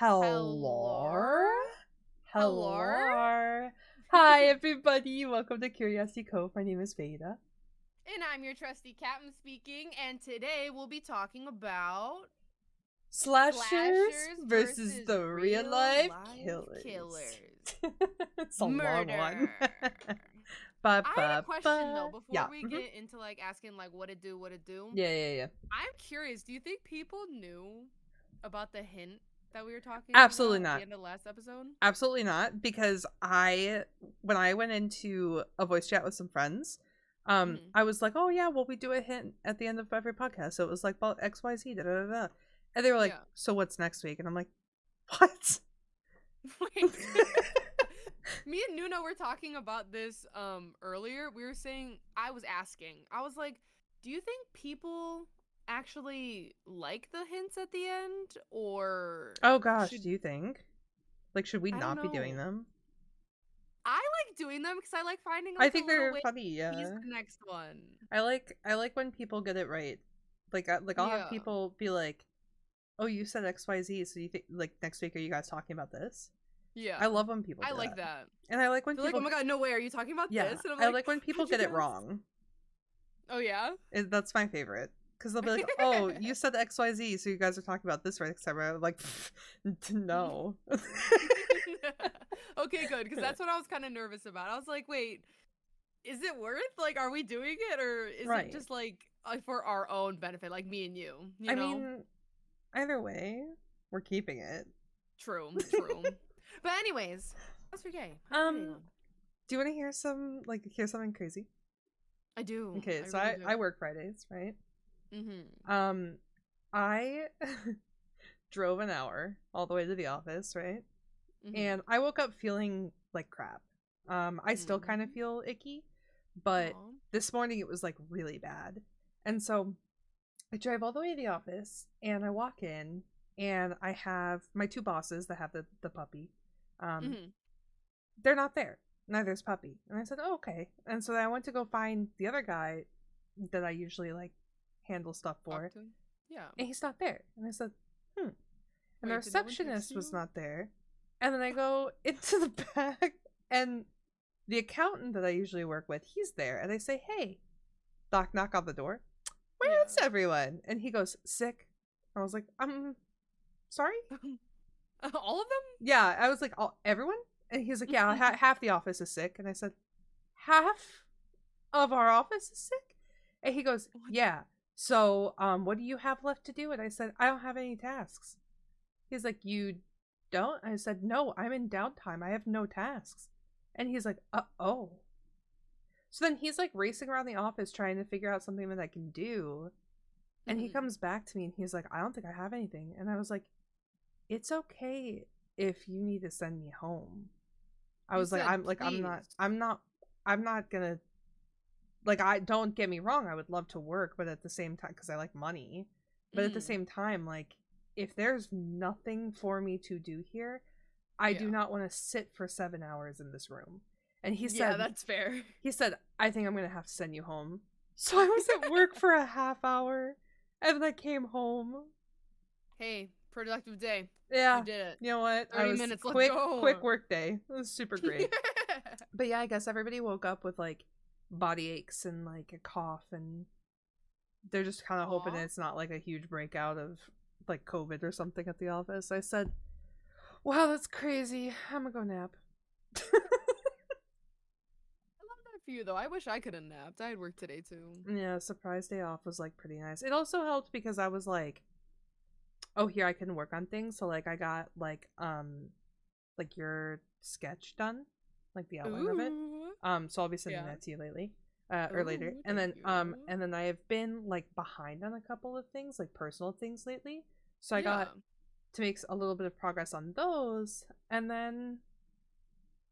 Hello? Hello? Hello? Hello? Hi, everybody. Welcome to Curiosity Cove. My name is Veda. And I'm your trusty captain speaking, and today we'll be talking about Slashers slashers versus versus the real real life life killers. killers. It's a long Murder. one. Ba, I had ba, a question though ba. before Yeah. we get into like asking like what it do. Yeah. I'm curious, do you think people knew about the hint that we were talking Absolutely about at the not. end of the last episode? Absolutely not. Because when I went into a voice chat with some friends, I was like, oh yeah, well, we do a hint at the end of every podcast. So it was like, well, XYZ, da da da da. And they were like, Yeah. so what's next week? And I'm like, what? Wait. Me and Nuna were talking about this earlier. We were saying, I was I was like, do you think people actually like the hints at the end, or Oh gosh, should do you think? Like, should we I don't not be doing know. them? I like doing them because I like finding I like a think little they're way funny, to tease yeah. the next one. I like when people get it right. Like I'll have Yeah. people be like, "Oh, you said XYZ, so you think like next week are you guys talking about this?" Yeah. I love when people I do like that. that. And I like when They're like, people oh my god, no way, are you talking about yeah, this? And I'm I like, like when people how'd you get it guess? wrong. Oh yeah? That's my favorite. Because they'll be like, "Oh, you said XYZ, so you guys are talking about this right?" Etc. I'm like, no. Okay, good, because that's what I was kind of nervous about. I was like, wait, is it worth? Like, are we doing it, or is it Right. just like for our own benefit, like me and you? You I know? mean, either way, we're keeping it. True, true. But anyways, how's your day? How's your day Um, going? do you want to hear something crazy? I do. Okay, I so really I do. work Fridays, right? Mm-hmm. Um, I drove an hour all the way to the office, right? Mm-hmm. And I woke up feeling like crap. I still kind of Mm-hmm. feel icky, but Aw. this morning it was like really bad. And so I drive all the way to the office and I walk in and I have my two bosses that have the puppy. Um, Mm-hmm. they're not there. Neither's puppy. And I said, oh, okay. And so then I went to go find the other guy that I usually like handle stuff for, Talk to. Yeah. and he's not there. And I said, hmm. And the Wait, did no one text receptionist was you? not there. And then I go into the back, and the accountant that I usually work with, he's there. And I say, hey, knock on the door. Where is Yeah. everyone? And he goes, sick. I was like, sorry? All of them? Yeah, I was like, everyone? And he's like, yeah, half the office is sick. And I said, half of our office is sick? And he goes, What? yeah. So, what do you have left to do? And I said, I don't have any tasks. He's like, you don't? I said, no, I'm in downtime. I have no tasks. And he's like, oh. So then he's like racing around the office trying to figure out something that I can do. And he Mm-hmm. comes back to me and he's like, I don't think I have anything. And I was like, it's okay if you need to send me home. I You was like, said I'm please. not gonna, like, I don't get me wrong, I would love to work, but at the same time, because I like money, but at the Mm. same time, like, if there's nothing for me to do here, I do Yeah. not want to sit for 7 hours in this room. And Yeah, that's fair. he said, I think I'm gonna have to send you home. So I was at work for a half hour, and then I came home. Hey, productive day. Yeah, You did it. you know what? I 30 was minutes, let's quick go. work day. It was super great. But yeah, I guess everybody woke up with like body aches and like a cough, and they're just kind of hoping Aw. it's not like a huge breakout of like COVID or something at the office. I said, wow, that's crazy. I'm gonna go nap. I love that for you, though. I wish I could have napped. I had work today, too. Yeah, surprise day off was like pretty nice. It also helped because I was like, oh, here I can work on things. So like I got like your sketch done, like the outline of it. Ooh. So I'll be sending Yeah. that to you or later. Ooh, And thank then you. I've been like behind on a couple of things, like personal things lately. So I Yeah. got to make a little bit of progress on those, and then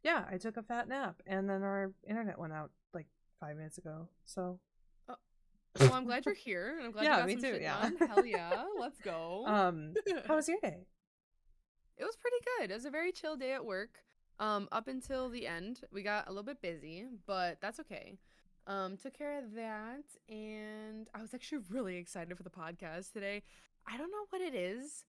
yeah, I took a fat nap, and then our internet went out like 5 minutes ago. So Uh, well, I'm glad you're here, and I'm glad you yeah, got me some too. shit Yeah. done. Hell yeah. Let's go. How was your day? It was pretty good. It was a very chill day at work. Up until the end, we got a little bit busy, but that's okay. Took care of that, and I was actually really excited for the podcast today. I don't know what it is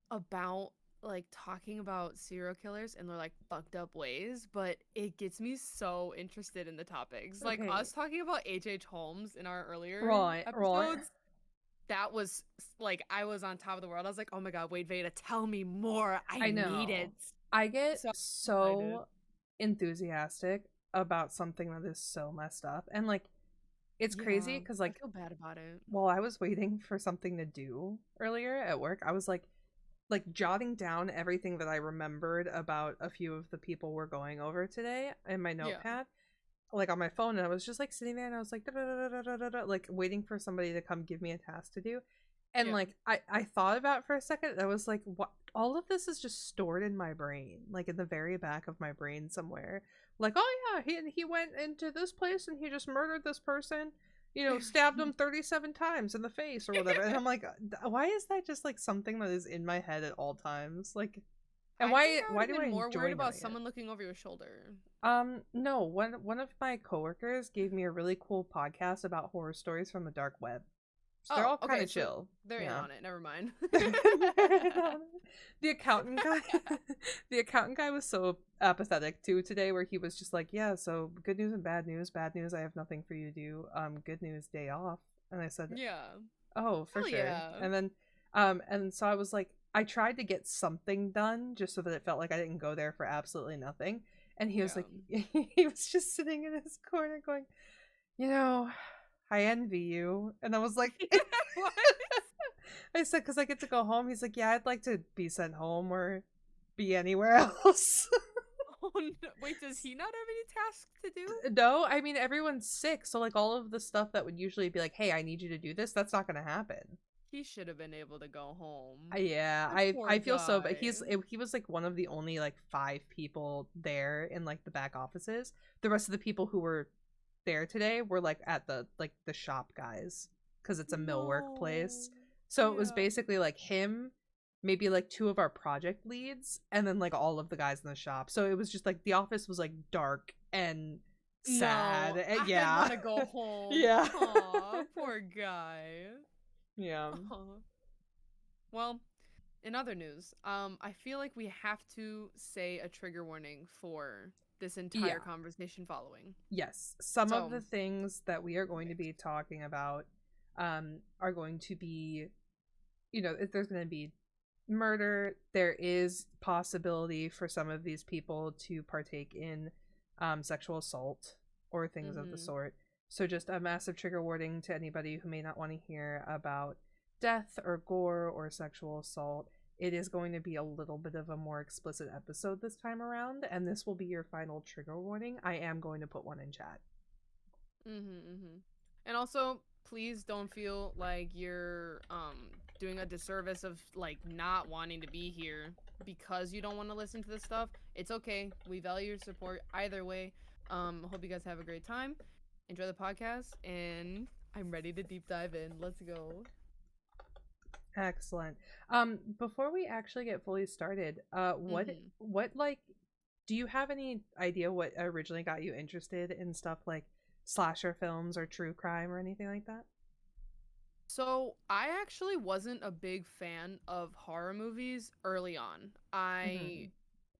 about like talking about serial killers and their like fucked up ways, but it gets me so interested in the topics. Like Okay. us talking about H.H. Holmes in our earlier Right, right. episodes, that was like I was on top of the world. I was like, "Oh my god, wait, Veda, tell me more. I I need it." know. I get So excited. so enthusiastic about something that is so messed up. And like it's crazy Yeah, because I like feel bad about it. while I was waiting for something to do earlier at work, I was like jotting down everything that I remembered about a few of the people we're going over today in my Yeah, notepad, like on my phone, and I was just like sitting there and I was like like waiting for somebody to come give me a task to do. And yeah. like I thought about it for a second, and I was like, what, all of this is just stored in my brain, like in the very back of my brain somewhere. Like, oh yeah, he went into this place and he just murdered this person, stabbed him 37 times in the face or whatever. And I'm like, why is that just like something that is in my head at all times? Like, and I think I would why have do been I more worried enjoy about knowing it? someone looking over your shoulder. No, one of my coworkers gave me a really cool podcast about horror stories from the dark web. So they're Oh, all kind okay, of so chill. they're in Yeah. on it. Never mind. The accountant guy the accountant guy was so apathetic too today, where he was just like, yeah, so good news and bad news. Bad news, I have nothing for you to do. Good news, day off. And I said, Yeah. oh, for Hell sure. yeah. And then and so I was like, I tried to get something done just so that it felt like I didn't go there for absolutely nothing. And he was Yeah. like, he was just sitting in his corner going, you know, I envy you. And I was like, What? I said, because I get to go home. He's like, yeah, I'd like to be sent home or be anywhere else. Oh no. Wait, does he not have any tasks to do? No, I mean, everyone's sick. So, like, all of the stuff that would usually be like, hey, I need you to do this, that's not going to happen. He should have been able to go home. Yeah, That poor I feel so, but guy. he was like one of the only like 5 people there in like the back offices. The rest of the people who were there today were like at the shop guys, because it's a mill No. workplace. So it was Yeah. basically like him, maybe like 2 of our project leads, and then like all of the guys in the shop. So it was just like the office was like dark and sad. No, And, I'd yeah. want to go home. Yeah. Aw, poor guy. Yeah. Aw. Well, in other news, I feel like we have to say a trigger warning for this entire Yeah. conversation following. Yes, some of So, the things that we are going to right. be talking about are going to be, if there's going to be murder, there is possibility for some of these people to partake in sexual assault or things of the Mm-hmm. sort. So just a massive trigger warning to anybody who may not want to hear about death or gore or sexual assault. It is going to be a little bit of a more explicit episode this time around, and this will be your final trigger warning. I am going to put one in chat. Mm-hmm. Mm-hmm. And also, please don't feel like you're doing a disservice of like not wanting to be here because you don't want to listen to this stuff. It's okay. We value your support either way. Hope you guys have a great time. Enjoy the podcast, and I'm ready to deep dive in. Let's go. Excellent. Before we actually get fully started, Mm-hmm. what like do you have any idea what originally got you interested in stuff like slasher films or true crime or anything like that? So, I actually wasn't a big fan of horror movies early on. Mm-hmm. I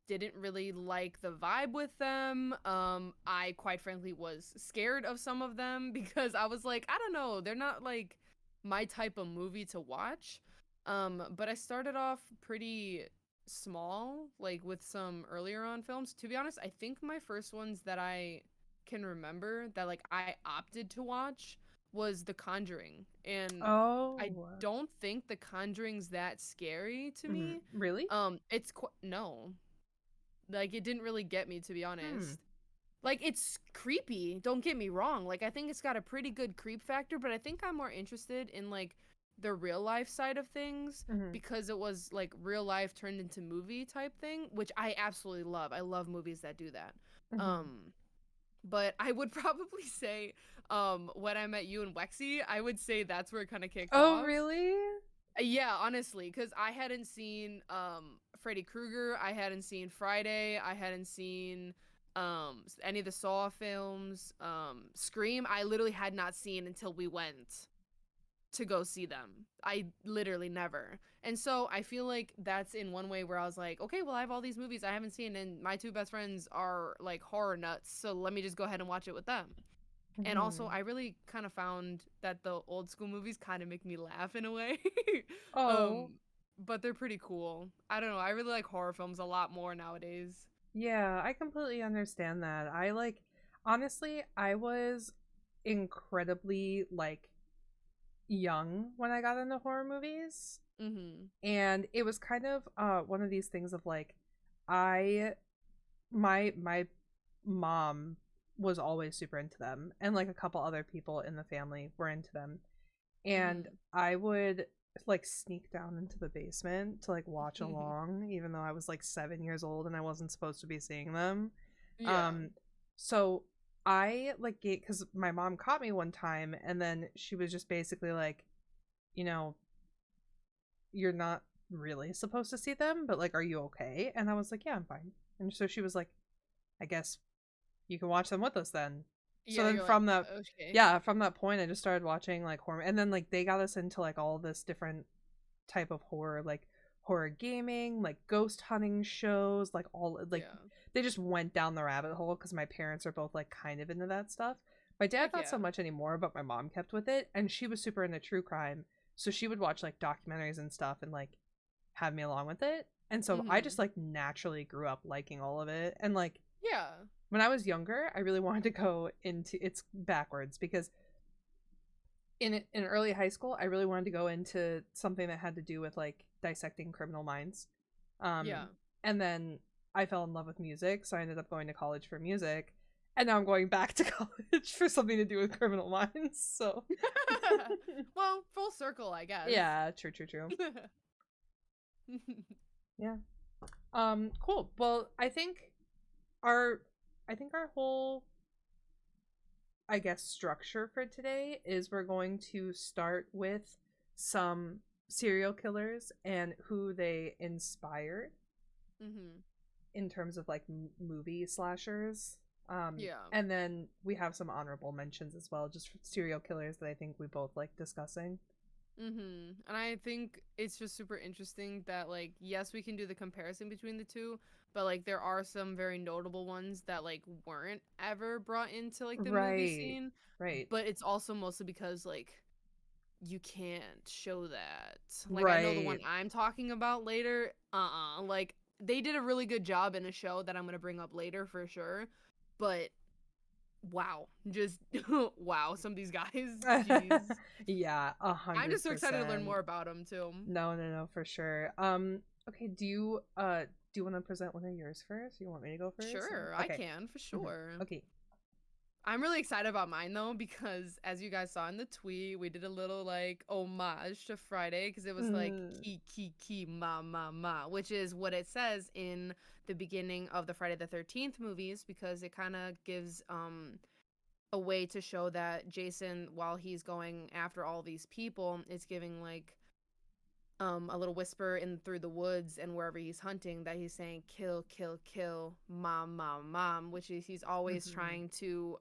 didn't really like the vibe with them. I quite frankly was scared of some of them because I was like, I don't know, they're not like my type of movie to watch. But I started off pretty small, like with some earlier on films. To be honest, I think my first ones that I can remember that like I opted to watch was The Conjuring. And I Oh, don't think The Conjuring's that scary to me. really? No. Like it didn't really get me, to be Hmm. honest. Like it's creepy, don't get me wrong. Like I think it's got a pretty good creep factor, but I think I'm more interested in like the real life side of things Mm-hmm. because it was like real life turned into movie type thing, which I absolutely love. I love movies that do that. Mm-hmm. Um but I would probably say when I met you and Wexy, I would say that's where it kind of kicked Oh, off. really? Yeah, honestly, because I hadn't seen Freddy Krueger, I hadn't seen Friday, I hadn't seen any of the Saw films, Scream. I literally had not seen until we went. to go see them. I literally never. And so I feel like that's in one way where I was like, okay, well, I have all these movies I haven't seen, and my two best friends are like horror nuts, so let me just go ahead and watch it with them. And also, Hmm. I really kind of found that the old school movies kind of make me laugh in a way. Oh, um, but they're pretty cool. I don't know. I really like horror films a lot more nowadays. yeah, I completely understand that. I like, honestly, I was incredibly like young when I got into horror movies. Mhm. And it was kind of one of these things of like I my mom was always super into them, and like a couple other people in the family were into them, and Mhm. I would like sneak down into the basement to like watch along even though I was like 7 years old and I wasn't supposed to be seeing them. Yeah. um so I like gave, because my mom caught me one time and then she was just basically like, you know, you're not really supposed to see them, but like, are you okay? And I was like, yeah, I'm fine. And so she was like, I guess you can watch them with us then. So Yeah, then you're like, from that, okay. yeah, from that point, I just started watching like horror, and then like they got us into like all this different type of horror, like horror gaming, like ghost hunting shows, like all like Yeah. they just went down the rabbit hole because my parents are both like kind of into that stuff. My dad Heck not so yeah. much anymore, but my mom kept with it, and she was super into true crime, so she would watch like documentaries and stuff and like have me along with it. And so I just Mhm. like naturally grew up liking all of it. And like Yeah. when I was younger, I really wanted to go into it's backwards because in early high school, I really wanted to go into something that had to do with like dissecting criminal minds. Um, Yeah. and then I fell in love with music, so I ended up going to college for music. And now I'm going back to college for something to do with criminal minds. So, Well, full circle, I guess. yeah, true, true, true. Yeah. Cool. Well, our I think our whole, I guess, structure for today is we're going to start with some serial killers and who they inspired Mhm. in terms of like movie slashers. Yeah. And then we have some honorable mentions as well, just for serial killers that I think we both like discussing. And I think it's just super interesting that like yes, we can do the comparison between the two, but like there are some very notable ones that like weren't ever brought into like the movie Right. scene, Right. but it's also mostly because like you can't show that. Like I know the one Right. I'm talking about later, like they did a really good job in a show that I'm going to bring up later for sure, but wow, just wow, some of these guys, jeez. Yeah, a I'm hundred just so excited to learn percent. more about them too. No, no, no, for sure. Okay, do you want to present one of yours first? You want me to go first? Sure, I Okay. can for Mhm. sure. Okay. I'm really excited about mine though because as you guys saw in the tweet, we did a little like homage to Friday because it was like Mm. ki ma ma ma, which is what it says in the beginning of the Friday the 13th movies because it kind of gives a way to show that Jason, while he's going after all these people, is giving like a little whisper in through the woods and wherever he's hunting that he's saying kill kill kill mom mom mom, which is he's always Mhm. trying to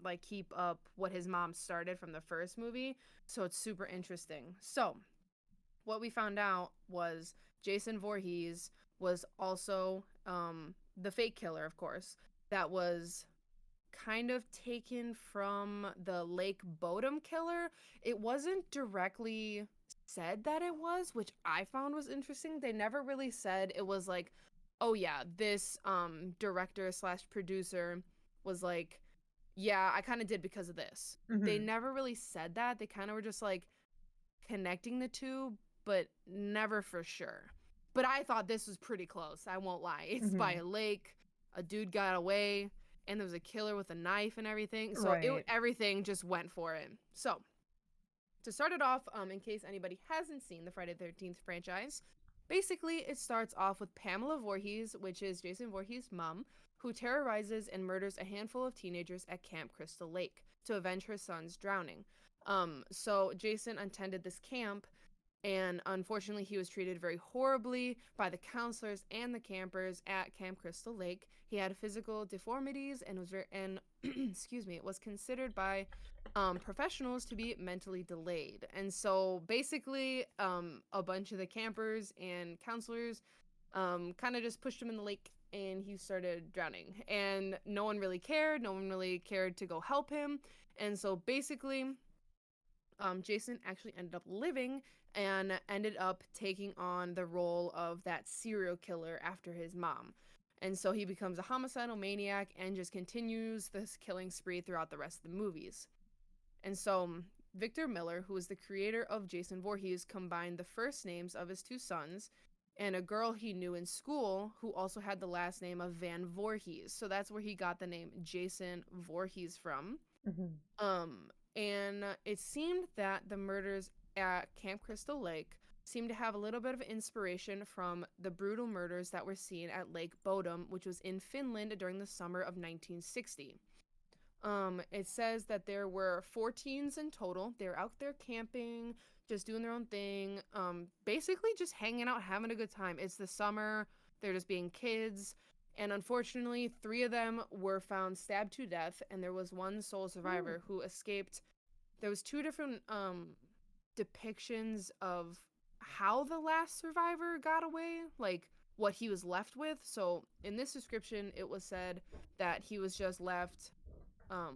like keep up what his mom started from the first movie. So it's super interesting. So what we found out was Jason Voorhees was also the fake killer, of course, that was kind of taken from the Lake Bodom killer. It wasn't directly said that it was, which I found was interesting. They never really said it was like, oh yeah, this director slash producer was like, yeah, I kind of did because of this. They Mhm. never really said that. They kind of were just like connecting the two, but never for sure. But I thought this was pretty close. I won't lie. It's by Mhm. a lake. A dude got away, and there was a killer with a knife and everything. So Right. everything just went for it. So to start it off, in case anybody hasn't seen the Friday the 13th franchise, basically it starts off with Pamela Voorhees, which is Jason Voorhees' mom, who terrorizes and murders a handful of teenagers at Camp Crystal Lake to avenge her son's drowning. So Jason attended this camp And unfortunately, he was treated very horribly by the counselors and the campers at Camp Crystal Lake. He had physical deformities and was very and excuse me, it was considered by professionals to be mentally delayed. And so basically, a bunch of the campers and counselors kind of just pushed him in the lake and he started drowning. And no one really cared. No one really cared to go help him. And so basically, Jason actually ended up living and ended up taking on the role of that serial killer after his mom. And so he becomes a homicidal maniac and just continues this killing spree throughout the rest of the movies. And so Victor Miller, who is the creator of Jason Voorhees, combined the first names of his two sons and a girl he knew in school who also had the last name of Van Voorhees. So that's where he got the name Jason Voorhees from. Mm-hmm. And it seemed that the murders at Camp Crystal Lake seemed to have a little bit of inspiration from the brutal murders that were seen at Lake Bodom, which was in Finland during the summer of 1960. It says that there were 4 teens in total. They're out there camping, just doing their own thing, basically just hanging out, having a good time. It's the summer, they're just being kids. And unfortunately, 3 of them were found stabbed to death, and there was one sole survivor Ooh. who escaped. There was 2 different depictions of how the last survivor got away, like what he was left with. So in this description, it was said that he was just left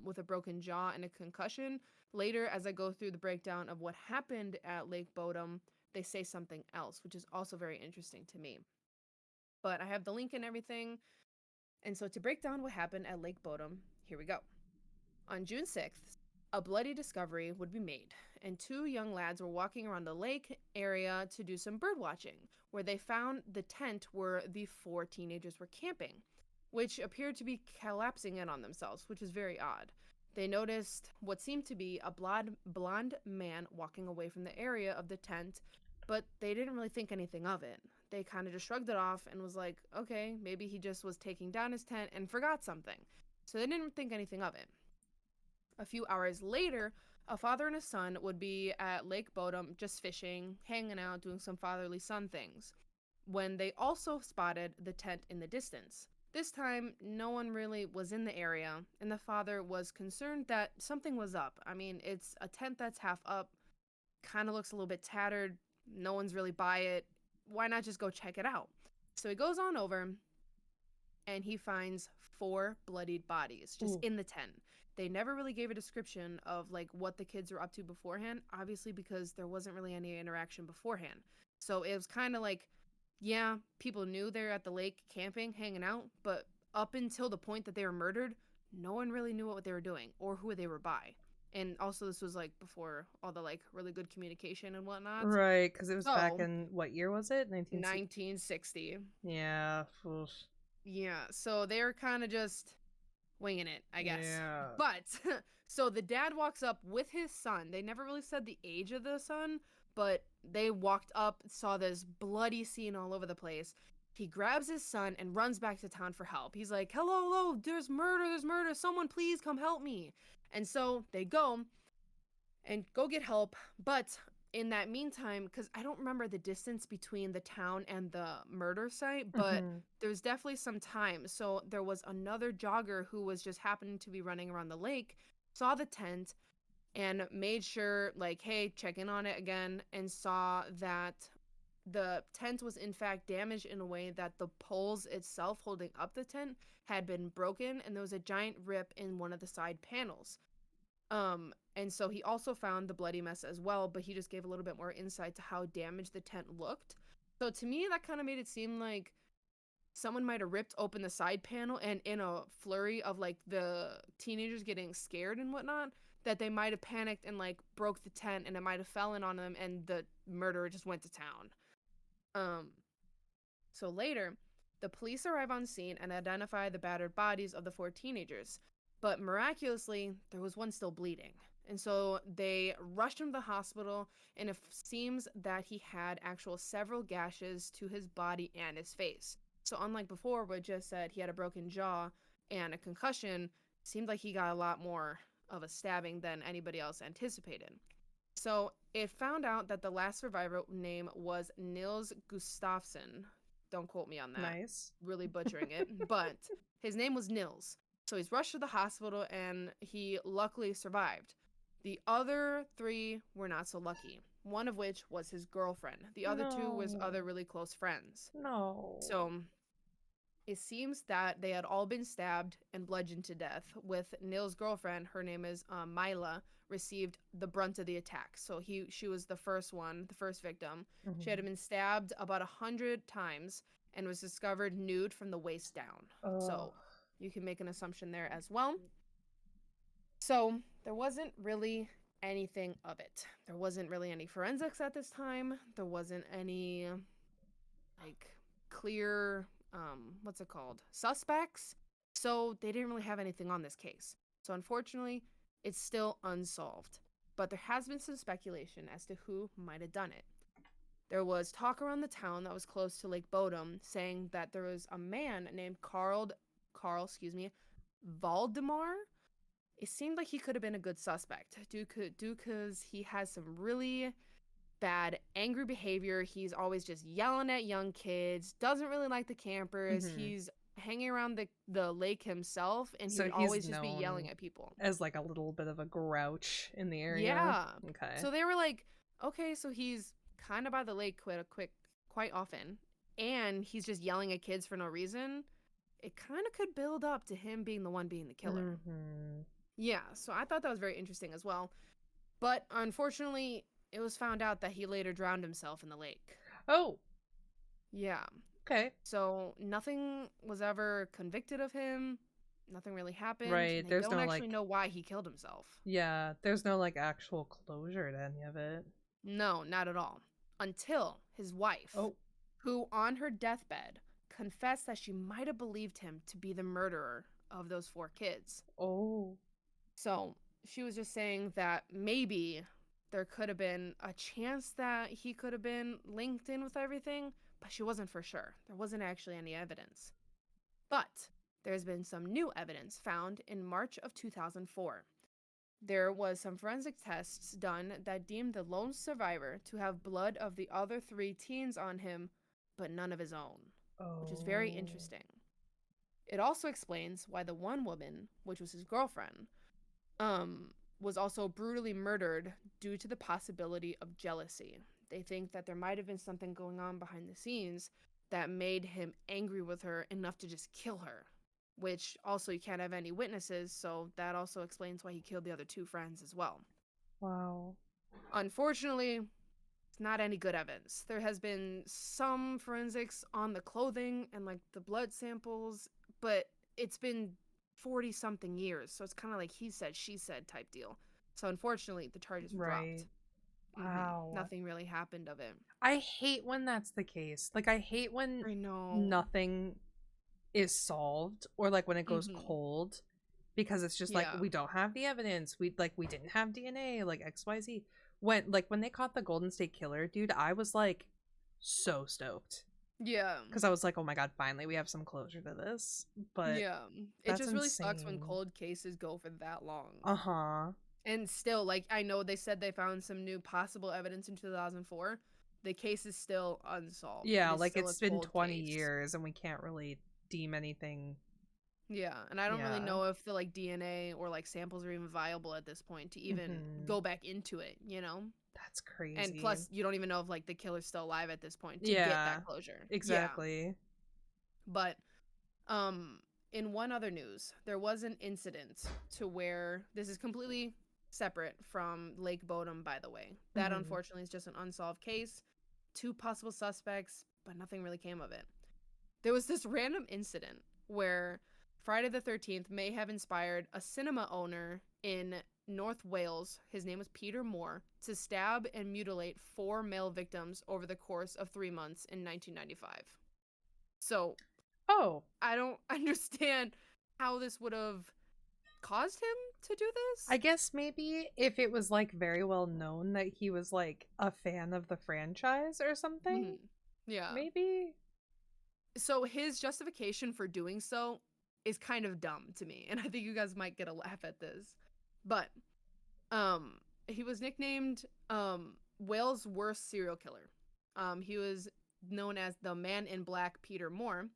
with a broken jaw and a concussion. Later, as I go through the breakdown of what happened at Lake Bodom, they say something else, which is also very interesting to me. But I have the link and everything. And so to break down what happened at Lake Bodom, here we go. On June 6th, a bloody discovery would be made, and 2 young lads were walking around the lake area to do some bird watching, where they found the tent where the 4 teenagers were camping, which appeared to be collapsing in on themselves, which is very odd. They noticed what seemed to be a blonde man walking away from the area of the tent, but they didn't really think anything of it. They kind of just shrugged it off and was like, okay, maybe he just was taking down his tent and forgot something. So they didn't think anything of it. A few hours later, a father and a son would be at Lake Bodom just fishing, hanging out, doing some fatherly son things, when they also spotted the tent in the distance. This time, no one really was in the area, and the father was concerned that something was up. I mean, it's a tent that's half up, kind of looks a little bit tattered, no one's really by it. Why not just go check it out? So he goes on over and he finds 4 bloodied bodies just Ooh. in the tent. They never really gave a description of like what the kids were up to beforehand, obviously because there wasn't really any interaction beforehand. So it was kind of like, yeah, people knew they were at the lake camping, hanging out, but up until the point that they were murdered, no one really knew what they were doing or who they were by. And also this was like before all the like really good communication and whatnot. Right, because it was back So in what year was it? 1960. 1960. Yeah. Oof. Yeah, so they were kind of just winging it, I guess. Yeah. But so the dad walks up with his son. They never really said the age of the son, but they walked up, saw this bloody scene all over the place. He grabs his son and runs back to town for help. He's like, "Hello, hello, there's murder. Someone please come help me." And so they go and go get help, but in that meantime, because I don't remember the distance between the town and the murder site, but Mm-hmm. there's definitely some time. So there was another jogger who was just happening to be running around the lake, saw the tent, and made sure, like, hey, check in on it again, and saw that the tent was in fact damaged in a way that the poles itself holding up the tent had been broken, and there was a giant rip in one of the side panels. And so he also found the bloody mess as well, but he just gave a little bit more insight to how damaged the tent looked. So to me, that kind of made it seem like someone might have ripped open the side panel, and in a flurry of like the teenagers getting scared and whatnot, that they might have panicked and like broke the tent and it might have fallen on them and the murderer just went to town. Um, so later, the police arrive on scene and identify the battered bodies of the 4 teenagers. But miraculously, there was one still bleeding. And so they rushed him to the hospital, and it seems that he had actual several gashes to his body and his face. So unlike before, where it just said he had a broken jaw and a concussion, seemed like he got a lot more of a stabbing than anybody else anticipated. So It found out that the last survivor name was Nils Gustafsson. Don't quote me on that. Nice. Really butchering it. But his name was Nils. So he's rushed to the hospital and he luckily survived. The other 3 were not so lucky. One of which was his girlfriend. The other 2 was No. other really close friends. No. So it seems that they had all been stabbed and bludgeoned to death, with Nils' girlfriend, her name is Mila, received the brunt of the attack. So she was the first one, the first victim. She had Mhm. been stabbed about 100 times and was discovered nude from the waist down. Oh. So you can make an assumption there as well. So there wasn't really anything of it. There wasn't really any forensics at this time. There wasn't any like clear what's it called, suspects, so they didn't really have anything on this case. So unfortunately it's still unsolved, but there has been some speculation as to who might have done it. There was talk around the town that was close to Lake Bodom saying that there was a man named Carl, Valdemar. It seemed like he could have been a good suspect due because he has some really bad, angry behavior. He's always just yelling at young kids, doesn't really like the campers. Mhm. He's hanging around the lake himself, and he So would he's always just be yelling known at people. as like a little bit of a grouch in the area. Yeah. Okay. So they were like, okay, so he's kind of by the lake quite often, and he's just yelling at kids for no reason. It kind of could build up to him being the one being the killer. Mhm. Yeah, so I thought that was very interesting as well. But unfortunately, it was found out that he later drowned himself in the lake. Oh, Yeah. okay. So nothing was ever convicted of him. Nothing really happened. Right. And they There's don't no actually like know why he killed himself. yeah, there's no like actual closure to any of it. No, not at all. Until his wife, Oh. who on her deathbed confessed that she might have believed him to be the murderer of those 4 kids. Oh. So she was just saying that maybe there could have been a chance that he could have been linked in with everything, but she wasn't for sure. There wasn't actually any evidence. But there's been some new evidence found in March of 2004. There was some forensic tests done that deemed the lone survivor to have blood of the other 3 teens on him, but none of his own, which is very Oh. interesting. It also explains why the one woman, which was his girlfriend, was also brutally murdered due to the possibility of jealousy. They think that there might have been something going on behind the scenes that made him angry with her enough to just kill her, which also you can't have any witnesses, so that also explains why he killed the other 2 friends as well. Wow. Unfortunately, it's not any good evidence. There has been some forensics on the clothing and like the blood samples, but it's been 40 something years, so it's kind of like he said she said type deal. So unfortunately the charges were Right. dropped. Wow. Nothing really happened of it. I hate when that's the case. Like I hate when I know. nothing is solved or like when it goes Mm-hmm. cold because it's just like Yeah. we don't have the evidence. We didn't have DNA like XYZ. When they caught the Golden State Killer, dude, I was like so stoked. Yeah. Because I was like, oh my god, finally we have some closure to this. But Yeah. It that's just really sucks when insane. cold cases go for that long. Uh-huh. And still, like, I know they said they found some new possible evidence in 2004. The case is still unsolved. Yeah, It is like still a it's been cold 20 case. years and we can't really deem anything. Yeah, and I don't really Yeah. know if the like DNA or like samples are even viable at this point to even go back into it, you know? That's crazy. And plus, you don't even know if like the killer's still alive at this point to get yeah, that closure. Yeah. exactly. But in one other news, there was an incident to where this is completely separate from Lake Bodom, by the way. That Mhm. unfortunately is just an unsolved case. 2 possible suspects, but nothing really came of it. There was this random incident where Friday the 13th may have inspired a cinema owner in North Wales, his name was Peter Moore, to stab and mutilate 4 male victims over the course of 3 months in 1995. So Oh, I don't understand how this would have caused him to do this. I guess maybe if it was like very well known that he was like a fan of the franchise or something. Yeah. Maybe. So his justification for doing so is kind of dumb to me, and I think you guys might get a laugh at this. But he was nicknamed Wales' worst serial killer. He was known as the Man in Black Peter Moore.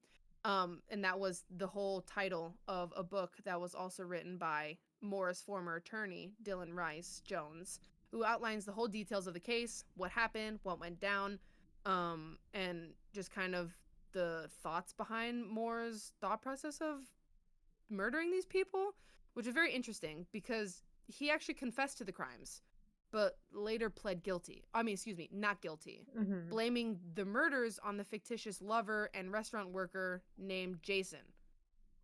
And that was the whole title of a book that was also written by Moore's former attorney, Dylan Rice Jones, who outlines the whole details of the case, what happened, what went down, and just kind of the thoughts behind Moore's thought process of murdering these people, which is very interesting because he actually confessed to the crimes, but later pled guilty. Not guilty, Mm-hmm. blaming the murders on the fictitious lover and restaurant worker named Jason,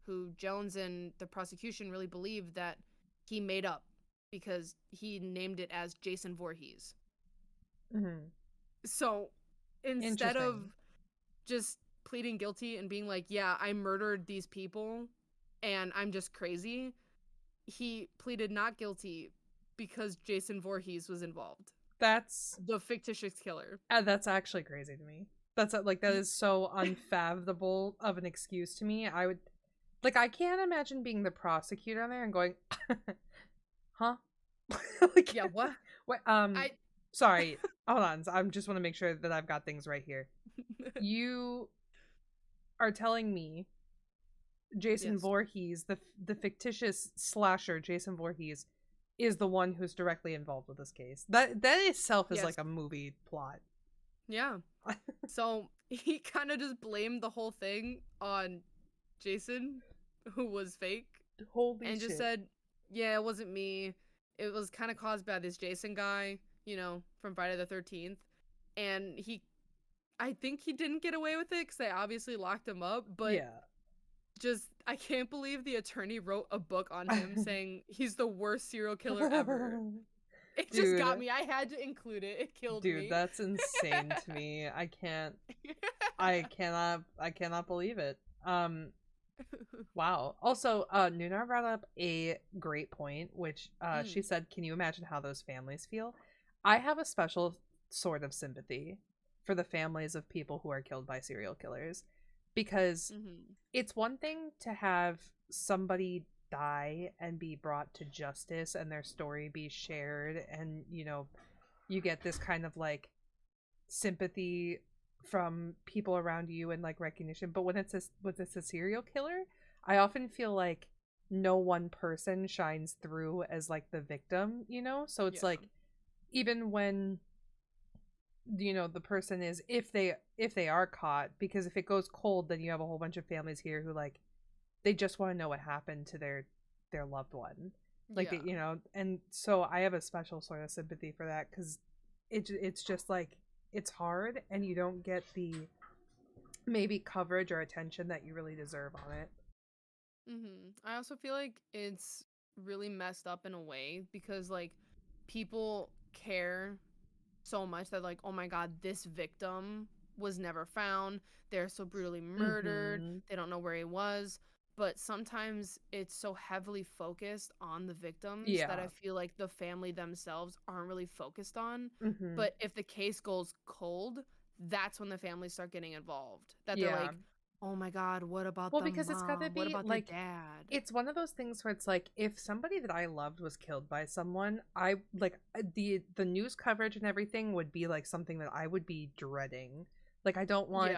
who Jones and the prosecution really believed that he made up because he named it as Jason Voorhees. Mm-hmm. So instead of Interesting. just pleading guilty and being like, yeah, I murdered these people and I'm just crazy, he pleaded not guilty because Jason Voorhees was involved. That's The fictitious killer. that's actually crazy to me. That's like that is so unfathomable of an excuse to me. I would like I can't imagine being the prosecutor on there and going, huh? Like, Yeah, what? what? I Sorry. Hold on. I'm just want to make sure that I've got things right here. You are telling me Jason Yes. Voorhees, the fictitious slasher Jason Voorhees, is the one who's directly involved with this case. That itself is Yes. like a movie plot. Yeah. So he kind of just blamed the whole thing on Jason, who was fake, Holy and shit. just said, yeah, it wasn't me. It was kind of caused by this Jason guy, from Friday the 13th. And I think he didn't get away with it because they obviously locked him up, but yeah. just, I can't believe the attorney wrote a book on him saying he's the worst serial killer ever. It just got me. I had to include it. It killed me. Dude, that's insane to me. I cannot believe it. Wow. Also, Nuna brought up a great point, which she said, can you imagine how those families feel? I have a special sort of sympathy for the families of people who are killed by serial killers, because it's one thing to have somebody die and be brought to justice and their story be shared, and you get this kind of like sympathy from people around you and like recognition. But when it's a serial killer, I often feel like no one person shines through as like the victim, so it's like, even when the person is, if they are caught, because if it goes cold, then you have a whole bunch of families here who like they just want to know what happened to their loved one, like and so I have a special sort of sympathy for that, because it's just like, it's hard and you don't get the maybe coverage or attention that you really deserve on it. I also feel like it's really messed up in a way because like people care so much that like, oh my god, this victim was never found, they're so brutally murdered, they don't know where he was. But sometimes it's so heavily focused on the victims that I feel like the family themselves aren't really focused on. But if the case goes cold, that's when the families start getting involved, that they're like, oh my god, what about the because mom? it's gotta What be about like, the dad? it's one of those things where it's like, if somebody that I loved was killed by someone, I like the news coverage and everything would be like something that I would be dreading. Like, I don't want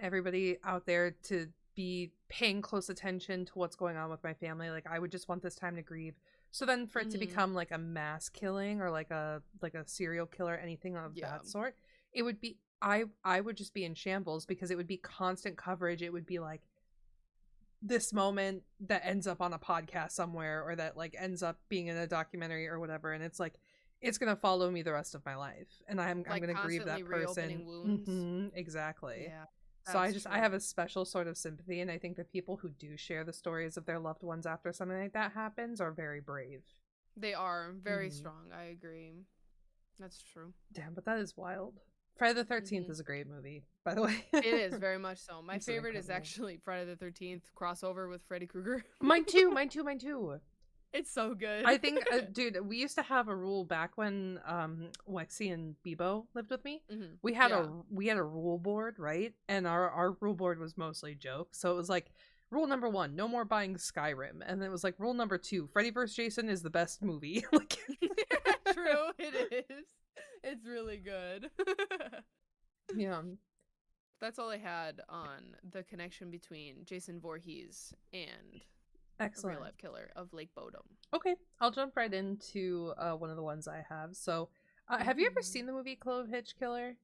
everybody out there to be paying close attention to what's going on with my family. Like, I would just want this time to grieve. So then for it to become like a mass killing or like a serial killer, anything of that sort, it would be, I would just be in shambles, because it would be constant coverage. It would be like this moment that ends up on a podcast somewhere, or that like ends up being in a documentary or whatever, and it's like, it's gonna follow me the rest of my life, and I'm gonna grieve that person. Wounds. Exactly. Yeah. So I have a special sort of sympathy, and I think that people who do share the stories of their loved ones after something like that happens are very brave. They are very strong. I agree. That's true. Damn, but that is wild. Friday the 13th is a great movie, by the way. It is very much so. My favorite is actually Friday the 13th crossover with Freddy Krueger. Mine too. It's so good. I think, dude, we used to have a rule back when Lexi and Bebo lived with me. We had a rule board, right? And our rule board was mostly jokes. So it was like, rule number 1, no more buying Skyrim. And then it was like, rule number 2, Freddy vs. Jason is the best movie. Like, true, it is. It's really good. Yeah. That's all I had on the connection between Jason Voorhees and a real Excellent. life killer of Lake Bodom. Okay, I'll jump right into one of the ones I have. So, have you ever Ooh. seen the movie Clove Hitch Killer?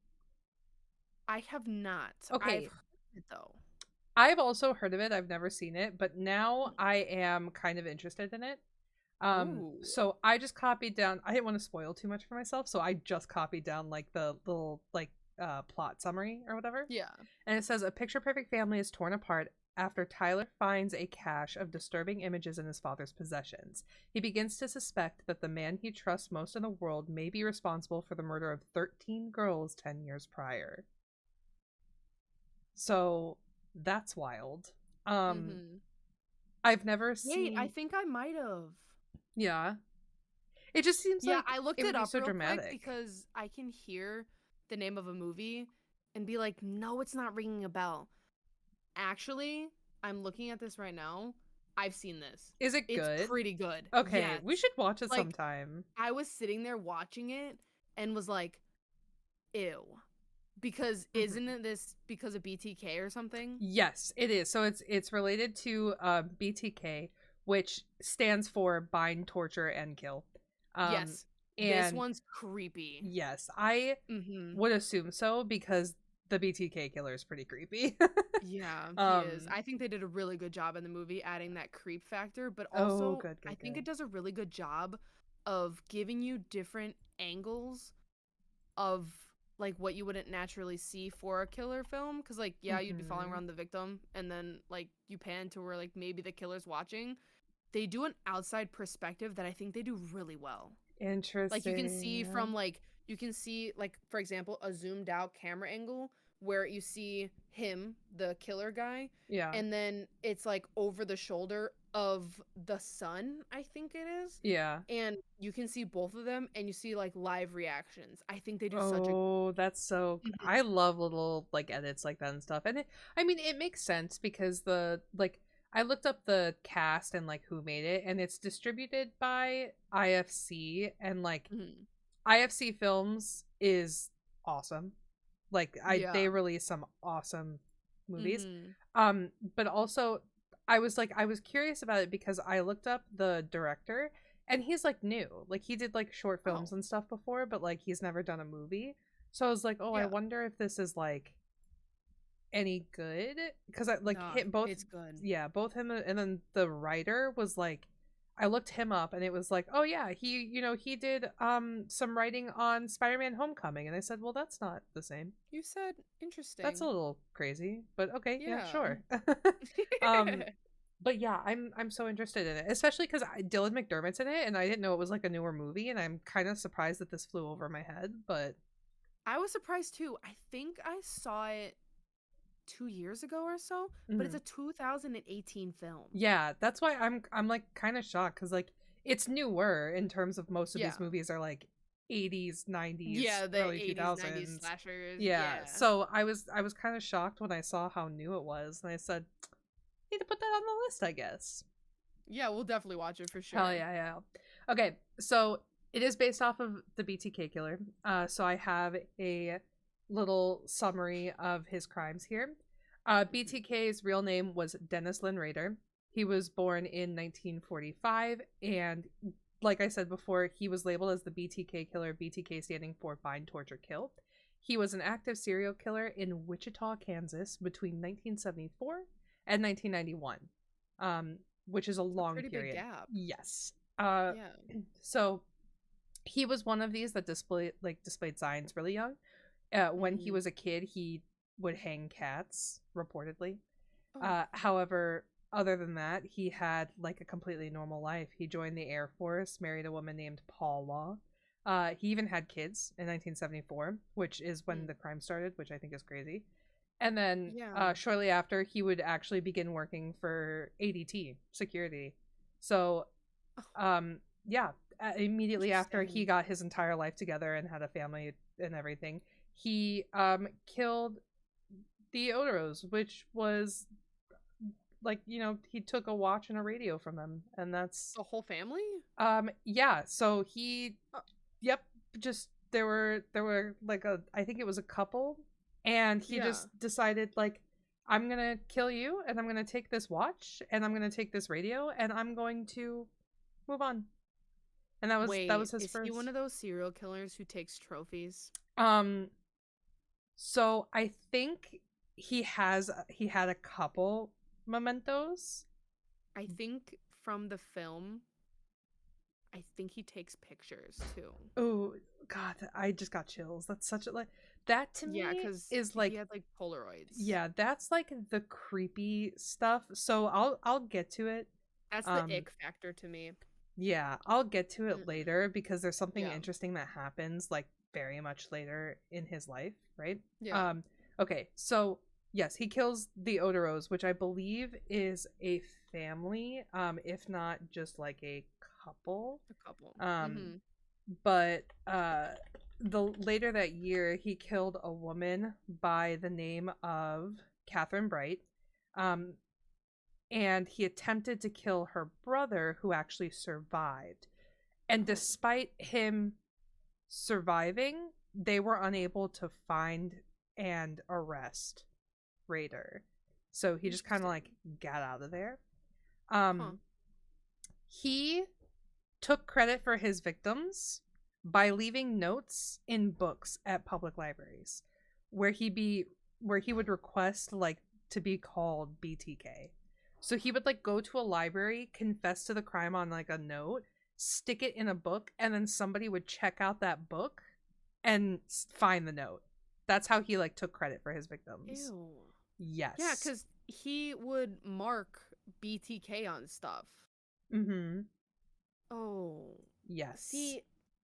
I have not. I've Okay, heard it though. I've also heard of it. I've never seen it, but now I am kind of interested in it. Ooh. So I just copied down. I didn't want to spoil too much for myself, so I just copied down like the little like plot summary or whatever. Yeah. And it says a picture perfect family is torn apart after Tyler finds a cache of disturbing images in his father's possessions. He begins to suspect that the man he trusts most in the world may be responsible for the murder of 13 girls 10 years prior. So that's wild. Um Mm-hmm. I've never Wait, I seen. think I might have. Yeah. It just seems Yeah, like I looked it it would be up so real quick dramatic. because I can hear the name of a movie and be like, no, it's not ringing a bell. Actually, I'm looking at this right now. I've seen this. Is it It's good? pretty good. Okay, Yes. we should watch it Like, sometime. I was sitting there watching it and was like, ew. Because Mhm. isn't it this because of BTK or something? Yes, it is. So it's related to BTK, which stands for bind, torture, and kill. Um, Yes. This and one's creepy. yes, I Mm-hmm. would assume so because the BTK killer is pretty creepy. Yeah, he is. um, I think they did a really good job in the movie adding that creep factor, but oh, also good, I good, think good. it does a really good job of giving you different angles of like what you wouldn't naturally see for a killer film cuz like yeah, you'd be following Hmm. around the victim and then like you pan to where like maybe the killer's watching. They do an outside perspective that I think they do really well. Like you can see Interesting. from like you can see like for example a zoomed out camera angle where you see him, the killer guy, Yeah, and then it's like over the shoulder of the son, I think it is. yeah. And you can see both of them and you see like live reactions. I think they do such a Oh, that's so Mhm. I love little like edits like that and stuff. And I mean it makes sense because the like I looked up the cast and like who made it and it's distributed by IFC and like Mhm. IFC Films is awesome. Like they Yeah. release some awesome movies. Mhm. But also I was curious about it because I looked up the director and he's like new. Like he did like short Oh, films and stuff before, but like he's never done a movie. So I was like, "Oh, I yeah. wonder if this is like any good?" Because I like Nah, hit both it's good. yeah, both him and then the writer was like I looked him up and it was like, "Oh yeah, he did some writing on Spider-Man Homecoming." And I said, "Well, that's not the same." You said That's a interesting. little crazy, but okay, yeah, Yeah. sure. um but yeah, I'm so interested in it, especially because Dylan McDermott's in it, and I didn't know it was like a newer movie, and I'm kind of surprised that this flew over my head. But I was surprised too. I think I saw it 2 years ago or so, but it's mhm. a 2018 film. Yeah, that's why I'm like kind of shocked because like it's newer in terms of most of Yeah. these movies are like 80s, 90s, Yeah, the early 80s, 90s 2000s. slashers. Yeah, Yeah. so I was kind of shocked when I saw how new it was, and I said, need to put that on the list, I guess. Yeah, we'll definitely watch it for Hell sure. yeah, yeah. Okay, so it is based off of the BTK killer. So I have a little summary of his crimes here. BTK's real name was Dennis Lynn Rader. He was born in 1945, and like I said before, he was labeled as the BTK killer, BTK standing for Bind, Torture, Kill. He was an active serial killer in Wichita, Kansas between 1974 and 1991. Um, which is a It's a long pretty big period. gap. Yes. Uh, Yeah. so he was one of these that displayed signs really young. When he Hmm. was a kid, he would hang cats reportedly. Oh. However, other than that, he had like a completely normal life. He joined the Air Force, married a woman named Paula. He even had kids in 1974, which is when Mm. the crime started, which I think is crazy. And then Yeah. shortly after, he would actually begin working for ADT security. So, Oh, yeah, immediately after he interesting. got his entire life together and had a family and everything, he killed the Odoros, which was like he took a watch and a radio from them, and that's The whole family? yeah. So he, Uh, yep, just there were like I think it was a couple, and he Yeah. just decided like, I'm gonna kill you, and I'm gonna take this watch, and I'm gonna take this radio, and I'm going to move on. And that was Wait, his is he one first. of those serial killers who takes trophies? Um, so I think he had a couple mementos. I think from the film, I think he takes pictures too. Oh God, I just got chills. That's such a like that to Yeah, me because is he like, had like Polaroids. yeah, that's like the creepy stuff. So I'll get to it. That's the Um ick factor to me. yeah, I'll get to it Mm-mm. later because there's something Yeah. interesting that happens like very much later in his life, right? Yeah. Um okay, so yes, he kills the Odoros, which I believe is a family, if not just like a couple. A couple. Um Mm-hmm. but the later that year he killed a woman by the name of Catherine Bright. Um and he attempted to kill her brother who actually survived. And Oh. despite him surviving, they were unable to find and arrest Raider. So he just kind of like Interesting. got out of there. Huh. Um he took credit for his victims by leaving notes in books at public libraries where he would request like to be called BTK. So he would like go to a library, confess to the crime on like a note, stick it in a book, and then somebody would check out that book and find the note. That's how he like took credit for his victims. Ew. Yeah, Yes. because he would mark BTK on stuff. Mhm. Oh. Yes. See,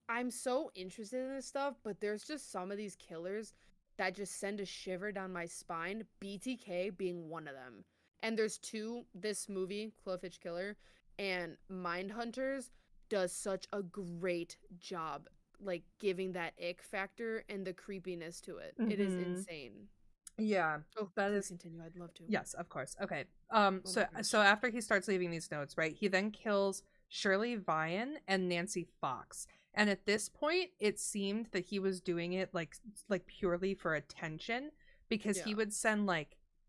I'm so interested in this stuff, but there's just some of these killers that just send a shiver down my spine, BTK being one of them. And there's two, this movie, Cloverfish Killer, and Mindhunters does such a great job, like giving that ick factor and the creepiness to it. It is Mhm. insane. Yeah. Oh, That please is continue. I'd love to. Yes, of course. Okay. Oh my So gosh. after he starts leaving these notes, right, he then kills Shirley Vian and Nancy Fox. And at this point, it seemed that he was doing it like purely for attention because Yeah.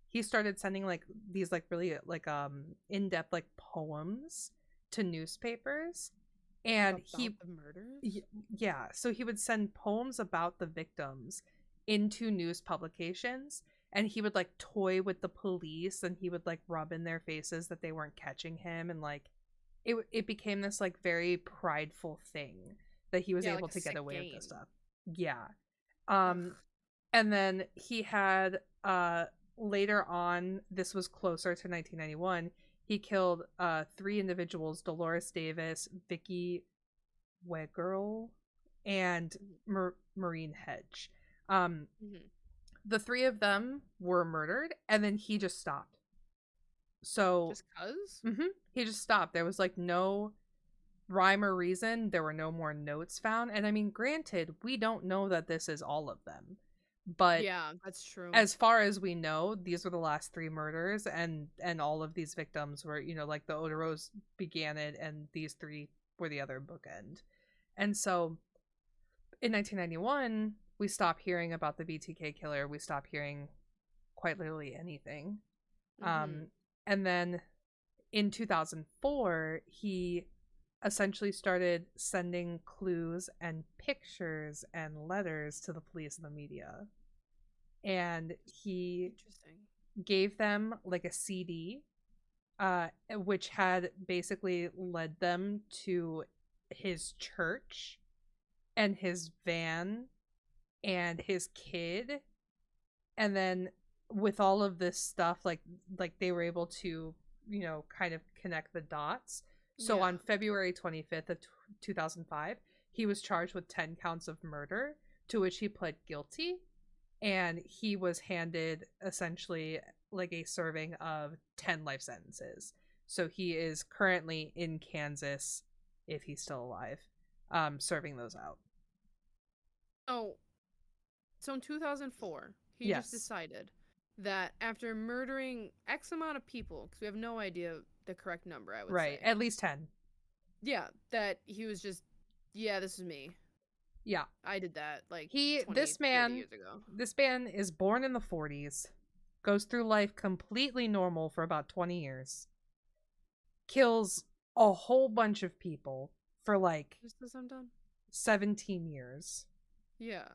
he started sending like these like really like in-depth like poems to newspapers. Like And about the murders? y- yeah, so he would send poems about the victims into news publications, and he would like toy with the police, and he would like rub in their faces that they weren't catching him, and like it became this like very prideful thing that he was Yeah, able like a to get sick away with this game. stuff. Yeah. Ugh. And then he had later on, this was closer to 1991, he killed three individuals: Dolores Davis, Vicky Wegerle, and Maureen Hedge. Um, Mm-hmm. the three of them were murdered, and then he just stopped. So Just cuz? he just stopped. There was like no rhyme or reason. There were no more notes found. And I mean, granted, we don't know that this is all of them. But Yeah, that's true. as far as we know, these were the last three murders, and all of these victims were, like the Odoros began it, and these three were the other bookend. And so in 1991, we stop hearing about the BTK killer. We stop hearing quite literally anything. Mm-hmm. And then in 2004, he essentially started sending clues and pictures and letters to the police and the media. And he Interesting. gave them like a CD, which had basically led them to his church and his van and his kid. And then with all of this stuff, like they were able to, kind of connect the dots. So Yeah. on February 25th of 2005, he was charged with 10 counts of murder, to which he pled guilty, and he was handed essentially like a serving of 10 life sentences. So he is currently in Kansas, if he's still alive, serving those out. Oh, so in 2004, he just Yes. decided that after murdering X amount of people, because we have no idea the correct number, I would Right. say. At least 10. Yeah, that he was just, yeah, this is me. Yeah. I did that like He 20, 30 years ago. this man is born in the 40s, goes through life completely normal for about 20 years, kills a whole bunch of people for like Just as I'm done. 17 years, Yeah.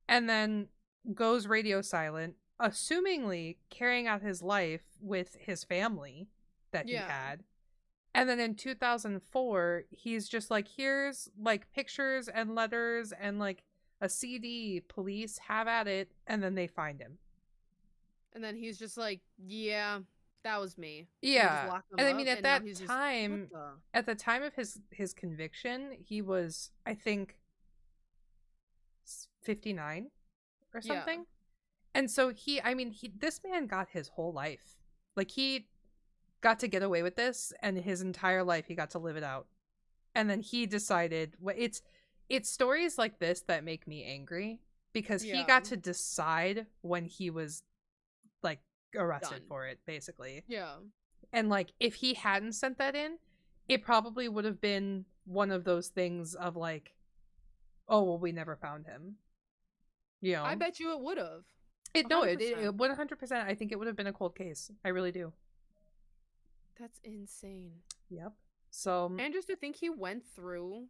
and then goes radio silent, assumingly carrying out his life with his family that he Yeah. had. And then in 2004, he's just like, here's like pictures and letters and like a CD, police have at it, and then they find him. And then he's just like, yeah, that was me. And they just Yeah. lock him And I up. mean And now he's just, what the? at the time of his conviction, he was, I think, 59 or Yeah. something. And so this man got his whole life. Like, he got to get away with this, and his entire life he got to live it out. And then he decided, it's stories like this that make me angry, because he got to decide when he was like arrested Done. for it, basically. Yeah. And like, if he hadn't sent that in, it probably would have been one of those things of like, oh well, we never found him. You know, I bet you it would have. it 100%. I think it would have been a cold case. I really do. That's insane. Yep. So, and just to think he went through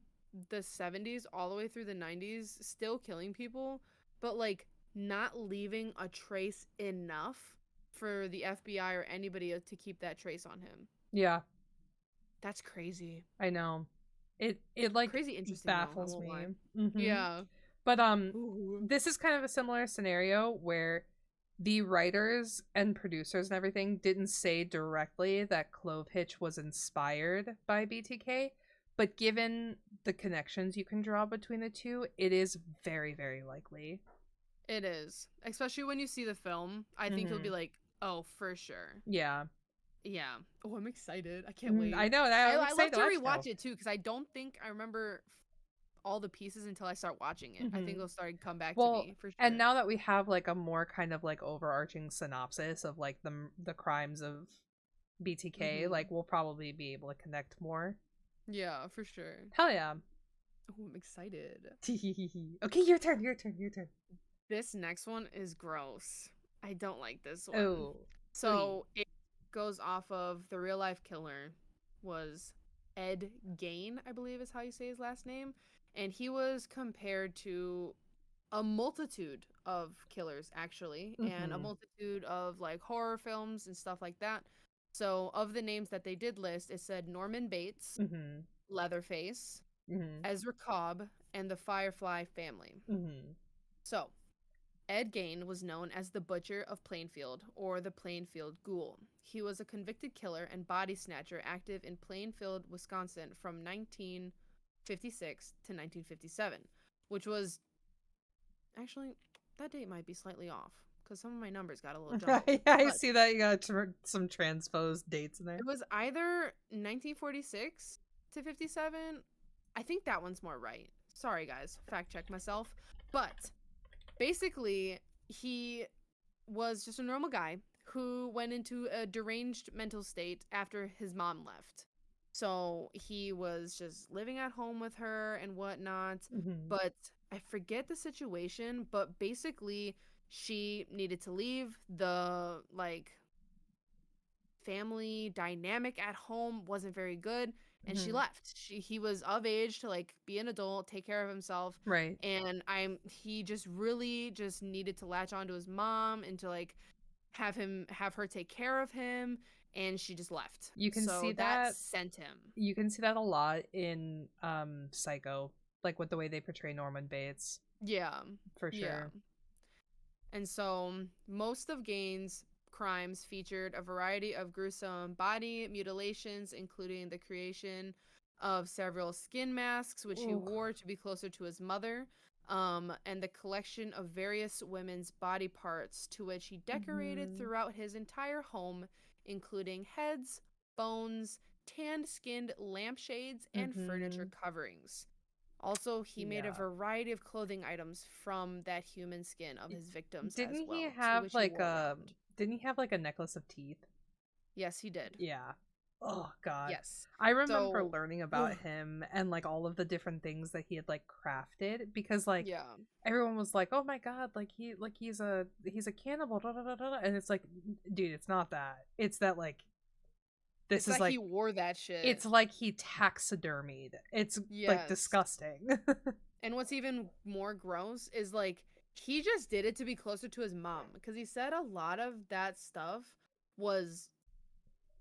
the 70s all the way through the 90s, still killing people, but like not leaving a trace enough for the FBI or anybody to keep that trace on him. Yeah. That's crazy. I know. It like crazy interesting baffles me. Mm-hmm. Yeah. But this is kind of a similar scenario where the writers and producers and everything didn't say directly that Clove Hitch was inspired by BTK, but given the connections you can draw between the two, it is very, very likely. It is. Especially when you see the film. I think you'll be like, oh, for sure. Yeah. Yeah. Oh, I'm excited. I can't wait. I know. I love to rewatch it too, because I don't think I remember all the pieces until I start watching it. I think it'll start to come back to me for sure. And now that we have like a more kind of like overarching synopsis of like the crimes of BTK, like we'll probably be able to connect more. Yeah, for sure. Hell yeah. Oh, I'm excited. Okay, your turn. This next one is gross. I don't like this one. Oh. So it goes off of the real life killer was Ed Gain, I believe is how you say his last name. And he was compared to a multitude of killers, actually, and a multitude of like horror films and stuff like that. So of the names that they did list, it said Norman Bates, Leatherface, Ezra Cobb, and the Firefly family. So Ed Gain was known as the Butcher of Plainfield, or the Plainfield Ghoul. He was a convicted killer and body snatcher active in Plainfield, Wisconsin from 1956 to 1957, which was actually, that date might be slightly off because some of my numbers got a little jumbled. Yeah, I see that you got some transposed dates in there. It was either 1946 to 57. I think that one's more right. Sorry guys, fact check myself. But basically, he was just a normal guy who went into a deranged mental state after his mom left. So he was just living at home with her and whatnot. But I forget the situation, but basically she needed to leave. The like family dynamic at home wasn't very good, and she left. He was of age to like be an adult, take care of himself. Right. And he just really just needed to latch onto his mom and to like have her take care of him. And she just left. You can see that sent him. You can see that a lot in Psycho, like with the way they portray Norman Bates. Yeah, for sure. Yeah. And so most of Gain's crimes featured a variety of gruesome body mutilations, including the creation of several skin masks, which he wore to be closer to his mother, and the collection of various women's body parts, to which he decorated throughout his entire home, including heads, bones, tanned-skinned lampshades, and furniture coverings. Also, he made a variety of clothing items from that human skin of his victims as well. Didn't he have like a necklace of teeth? Yes, he did. Yeah. Oh god. Yes. I remember So, learning about him and like all of the different things that he had like crafted because like yeah. everyone was like, "Oh my god, he's a cannibal." Da, da, da, da. And it's like, dude, it's not that. It's that like this It's is like he like wore that shit. it's like he taxidermied. It's like Yes. disgusting. And what's even more gross is like he just did it to be closer to his mom because he said a lot of that stuff was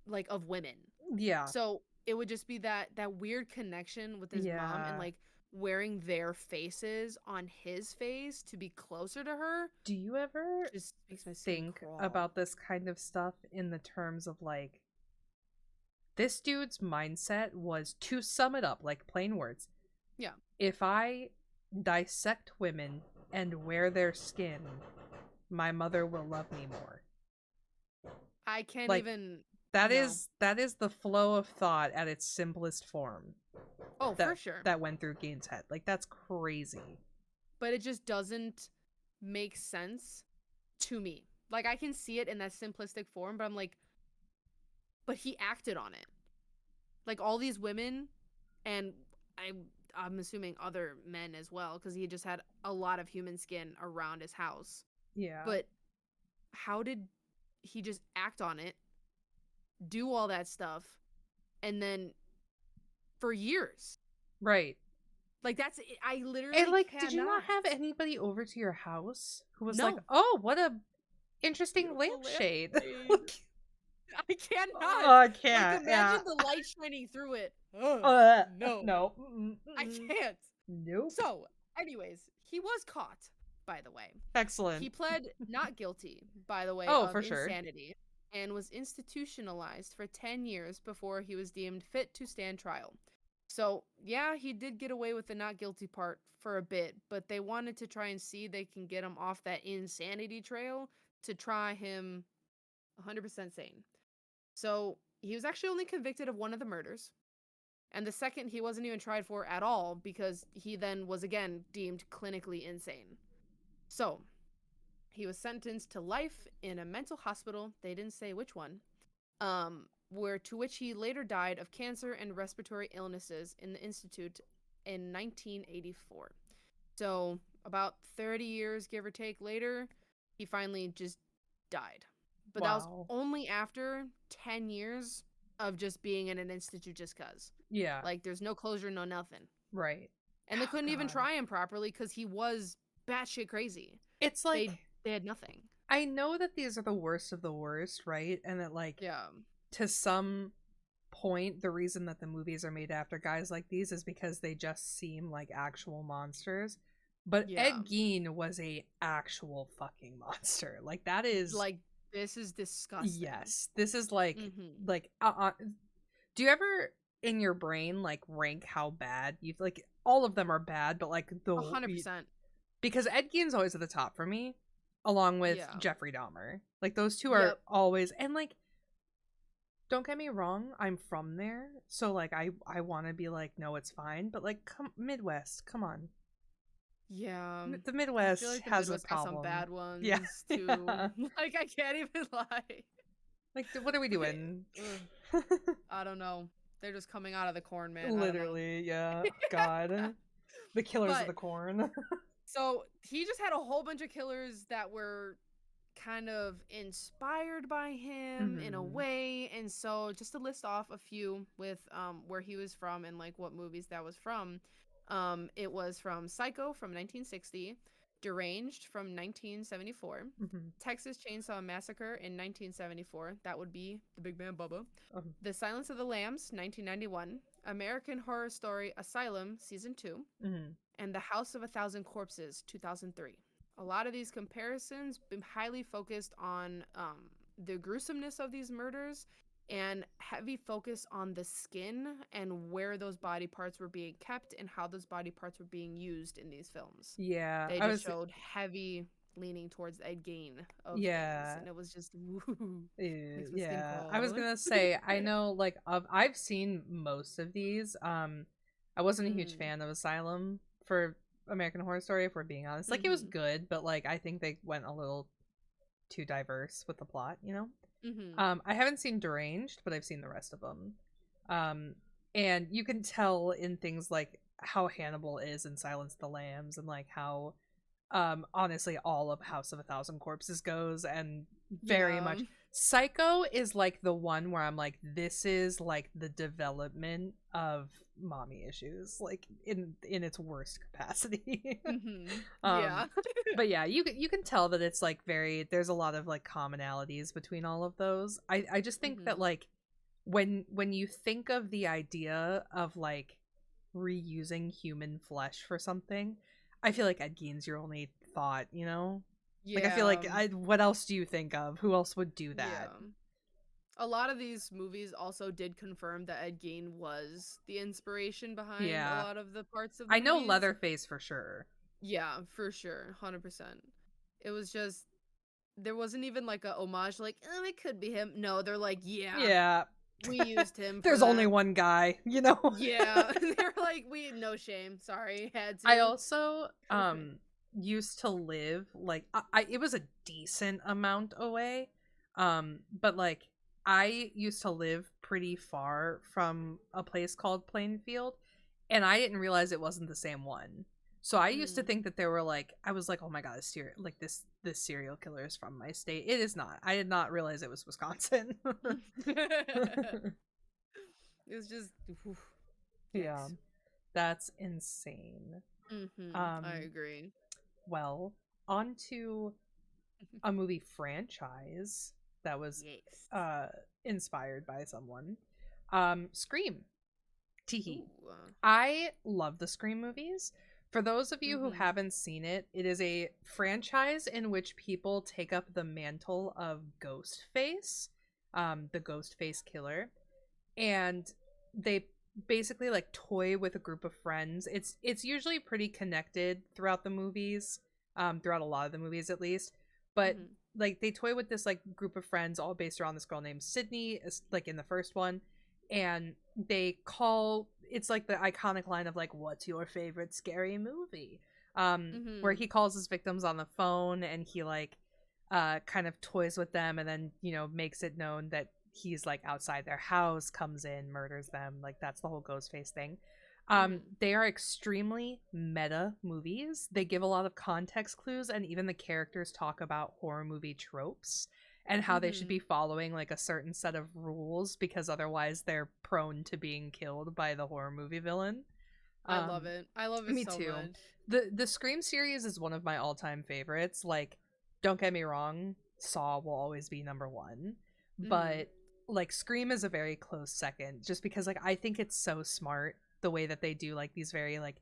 like of women. Yeah. So it would just be that weird connection with his mom and Yeah. like wearing their faces on his face to be closer to her Do you ever just makes my skin think crawl. about this kind of stuff in the terms of like this dude's mindset was, to sum it up like plain words, Yeah. if I dissect women and wear their skin, my mother will love me more. I can't Like even that no. is that is the flow of thought at its simplest form Oh, for that sure. that went through Gain's head. Like that's crazy. But it just doesn't make sense to me. Like I can see it in that simplistic form, but I'm like, but he acted on it. Like all these women, and I, I'm assuming other men as well, because he just had a lot of human skin around his house. Yeah. But how did he just act on it, do all that stuff, and then for years? Right. Like that's I And literally like, did you not cannot. have anybody over to your house who was like, No. "Oh, what a interesting Beautiful lampshade." lampshade. Like, I cannot. oh, I Like can't. imagine Yeah. the light shining through it. Ugh, Uh, no. no. I can't. Nope. So, anyways, he was caught, by the way. He Excellent. pled not guilty, by the way, Oh, of for sure. insanity and was institutionalized for 10 years before he was deemed fit to stand trial. So, yeah, he did get away with the not guilty part for a bit, but they wanted to try and see they can get him off that insanity trail to try him 100% sane. So, he was actually only convicted of one of the murders. And the second he wasn't even tried for at all because he then was again deemed clinically insane. So, he was sentenced to life in a mental hospital, they didn't say which one, where to which he later died of cancer and respiratory illnesses in the institute in 1984. So, about 30 years give or take later, he finally just died. But that was Wow. only after 10 years of just being in an institute just cuz. Yeah. Like there's no closure, no nothing. Right. And they Oh, couldn't even God. try him properly cuz he was batshit crazy. It's They like they had nothing. I know that these are the worst of the worst, right? And that like Yeah. to some point the reason that the movies are made after guys like these is because they just seem like actual monsters. But Yeah. Ed Gein was a actual fucking monster. Like that is Like this is disgusting. yes. This is like Mhm. like do you ever in your brain like rank how bad you like all of them are bad, but like the 100%. because Ed Gein's always at the top for me, along with Yeah. Jeffrey Dahmer. Like those two are Yep. always and like don't get me wrong, I'm from there, so like I want to be like no, it's fine, but like come Midwest, come on. Yeah. The I feel Midwest like the has a Midwest has some problem. bad Yeah. ones too. Yeah. Like I can't even lie. Like what are we doing? Ugh, I don't know. They're just coming out of the corn, man. I don't know. Literally, yeah. God. The killers of But the corn. so he just had a whole bunch of killers that were kind of inspired by him in a Mhm. way. And so just to list off a few with where he was from and like what movies that was from. It was from Psycho from 1960, Deranged from 1974, Mhm. Texas Chainsaw Massacre in 1974. That would be the big man Bubba. Um, The Silence of the Lambs 1991, American Horror Story Asylum season 2, mhm. and The House of a Thousand Corpses 2003. A lot of these comparisons been highly focused on the gruesomeness of these murders and heavy focus on the skin and where those body parts were being kept and how those body parts were being used in these films. Yeah, They I just was showed heavy leaning towards Ed Gein of things, yeah. and it was just woo, makes my skin Yeah, I was crawl. gonna say I know like I've seen most of these. I wasn't a huge Mm, fan of Asylum for American Horror Story, if we're being honest. Like it was mm-hmm. good, but like I think they went a little too diverse with the plot, you know. I haven't seen Deranged, but I've seen the rest of them. Um, and you can tell in things like how Hannibal is in Silence of the Lambs, and like how honestly all of House of a Thousand Corpses goes, and very Yeah. much Psycho is like the one where I'm like, this is like the development of mommy issues, like in its worst capacity. Yeah. But yeah, you can tell that it's like very, there's a lot of like commonalities between all of those. I just think that like when you think of the idea of like reusing human flesh for something, I feel like Ed Gein's your only thought, you know? Like, I feel Yeah. like, what else do you think of? Who else would do Yeah. that? A lot of these movies also did confirm that Ed Gein was the inspiration behind a Yeah. lot of the parts of the I know movies. Leatherface for sure. Yeah, for sure. 100%. It was just, there wasn't even like a homage, like, oh, it could be him. No, they're like, yeah, Yeah. we used him for There's only that. one guy, you know? Yeah. They're like, we, no shame. Sorry, had I to. also used to live like it was a decent amount away. But like I used to live pretty far from a place called Plainfield, and I didn't realize it wasn't the same one. So I used to think that there were like, I was like, oh my god, this serial killer is from my state. It is not. I did not realize it was Wisconsin. It's just, oof, Yeah. yikes. That's insane. I Um agree. well, on to a movie franchise that was Yes. uh inspired by someone. Scream. Teehee. Ooh. I love the Scream movies. For those of you who Mm-hmm. haven't seen it, it is a franchise in which people take up the mantle of Ghostface, the Ghostface killer, and they basically like toy with a group of friends. It's usually pretty connected throughout the movies, throughout a lot of the movies at least. But Mm-hmm. like they toy with this like group of friends all based around this girl named Sydney, like in the first one, and they call, it's like the iconic line of like, what's your favorite scary movie? Where Mm-hmm. he calls his victims on the phone and he like kind of toys with them, and then, you know, makes it known that he's like outside their house, comes in, murders them. Like that's the whole Ghostface thing. Mm-hmm. They are extremely meta movies. They give a lot of context clues, and even the characters talk about horror movie tropes and how they should Mm-hmm. be following like a certain set of rules, because otherwise they're prone to being killed by the horror movie villain. I love Um, it. I love it Me so too. much. The Scream series is one of my all-time favorites. Like, don't get me wrong, Saw will always be number one, Mm-hmm. but like Scream is a very close second, just because like I think it's so smart the way that they do like these very like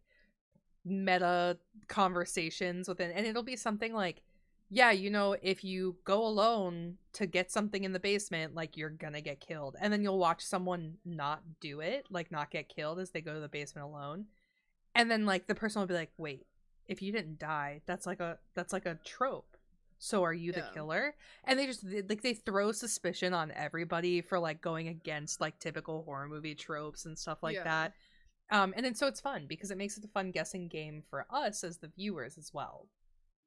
meta conversations within, and it'll be something like, yeah, you know, if you go alone to get something in the basement, like you're gonna get killed, and then you'll watch someone not do it, like not get killed as they go to the basement alone, and then like the person will be like, wait, if you didn't die, that's like a trope, so are you the Yeah. killer? And they just like they throw suspicion on everybody for like going against like typical horror movie tropes and stuff like Yeah. that. And then so it's fun because it makes it a fun guessing game for us as the viewers as well.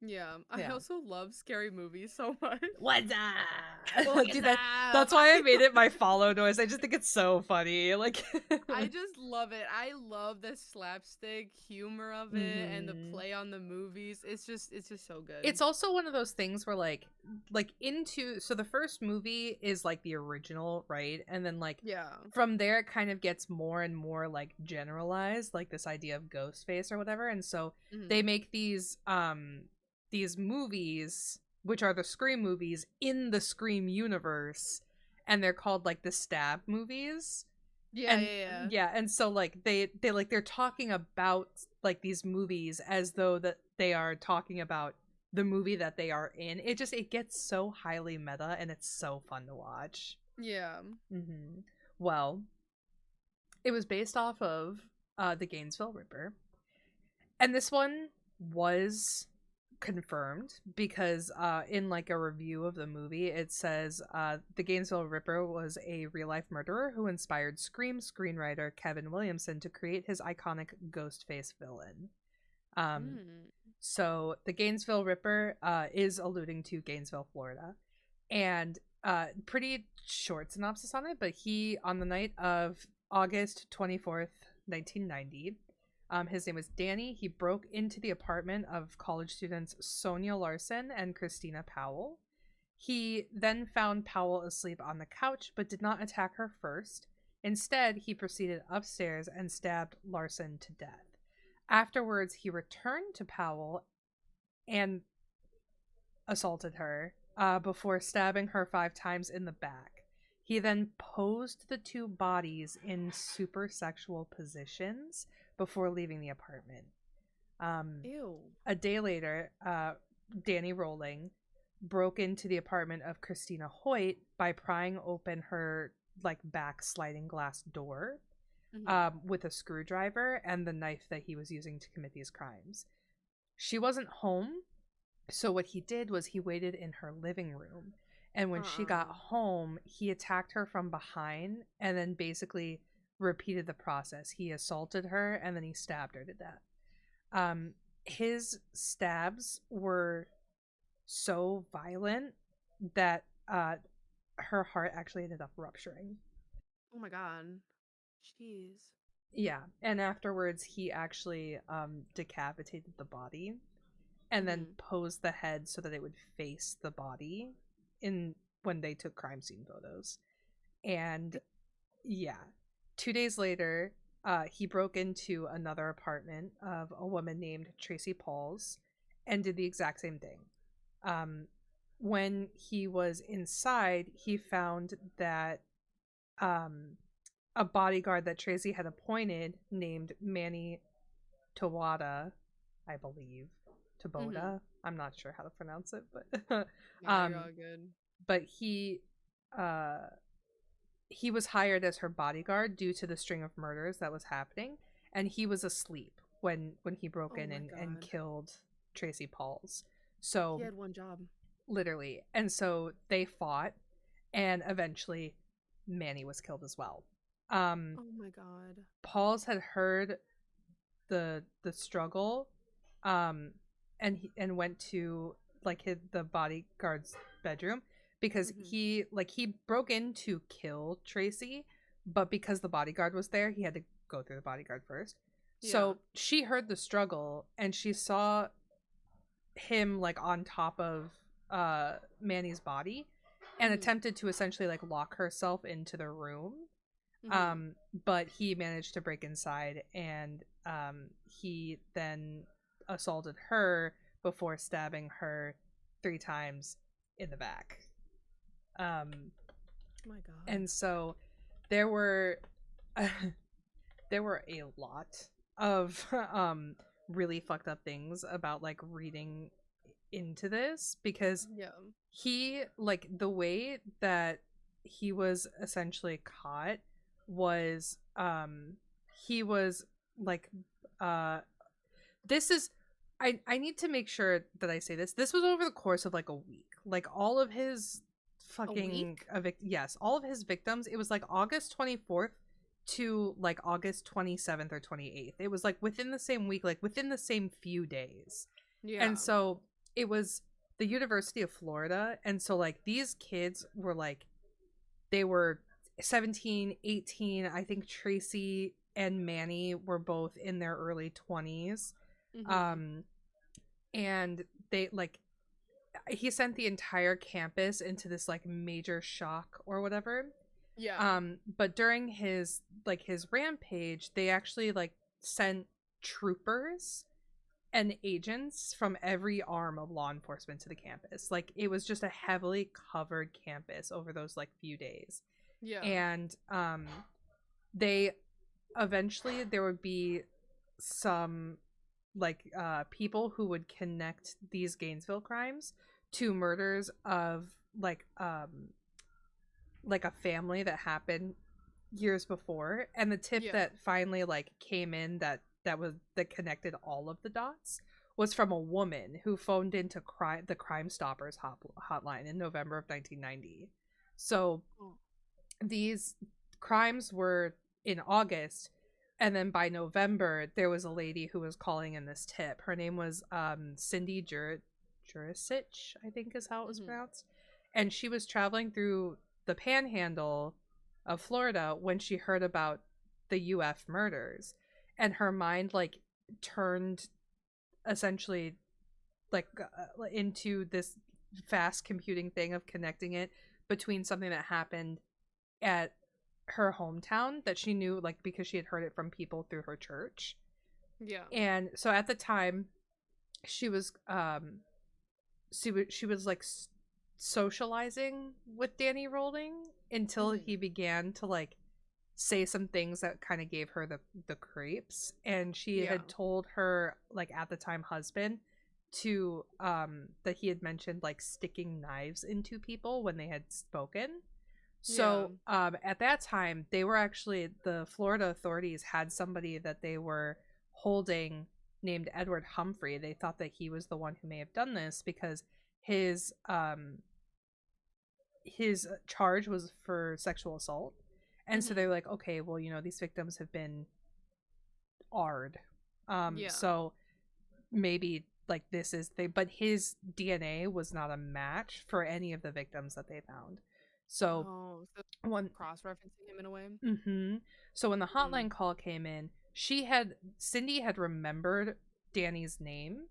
Yeah. I Yeah. also love scary movies so much. What's up? What is Dude, up? that's why I made it my follow noise. I just think it's so funny. Like I just love it. I love the slapstick humor of it and the hmm play on the movies. It's just so good. it's also one of those things where like into, so the first movie is like the original, right? And then like Yeah. from there it kind of gets more and more like generalized, like this idea of Ghostface or whatever. And so Mm-hmm. they make these movies, which are the Scream movies in the Scream universe, and they're called like the Stab movies. Yeah, And yeah, yeah, and so like they like they're talking about like these movies as though that they are talking about the movie that they are in. It gets so highly meta, and it's so fun to watch. yeah. Well, it was based off of the Gainesville Ripper, and this one was confirmed because in like a review of the movie it says the Gainesville Ripper was a real life murderer who inspired Scream screenwriter Kevin Williamson to create his iconic ghost face villain. um Mm. so the Gainesville Ripper is alluding to Gainesville, Florida, and pretty short synopsis on it, but he, on the night of August 24th, 1990, his name was Danny. He broke into the apartment of college students Sonia Larson and Christina Powell. He then found Powell asleep on the couch, but did not attack her first. Instead, he proceeded upstairs and stabbed Larson to death. Afterwards, he returned to Powell and assaulted her before stabbing her 5 times in the back. He then posed the 2 bodies in super sexual positions before leaving the apartment. Ew. A day later, Danny Rolling broke into the apartment of Christina Hoyt by prying open her like back sliding glass door with a screwdriver and the knife that he was using to commit these crimes. She wasn't home, so what he did was he waited in her living room, and when she got home, he attacked her from behind and then basically repeated the process. He assaulted her and then he stabbed her to death. His stabs were so violent that her heart actually ended up rupturing. Oh my god. Jeez. Yeah, and afterwards he actually decapitated the body and then posed the head so that it would face the body in when they took crime scene photos. And yeah, 2 days later, he broke into another apartment of a woman named Tracy Pauls and did the exact same thing. When he was inside, he found that a bodyguard that Tracy had appointed named Manny Tawada, I believe. Taboda. I'm not sure how to pronounce it, but Nah, you're all good. But he was hired as her bodyguard due to the string of murders that was happening, and he was asleep when he broke in and killed Tracy Pauls. So he had one job. Literally. And so they fought, and eventually Manny was killed as well. Oh my god. Pauls had heard the struggle and went to like the bodyguard's bedroom because he broke in to kill Tracy, but because the bodyguard was there, he had to go through the bodyguard first. Yeah. So she heard the struggle and she saw him like on top of Manny's body and attempted to essentially like lock herself into the room. But he managed to break inside and he then assaulted her before stabbing her 3 times in the back. Oh my god. And so there were a lot of really fucked up things about like reading into this because he like the way that he was essentially caught was he was like this is I need to make sure that I say this. This was over the course of like a week. Like all of his fucking all of his victims, it was like August 24th to like August 27th or 28th. It was like within the same week, like within the same few days. Yeah. And so it was the University of Florida, and so like these kids were like they were 17, 18. I think Tracy and Manny were both in their early 20s. And they like he sent the entire campus into this like major shock or whatever. Yeah. But during his rampage, they actually like sent troopers and agents from every arm of law enforcement to the campus. Like it was just a heavily covered campus over those like few days. Yeah. And they eventually there would be some like people who would connect these Gainesville crimes to murders of like a family that happened years before, and the tip that finally like came in that connected all of the dots was from a woman who phoned into the Crime Stoppers hotline in November of 1990. So these crimes were in August, and then by November there was a lady who was calling in this tip. Her name was Cindy Jurisic, I think is how it was pronounced. and she was traveling through the panhandle of Florida when she heard about the UF murders, and her mind like turned essentially like into this fast computing thing of connecting it between something that happened at her hometown that she knew, like, because she had heard it from people through her church. Yeah. And so at the time she was she was like socializing with Danny Rolling until he began to like say some things that kind of gave her the creeps, and she Yeah. had told her like at the time husband to that he had mentioned like sticking knives into people when they had spoken. So at that time they were actually, the Florida authorities had somebody that they were holding named Edward Humphrey. They thought that he was the one who may have done this because his charge was for sexual assault. And so they were like, okay, well, you know, these victims have been AR'd. So maybe like this is they, but his DNA was not a match for any of the victims that they found. So so one cross-referencing him in a way. So when the hotline call came in, Cindy had remembered Danny's name.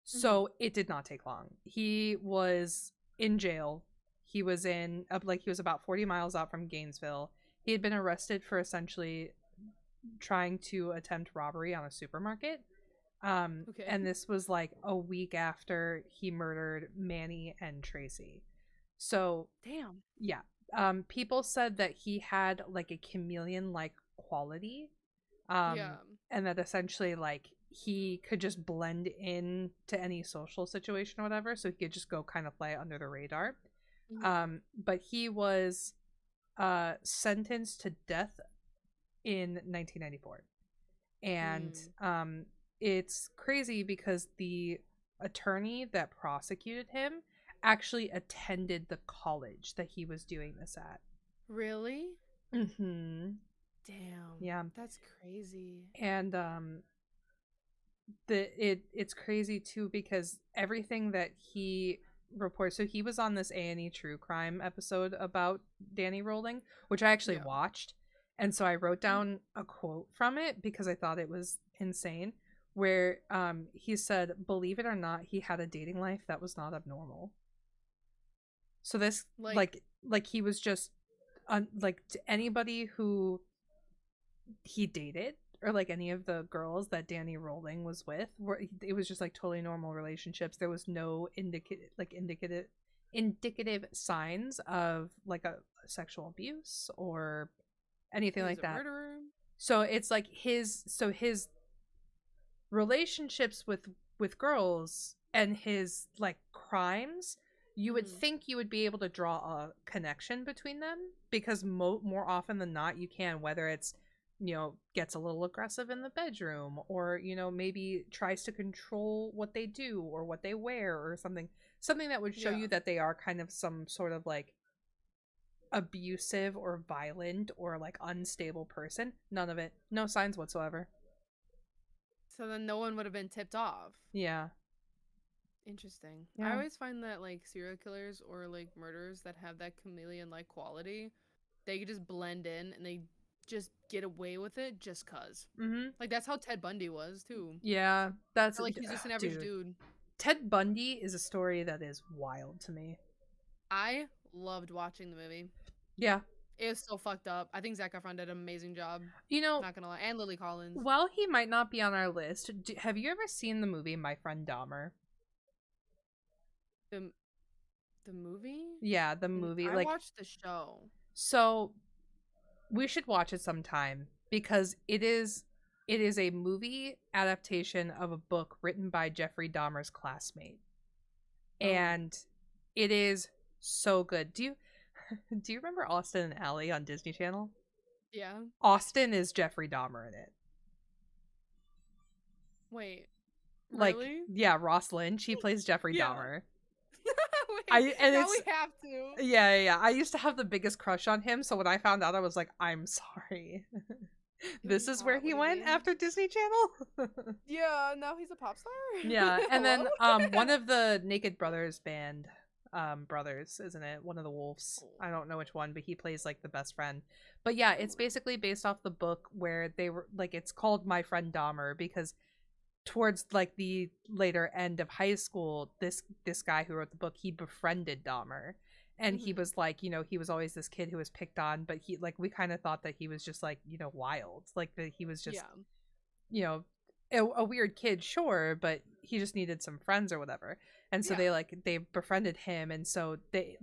So it did not take long. He was in jail. He was he was about 40 miles out from Gainesville. He had been arrested for essentially trying to attempt robbery on a supermarket. And this was like a week after he murdered Manny and Tracy. So damn. Yeah. People said that he had like a chameleon-like quality. And that essentially like he could just blend in to any social situation or whatever, so he could just go kind of fly under the radar. But he was sentenced to death in 1994. And it's crazy because the attorney that prosecuted him actually attended the college that he was doing this at. Really? Damn. Yeah. That's crazy. And it's crazy too because everything that he reports, so he was on this A&E true crime episode about Danny Rolling, which I actually watched. And so I wrote down a quote from it because I thought it was insane, where he said, believe it or not, he had a dating life that was not abnormal. So this like he was just like to anybody who he dated, or like any of the girls that Danny Rolling was with, it was just like totally normal relationships. There was no indicative signs of like a sexual abuse or anything like that. Murderer. So it's like his relationships with girls and his like crimes, you would think you would be able to draw a connection between them because more often than not you can, whether it's, you know, gets a little aggressive in the bedroom, or, you know, maybe tries to control what they do or what they wear or something that would show you that they are kind of some sort of like abusive or violent or like unstable person. None of it. No signs whatsoever. So then no one would have been tipped off. Yeah. Interesting. I always find that like serial killers or like murderers that have that chameleon-like quality, they could just blend in and they just get away with it just cause. Like that's how Ted Bundy was too. Yeah, that's like he's just an average dude. Ted Bundy is a story that is wild to me. I loved watching the movie. Yeah. It was so fucked up. I think Zac Efron did an amazing job. You know, not gonna lie, and Lily Collins. While he might not be on our list, have you ever seen the movie My Friend Dahmer? The movie? Yeah, the movie. I watched the show. So we should watch it sometime because it is a movie adaptation of a book written by Jeffrey Dahmer's classmate. And it is so good. Do you remember Austin and Ally on Disney Channel? Yeah. Austin is Jeffrey Dahmer in it. Wait. Like, really? Yeah, Ross Lynch, he plays Jeffrey Dahmer. Wait, we have to. Yeah. I used to have the biggest crush on him, so when I found out, I was like, I'm sorry. This is where he went after Disney Channel? Yeah, now he's a pop star? Yeah, and then one of the Naked Brothers band, brothers, isn't it? One of the wolves. Oh. I don't know which one, but he plays like the best friend. But yeah, it's basically based off the book where they were like, it's called My Friend Dahmer because towards like the later end of high school, this guy who wrote the book, he befriended Dahmer. And he Mm-hmm. was like, he was always this kid who was picked on, but he like we kind of thought that he was just like, wild. Like that he was just, Yeah. you know, a weird kid, sure, but he just needed some friends or whatever. And so Yeah. they befriended him, and so they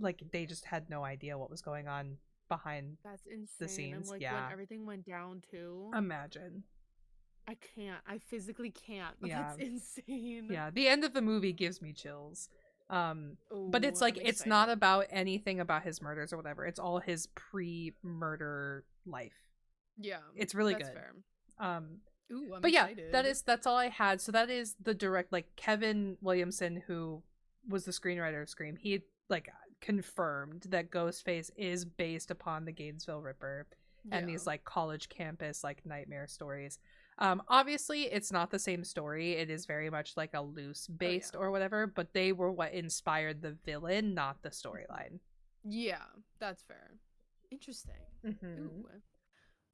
just had no idea what was going on behind That's the insane. And scenes. like when Yeah. everything went down too, Imagine. I can't. I physically can't. Yeah. That's insane. Yeah, the end of the movie gives me chills. But it's Oh, like I'm it's not excited. about anything about his murders or whatever. It's all his pre-murder life. Yeah, It's really that's good. fair. Um Ooh, I'm but yeah, excited. that's all I had. So that is the direct, like, Kevin Williamson, who was the screenwriter of Scream. He like confirmed that Ghostface is based upon the Gainesville Ripper and Yeah. these like college campus like nightmare stories. Obviously it's not the same story. It is very much like a loose Oh yeah. based or whatever, but they were what inspired the villain, not the storyline. Yeah, that's fair. Interesting. Mm-hmm. Ooh.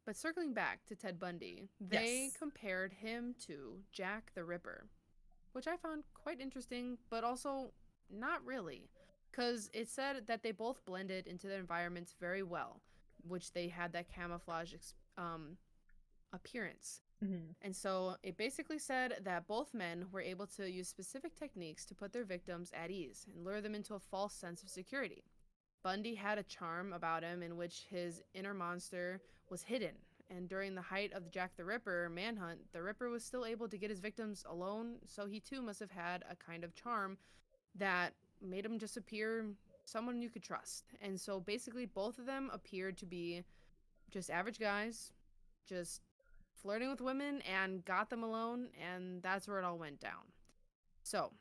But circling back to Ted Bundy, they Yes. compared him to Jack the Ripper, which I found quite interesting, but also not really, because it said that they both blended into their environments very well, which they had that camouflage appearance. Mm-hmm. And so it basically said that both men were able to use specific techniques to put their victims at ease and lure them into a false sense of security. Bundy had a charm about him in which his inner monster was hidden, and during the height of the Jack the Ripper manhunt, the Ripper was still able to get his victims alone, so he too must have had a kind of charm that made him just appear someone you could trust. And so basically, both of them appeared to be just average guys, just flirting with women and got them alone, and that's where it all went down. So,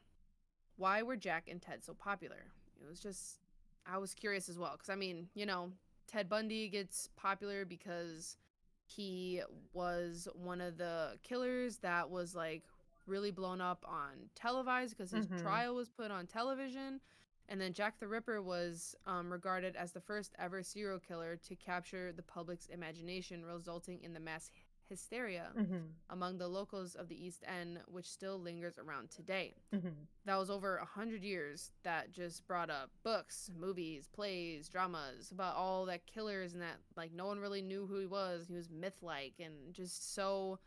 why were Jack and Ted so popular? It was just, I was curious as well, because I mean, Ted Bundy gets popular because he was one of the killers that was like really blown up on televised because his Mm-hmm. trial was put on television. And then Jack the Ripper was regarded as the first ever serial killer to capture the public's imagination, resulting in the mass hysteria Mm-hmm. among the locals of the East End, which still lingers around today. Mm-hmm. That was over 100 years that just brought up books, movies, plays, dramas about all that killers and that like no one really knew who he was. He was myth-like and just so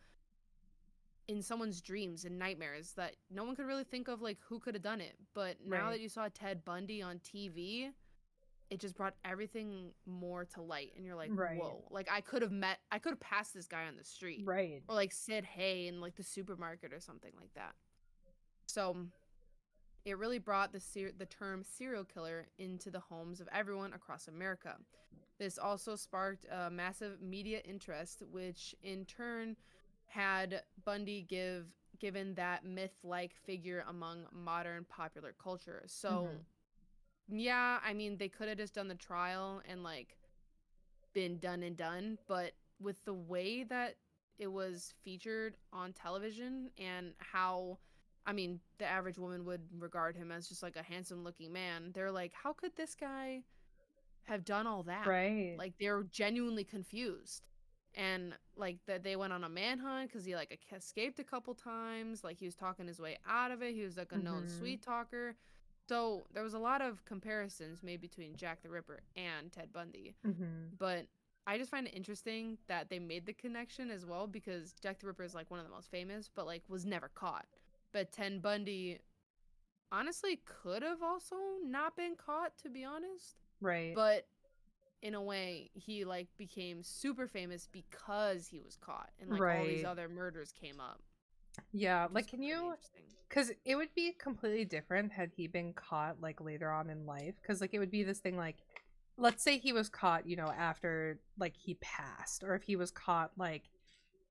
in someone's dreams and nightmares that no one could really think of like who could have done it. But now Right. that you saw Ted Bundy on TV, it just brought everything more to light and you're like, Right. whoa, like I could have passed this guy on the street Right. or like said hey in like the supermarket or something like that. So it really brought the term serial killer into the homes of everyone across America. This also sparked a massive media interest, which in turn had Bundy given that myth-like figure among modern popular culture. So, Mm-hmm. yeah, I mean, they could have just done the trial and like been done and done, but with the way that it was featured on television and how I mean, the average woman would regard him as just like a handsome looking man. They're like, how could this guy have done all that? Right. Like they're genuinely confused. And like that they went on a manhunt cuz he like escaped a couple times, like he was talking his way out of it. He was like a known Mm-hmm. sweet talker. So there was a lot of comparisons made between Jack the Ripper and Ted Bundy. Mm-hmm. But I just find it interesting that they made the connection as well because Jack the Ripper is like one of the most famous, but like was never caught. But Ted Bundy honestly could have also not been caught, to be honest. Right. But in a way, he like became super famous because he was caught, and like all these Right. other murders came up, Yeah, which like was can pretty you, interesting. because it would be completely different had he been caught like later on in life, because like it would be this thing like, let's say he was caught, after like he passed, or if he was caught like,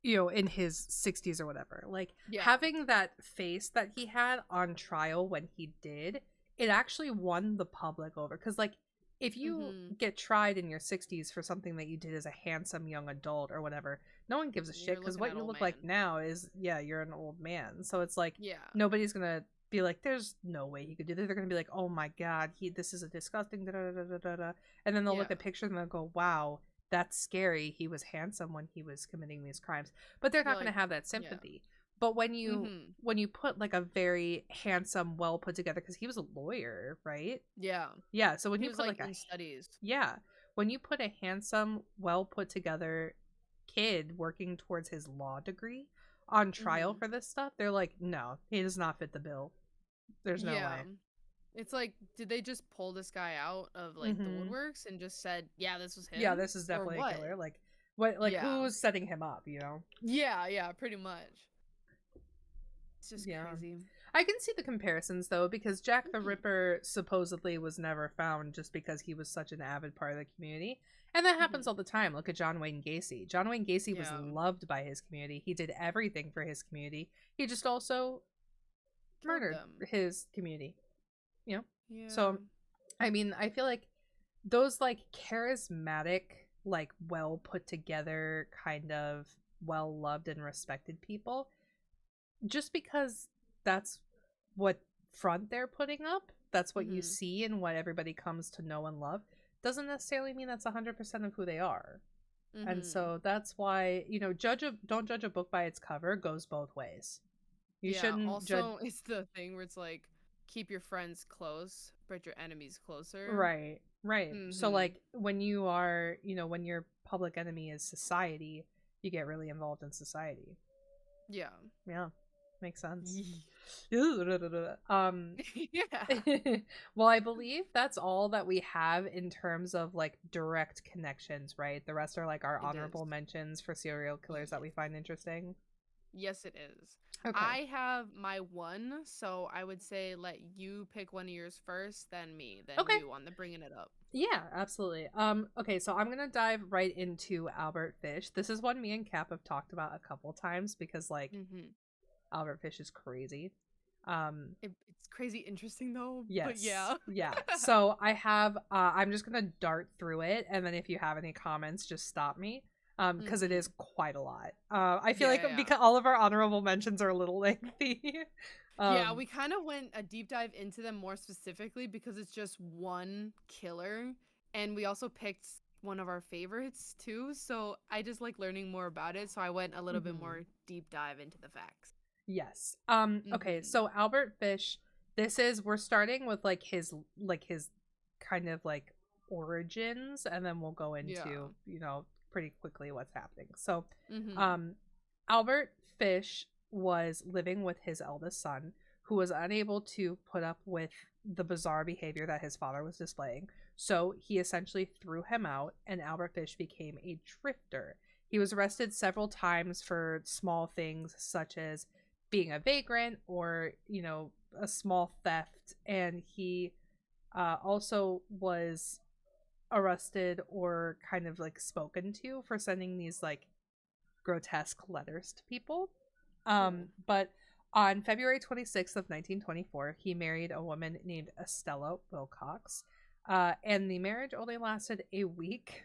in his 60s or whatever, like Yeah. having that face that he had on trial when he did, it actually won the public over, because like if you Mm-hmm. get tried in your 60s for something that you did as a handsome young adult or whatever, no one gives a shit, You're because looking what at you old look like man. now is, yeah, you're an old man, so it's like Yeah. nobody's gonna be like, there's no way he could do that. They're gonna be like, oh my god, this is a disgusting da da da da da da. And then they'll Yeah. look at pictures and they'll go, wow, that's scary. He was handsome when he was committing these crimes. But they're You're not gonna like, have that yeah. sympathy. But when Mm-hmm. you put like a very handsome, well put together, because he was a lawyer, right? Yeah. Yeah. So when He you was put like like a in studies. yeah, when you put a handsome, well put together kid working towards his law degree on trial Mm-hmm. for this stuff, they're like, no, he does not fit the bill. There's no Yeah. way. It's like, did they just pull this guy out of like the Mm-hmm. woodworks and just said, yeah, this was Yeah, him? this is Or definitely a what? killer. Like, what? Like, Yeah. who's setting him up? You know? Yeah, yeah, pretty much. It's just Yeah. crazy. I can see the comparisons though, because Jack the Mhm. Ripper supposedly was never found just because he was such an avid part of the community. And that happens Mhm. all the time. Look at John Wayne Gacy. John Wayne Gacy was Yeah. loved by his community. He did everything for his community. He just also Killed murdered them. his community. You know? Yeah. So, I mean, I feel like those like charismatic, like well put together, kind of well loved and respected people, just because that's what front they're putting up, that's what you Mhm. see and what everybody comes to know and love, doesn't necessarily mean that's 100% of who they are. And Mhm. so that's why, don't judge a book by its cover goes both ways. You Yeah, shouldn't judge. also it's the thing where it's like keep your friends close, but your enemies closer. Right, right. So Mhm. like when you are, when your public enemy is society, you get really involved in society. Yeah. Yeah, makes sense. Yee. um Yeah. well, I believe that's all that we have in terms of like direct connections, right? The rest are like our It is. honorable mentions for serial killers that Yes. we find interesting. Yes, it is. Okay. I have my one, so I would say let you pick one of yours first, then me, then Okay. you on the bringing it up. Yeah, absolutely. Okay, so I'm gonna dive right into Albert Fish. This is one me and Cap have talked about a couple times because like Mhm. Albert Fish is crazy. Um, It's crazy interesting though, but yes, yeah. yeah. So I have I'm just gonna dart through it, and then if you have any comments, just stop me. Because it is Mhm. quite a lot. I feel Yeah, like yeah, yeah. because all of our honorable mentions are a little lengthy. Yeah, um, we kind of went a deep dive into them more specifically because it's just one killer. And we also picked one of our favorites too. So I just like learning more about it. So I went a little bit mhm. more deep dive into the facts. Yes. Okay, Mm-hmm. so Albert Fish, we're starting with like his kind of like origins, and then we'll go Yeah. into, pretty quickly what's happening. So, Mm-hmm. um Albert Fish was living with his eldest son, who was unable to put up with the bizarre behavior that his father was displaying. So, he essentially threw him out, and Albert Fish became a drifter. He was arrested several times for small things such as being a vagrant or a small theft, and he also was arrested or kind of like spoken to for sending these like grotesque letters to people. Oh. But on February 26th of 1924, he married a woman named Estella Wilcox, and the marriage only lasted a week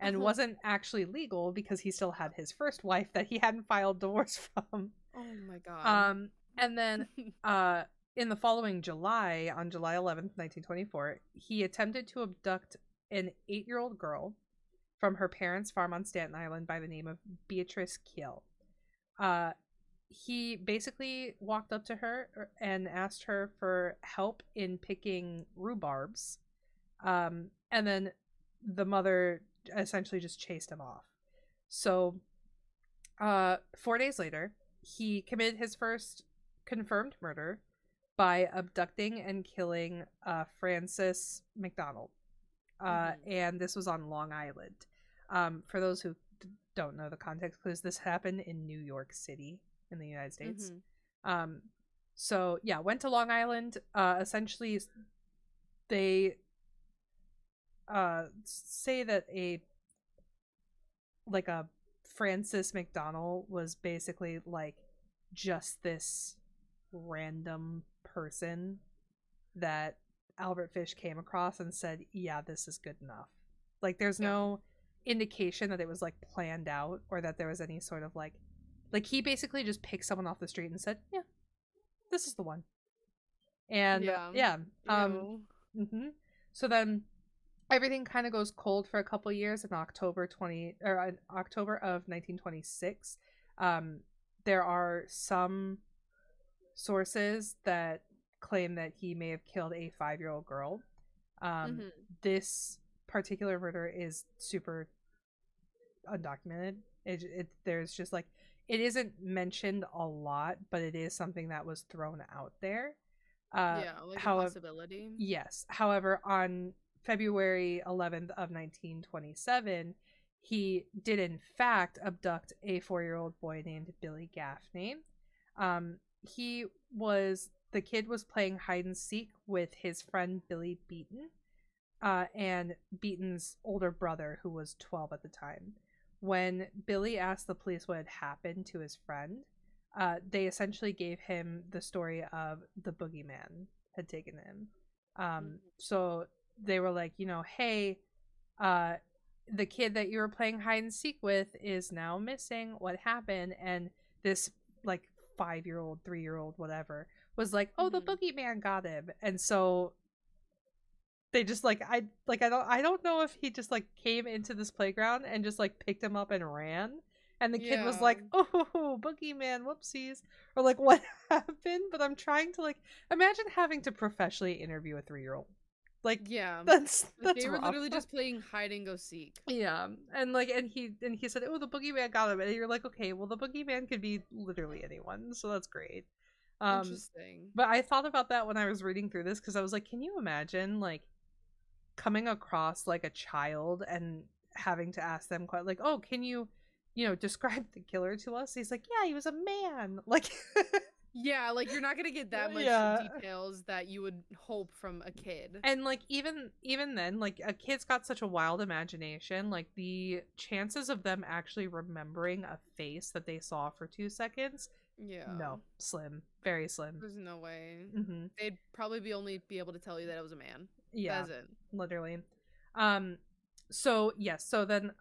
and Oh. wasn't actually legal because he still had his first wife that he hadn't filed divorce from. Oh my God. Um, and then uh, in the following July, on July 11th, 1924, he attempted to abduct an 8-year-old girl from her parents' farm on Staten Island by the name of Beatrice Kiel. Uh, he basically walked up to her and asked her for help in picking rhubarbs. And then the mother essentially just chased him off. So, 4 days later, he committed his first confirmed murder by abducting and killing Frances McDonald. Mm-hmm. And this was on Long Island. For those who don't know the context clues, this happened in New York City in the United States. Mm-hmm. Um, so yeah, went to Long Island. Essentially, they say that a Francis McDonald was basically like just this random person that Albert Fish came across and said, "Yeah, this is good enough." Like there's Yeah. no indication that it was like planned out or that there was any sort of like he basically just picked someone off the street and said, "Yeah, this is the one." And Yeah. yeah, Ew. hmm so then everything kind of goes cold for a couple years. In October of 1926, um, there are some sources that claim that he may have killed a 5-year-old girl. Um, Mhm. this particular murder is super undocumented. There's just like it isn't mentioned a lot, but it is something that was thrown out there. Yeah, like a However, possibility. yes. However, on February 11th of 1927, he did in fact abduct a 4-year-old boy named Billy Gaffney. He was the kid was playing hide and seek with his friend Billy Beaton, and Beaton's older brother, who was 12 at the time. When Billy asked the police what had happened to his friend, they essentially gave him the story of the boogeyman had taken him. Mhm. So they were like, hey, uh, the kid that you were playing hide and seek with is now missing. What happened? And this, like, 5-year-old, 3-year-old, whatever, was like, oh, the Mhm. boogeyman got him. And so they just I don't know if he just like came into this playground and just like picked him up and ran, and the kid was Yeah. like, oh, boogeyman, whoopsies, or like what happened. But I'm trying to like imagine having to professionally interview a 3-year-old. Like Yeah. that's Like that's they were rough. literally just playing hide and go seek. Yeah, and like and he said, oh, the boogeyman got him, and you're like, okay, well, the boogeyman could be literally anyone, so that's great. um Interesting. but I thought about that when I was reading through this, because I was like, can you imagine like coming across like a child and having to ask them quite like, oh, can you describe the killer to us? He's like, yeah, he was a man. Like Yeah, like you're not gonna get that much yeah. details that you would hope from a kid. And like even then, like a kid's got such a wild imagination, like the chances of them actually remembering a face that they saw for 2 seconds, Yeah. no, slim, very slim. There's no way. Hmm. They'd probably be only be able to tell you that it was a man. Yeah, That's it. literally. Um, so yes, so then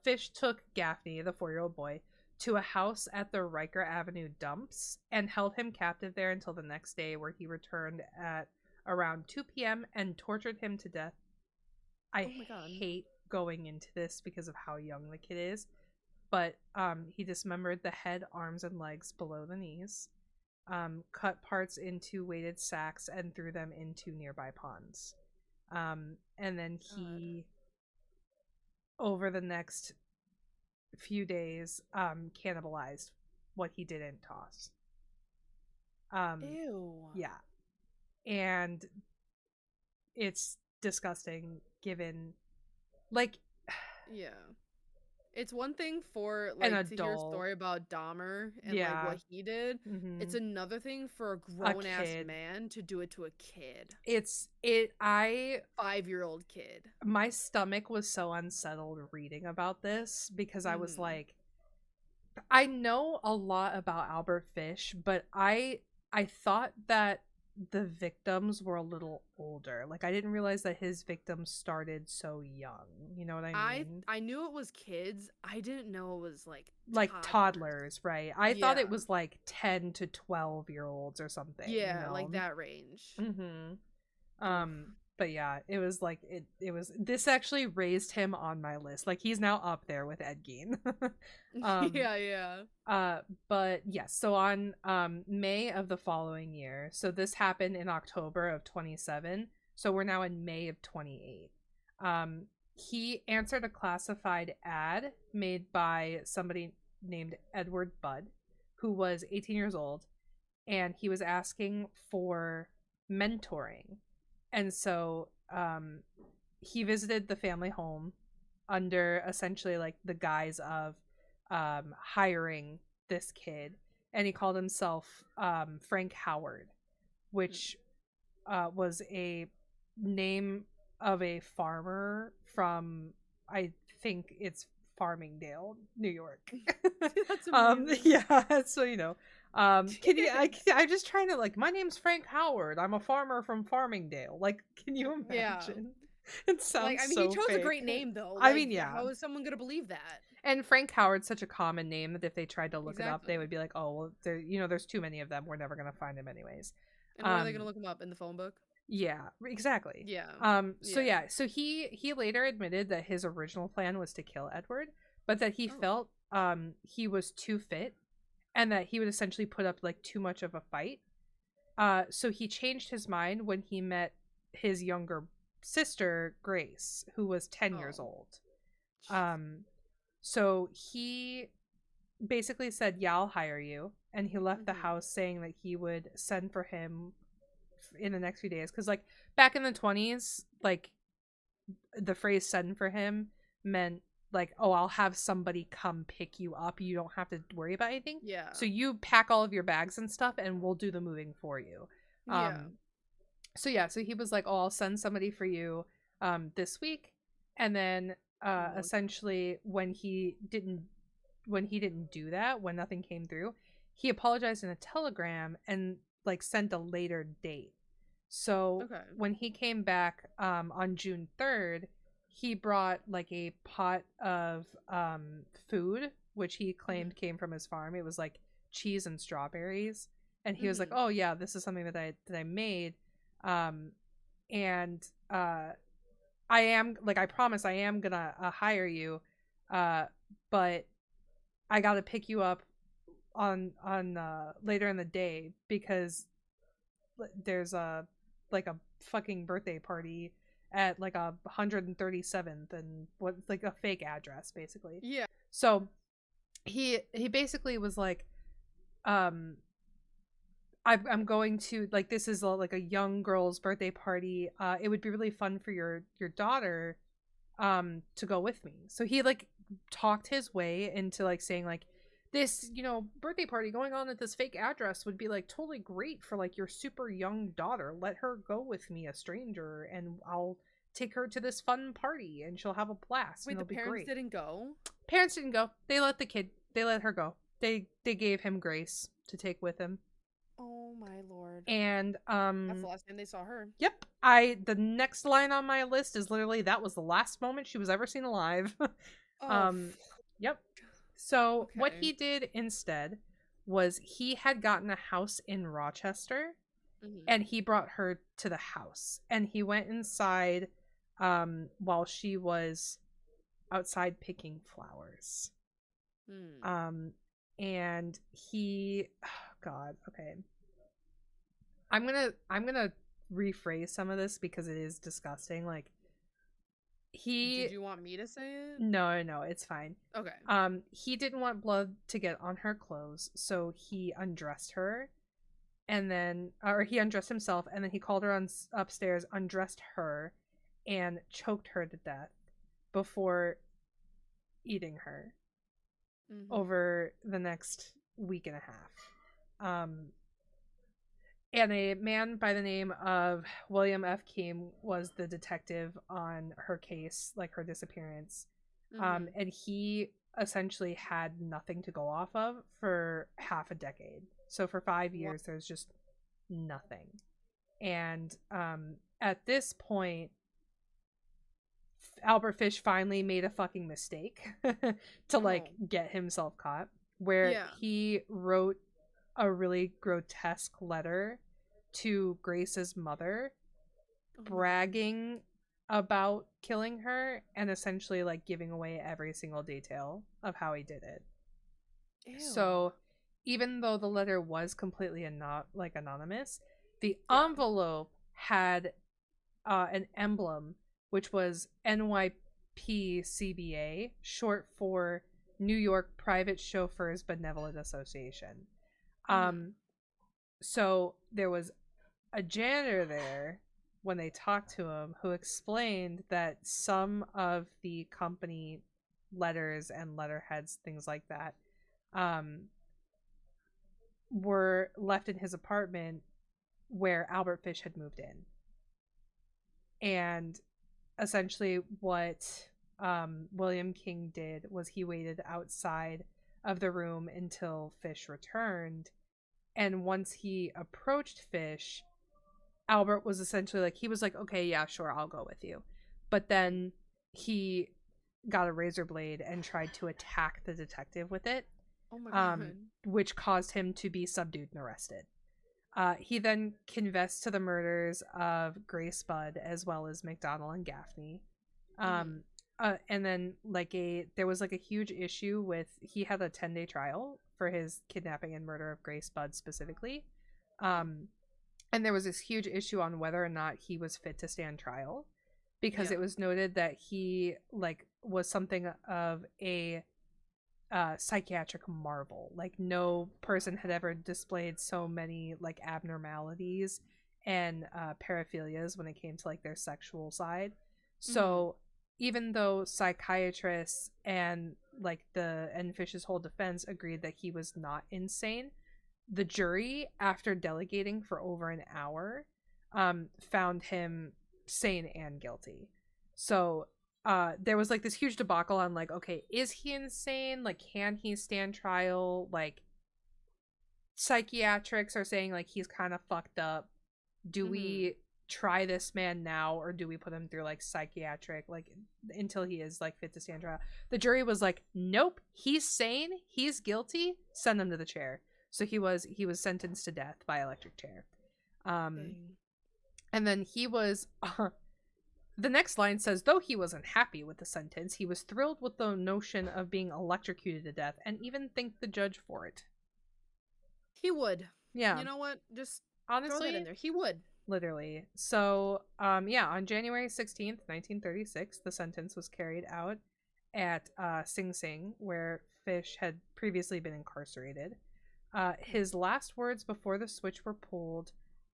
Fish took Gaffney, the 4-year-old boy, to a house at the Riker Avenue dumps and held him captive there until the next day, where he returned at around 2 p.m. and tortured him to death. I Oh my god. hate going into this because of how young the kid is, but he dismembered the head, arms, and legs below the knees, cut parts into weighted sacks, and threw them into nearby ponds. And then God. he, over the next few days, cannibalized what he didn't toss. Ew. Yeah, and it's disgusting given, like, Yeah. It's one thing for an like to hear a adult. story about Dahmer and like Yeah. what he did. Mm-hmm. It's another thing for a A grown ass kid. man to do it to a kid. I 5-year-old kid. my stomach was so unsettled reading about this, because I was Mhm. like, I know a lot about Albert Fish, but I thought that the victims were a little older. Like I didn't realize that his victims started so young. You know what I mean? I knew it was kids. I didn't know it was like Like toddlers. toddlers, right? I thought Yeah. it was like 10 to 12-year-olds or something, you Yeah, like know. that range. Mhm. Oof. But yeah, it was like it was this actually raised him on my list. Like he's now up there with Ed Gein. um Yeah, yeah. but yes, so on May of the following year, so this happened in October of 27, so we're now in May of 28. He answered a classified ad made by somebody named Edward Budd, who was 18 years old, and he was asking for mentoring. And so he visited the family home under essentially like the guise of hiring this kid, and he called himself Frank Howard, which was a name of a farmer from, I think it's Farmingdale, New York. That's amazing. Yeah, so can you I'm just trying to like, my name's Frank Howard. I'm a farmer from Farmingdale. Like, can you Yeah. imagine? It Like, sounds I mean, he so chose a fake. great name though. I Like, mean, yeah. how is someone gonna believe that? And Frank Howard's such a common name that if they tried to look it up, they Exactly. would be like, "Oh, well, there's too many of them. We're never gonna find him anyways." And where are they gonna look him up? In the phone book? Yeah, exactly. Yeah. So yeah, so he later admitted that his original plan was to kill Edward, but that he Oh. felt he was too fit and that he would essentially put up like too much of a fight. So he changed his mind when he met his younger sister, Grace, who was 10 years Oh. old. So he basically said, "Yeah, I'll hire you." And he left the house saying that he would send for him in the next few days, because like back in the 20s, like the phrase "send for him" meant like, oh, I'll have somebody come pick you up, you don't have to worry about anything, Yeah. so you pack all of your bags and stuff and we'll do the moving for you. Yeah. So yeah, so he was like, oh, I'll send somebody for you this week. And then essentially when he didn't do that, when nothing came through, he apologized in a telegram and like sent a later date. So when he came back on June 3rd, he brought like a pot of food, which he claimed came from his farm. It was like cheese and strawberries. And he was like, oh yeah, this is something that I made. And I am like, I promise I am gonna hire you, but I gotta pick you up on later in the day because there's a like a fucking birthday party at like a 137th and what, like a fake address basically. Yeah. So he basically was like, I'm going to like, this is like a young girl's birthday party. It would be really fun for your daughter to go with me. So he like talked his way into like saying like, this, you know, birthday party going on at this fake address would be like totally great for like your super young daughter. Let her go with me, a stranger, and I'll take her to this fun party and she'll have a blast. Wait, and the it'll be parents great. didn't go? Parents didn't go. They let her go. They gave him Grace to take with him. Oh my lord. And that's the last time they saw her. Yep. The next line on my list is literally, that was the last moment she was ever seen alive. Yep. So what he did instead was he had gotten a house in Rochester and he brought her to the house and he went inside while she was outside picking flowers. And he, oh God, okay. I'm gonna rephrase some of this because it is disgusting. Like, did you want me to say it? No, it's fine. Okay. He didn't want blood to get on her clothes, so he undressed her, and then, or he undressed himself, and then he called her upstairs, undressed her, and choked her to death before eating her over the next week and a half. And a man by the name of William F. King was the detective on her case, like her disappearance. And he essentially had nothing to go off of for half a decade. So for 5 years, there's just nothing. And at this point, Albert Fish finally made a fucking mistake to like get himself caught, where he wrote a really grotesque letter to Grace's mother bragging about killing her and essentially like giving away every single detail of how he did it. Ew. So even though the letter was completely anonymous, the envelope had an emblem which was NYPCBA, short for New York Private Chauffeurs Benevolent Association. So there was a janitor there when they talked to him who explained that some of the company letters and letterheads, things like that, were left in his apartment where Albert Fish had moved in. And essentially what William King did was he waited outside of the room until Fish returned. And once he approached Fish, Albert was essentially like, he was like, okay, yeah, sure, I'll go with you. But then he got a razor blade and tried to attack the detective with it. Oh my God. Which caused him to be subdued and arrested. He then confessed to the murders of Grace Budd as well as McDonald and Gaffney. Mhm. And then there was like a huge issue with he had a 10-day trial for his kidnapping and murder of Grace Budd specifically. Mhm. Um, and there was this huge issue on whether or not he was fit to stand trial because Yeah. it was noted that he was something of a psychiatric marvel. Like no person had ever displayed so many like abnormalities and paraphilias when it came to like their sexual side. Mhm. So even though psychiatrists and Fish's whole defense agreed that he was not insane, the jury, after delegating for over an hour, found him sane and guilty. So there was like this huge debacle on like, okay, is he insane? Like, can he stand trial? Like, psychiatrics are saying like he's kind of fucked up. Do Mhm. we try this man now, or do we put him through like psychiatric like until he is like fit to stand trial? The jury was like, nope, he's sane, he's guilty, send him to the chair. So he was sentenced to death by electric chair. um Dang. and then he was the next line says, though he wasn't happy with the sentence, he was thrilled with the notion of being electrocuted to death and even thanked the judge for it. He would. Yeah, You know what? Just throw that in honestly, there. He would. literally. So, yeah, on January 16th, 1936, the sentence was carried out at Sing Sing, where Fish had previously been incarcerated. His last words before the switch were pulled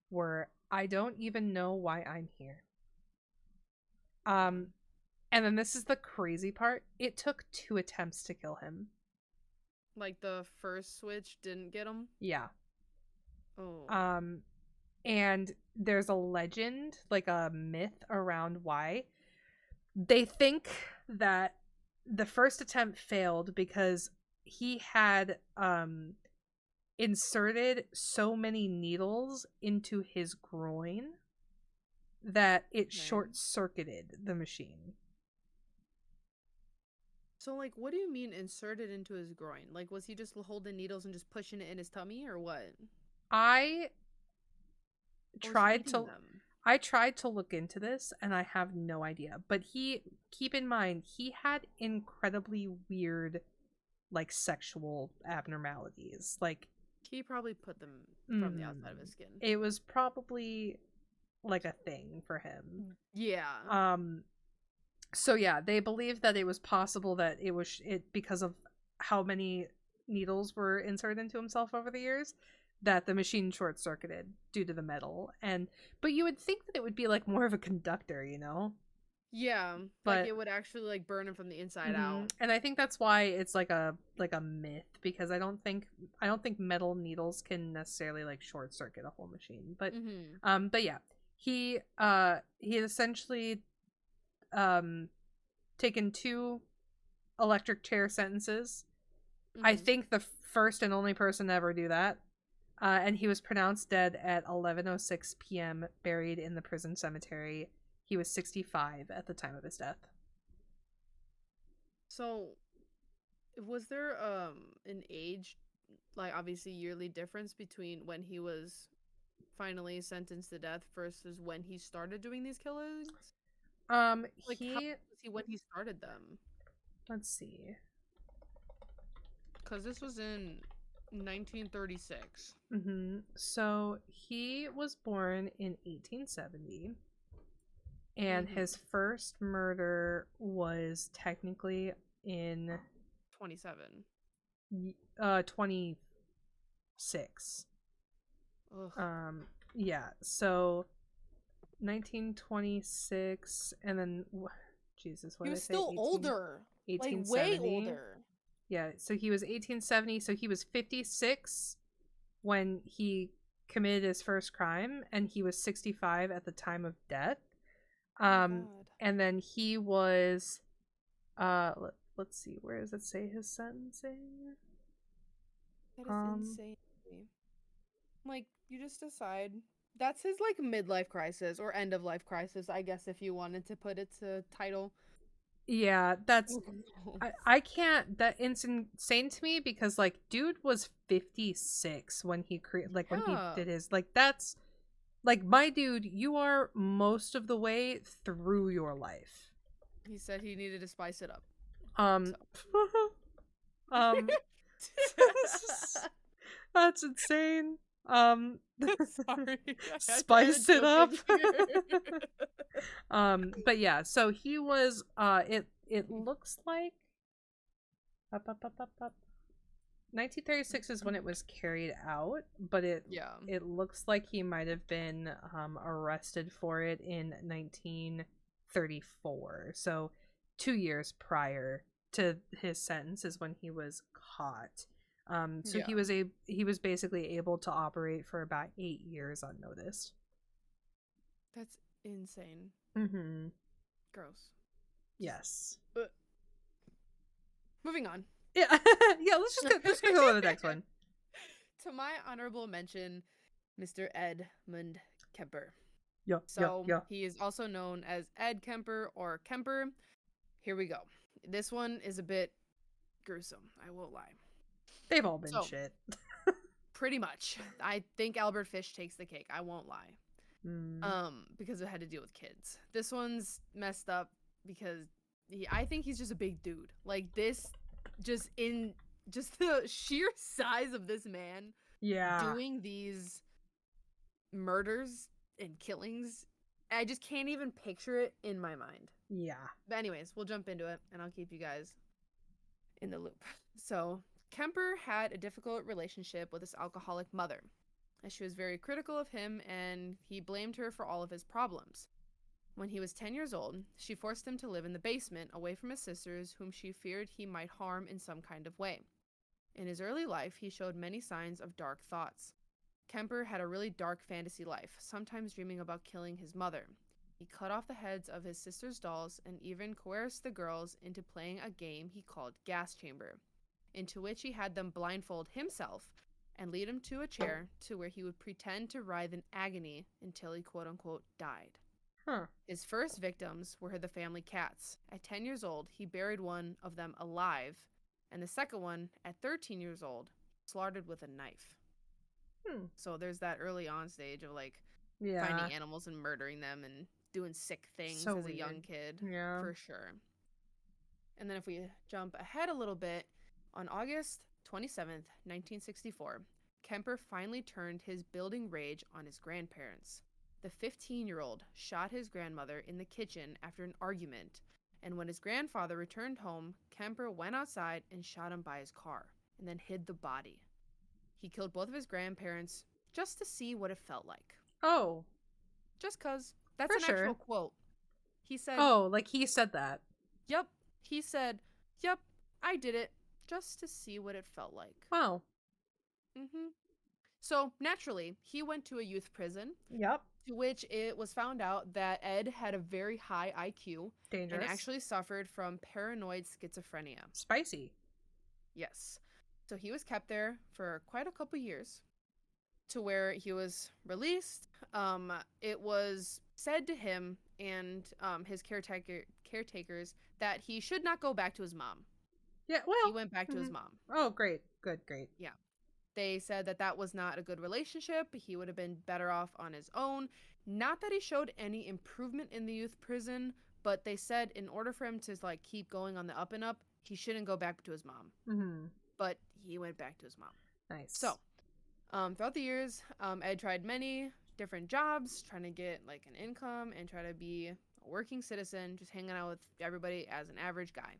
were, "I don't even know why I'm here." Damn. Um, and then this is the crazy part. It took 2 attempts to kill him. Like the first switch didn't get him. Yeah. Oh. Um, and there's a legend, like a myth around why. They think that the first attempt failed because he had inserted so many needles into his groin that it Okay. short circuited the machine. So like, what do you mean inserted into his groin? Like, was he just holding needles and just pushing it in his tummy, or what? I Or was he tried eating to them? I tried to look into this and I have no idea. But he keep in mind he had incredibly weird like sexual abnormalities. Like He probably put them from the mm, outside of his skin. it was probably like a thing for him. Yeah. Um so yeah, they believe that it was possible that it was it because of how many needles were inserted into himself over the years that the machine short circuited due to the metal. And but you would think that it would be like more of a conductor, you know? Yeah. Like But it would actually like burn him from the inside hmm, out. and I think that's why it's like a myth because I don't think metal needles can necessarily like short circuit a whole machine. Mm-hmm. But yeah, he had essentially um taken 2 electric chair sentences. I Mm-hmm. think the first and only person to ever do that. And he was pronounced dead at 11:06 p.m., buried in the prison cemetery. He was 65 at the time of his death. So was there an age, like obviously yearly difference between when he was finally sentenced to death versus when he started doing these killings? Like how He old was he when he started them? let's see. Because this was in 1936. So he was born in 1870, and his Mm-hmm. first murder was technically in 27. 26. Ugh. Um, yeah. So 1926, and then Jesus, what He did I was say? still older. Like way 1870. older. Yeah. So he was 1870. So he was 56 when he committed his first crime, and he was 65 at the time of death. Oh my Um, god. and then he was let's see, where does it say his sentencing? That is Um, insane. Like, you just decide. That's his, like, midlife crisis or end of life crisis, I guess, if you wanted to put it to title. Yeah, that's I can't that it's insane to me because like dude was 56 when he when he Yeah. did his like that's like my dude, you are most of the way through your life. He said he needed to spice it up. Um So. um that's insane. Sorry, I had to Spice it jump up. in here. But yeah, so he was it looks like up. 1936 is when it was carried out, but Yeah. it looks like he might have been arrested for it in 1934. So 2 years prior to his sentence is when he was caught. So Yeah. he was basically able to operate for about 8 years unnoticed. That's insane. Mm-hmm. Gross. Just Yes. moving on. Yeah. Yeah. Let's go to the next one. To my honorable mention, Mr. Edmund Kemper. Yeah. Yeah. So Yeah. he is also known as Ed Kemper or Kemper. Here we go. This one is a bit gruesome, I won't lie. They've all been So, shit. pretty much. I think Albert Fish takes the cake, I won't lie. Mm. Because it had to deal with kids. This one's messed up because I think he's just a big dude. Like this just the sheer size of this man Yeah. doing these murders and killings, I just can't even picture it in my mind. Yeah. But anyways, we'll jump into it and I'll keep you guys in the loop. So, Kemper had a difficult relationship with his alcoholic mother, as she was very critical of him and he blamed her for all of his problems. When he was 10 years old, she forced him to live in the basement away from his sisters, whom she feared he might harm in some kind of way. In his early life, he showed many signs of dark thoughts. Kemper had a really dark fantasy life, sometimes dreaming about killing his mother. He cut off the heads of his sister's dolls and even coerced the girls into playing a game he called Gas Chamber, into which he had them blindfold himself and lead him to a chair to where he would pretend to writhe in agony until he quote-unquote died. Huh. His first victims were the family cats. At 10 years old, he buried one of them alive, and the second one, at 13 years old, slaughtered with a knife. So there's that early on stage of like finding animals and murdering them and doing sick things So as a weird. young kid. Yeah. For sure. And then if we jump ahead a little bit, on August 27th, 1964, Kemper finally turned his building rage on his grandparents. The 15-year-old shot his grandmother in the kitchen after an argument, and when his grandfather returned home, Kemper went outside and shot him by his car, and then hid the body. He killed both of his grandparents just to see what it felt like. Oh. Just 'cause. That's For an sure. actual quote. He said, Oh, like he said that. Yep. He said, Yep, I did it just to see what it felt like. Wow. So, naturally, he went to a youth prison. Yep. To which it was found out that Ed had a very high IQ. Dangerous. And actually suffered from paranoid schizophrenia. Spicy. Yes. So he was kept there for quite a couple years, to where he was released. It was said to him and his caretakers that he should not go back to his mom. Yeah, well. He went back to his mom. Oh, great. Good, great. Yeah. They said that that was not a good relationship. He would have been better off on his own. Not that he showed any improvement in the youth prison, but they said in order for him to like keep going on the up and up, he shouldn't go back to his mom. Mm-hmm. But he went back to his mom. Nice. So, throughout the years, Ed tried many different jobs, trying to get like an income and try to be a working citizen, just hanging out with everybody as an average guy.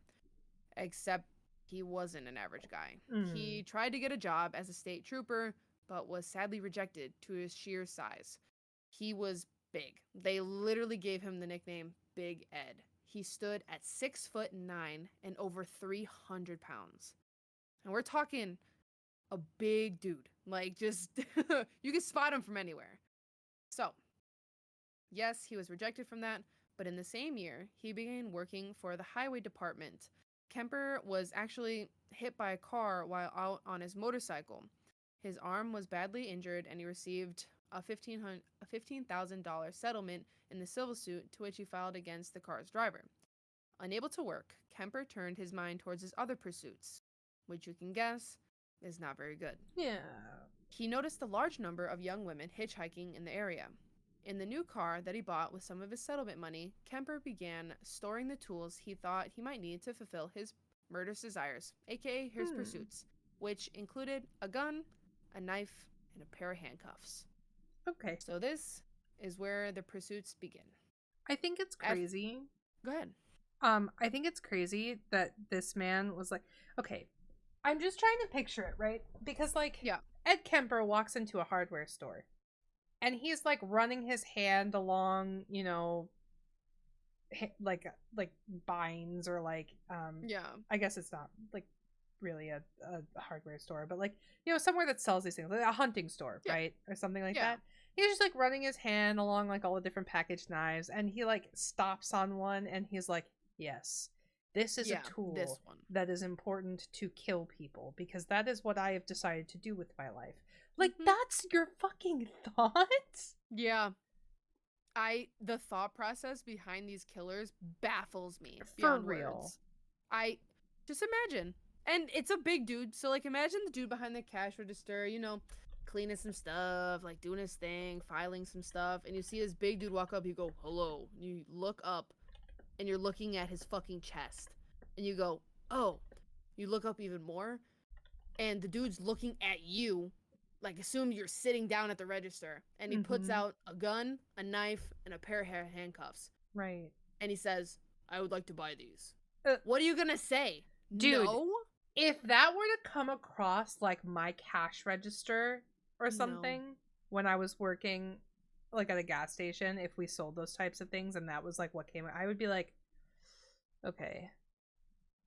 Except he wasn't an average guy. He tried to get a job as a state trooper, but was sadly rejected to his sheer size. He was big. They literally gave him the nickname Big Ed. He stood at 6'9" and over 300 pounds. And we're talking a big dude. Like, just, you can spot him from anywhere. So, yes, he was rejected from that, but in the same year, he began working for the highway department. Kemper was actually hit by a car while out on his motorcycle. His arm was badly injured, and he received a $15,000 settlement in the civil suit to which he filed against the car's driver. Unable to work, Kemper turned his mind towards his other pursuits, which you can guess is not very good. Yeah. He noticed a large number of young women hitchhiking in the area. In the new car that he bought with some of his settlement money, Kemper began storing the tools he thought he might need to fulfill his murderous desires, aka his pursuits, which included a gun, a knife, and a pair of handcuffs. Okay. So this is where the pursuits begin. I think it's crazy. Go ahead. I think it's crazy that this man was like, okay, I'm just trying to picture it, right? Because like, Yeah. Ed Kemper walks into a hardware store and he's like running his hand along, you know, like binds or like, Yeah. I guess it's not like really a hardware store, but like, you know, somewhere that sells these things, like a hunting store, Yeah. right? Or something like Yeah. that. He's just like running his hand along like all the different packaged knives and he like stops on one and he's like, yes, this is a tool this one. that is important to kill people because that is what I have decided to do with my life. Like, Mhm. that's your fucking thought? Yeah. The thought process behind these killers baffles me For beyond real. words. I just imagine. And it's a big dude, so like imagine the dude behind the cash register, you know, cleaning some stuff, like doing his thing, filing some stuff, and you see this big dude walk up, you go, "Hello." You look up and you're looking at his fucking chest. And you go, "Oh." You look up even more and the dude's looking at you, like assume you're sitting down at the register, and he puts out a gun, a knife, and a pair of handcuffs. Right. And he says, "I would like to buy these." Uh, What are you gonna say? Dude, No? if that were to come across like my cash register or No. something when I was working like at a gas station, if we sold those types of things and that was like what came, I would be like, okay,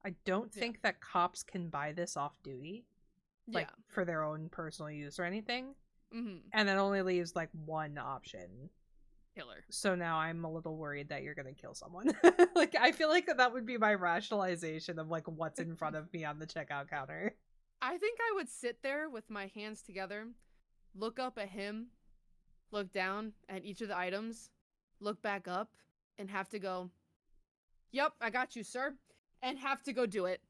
I don't think that cops can buy this off duty, like for their own personal use or anything. And that only leaves like one option. Killer. So now I'm a little worried that you're gonna kill someone. Like, I feel like that would be my rationalization of like what's in front of me on the checkout counter. I think I would sit there with my hands together, look up at him, look down at each of the items, look back up, and have to go, "Yep, I got you, sir," and have to go do it.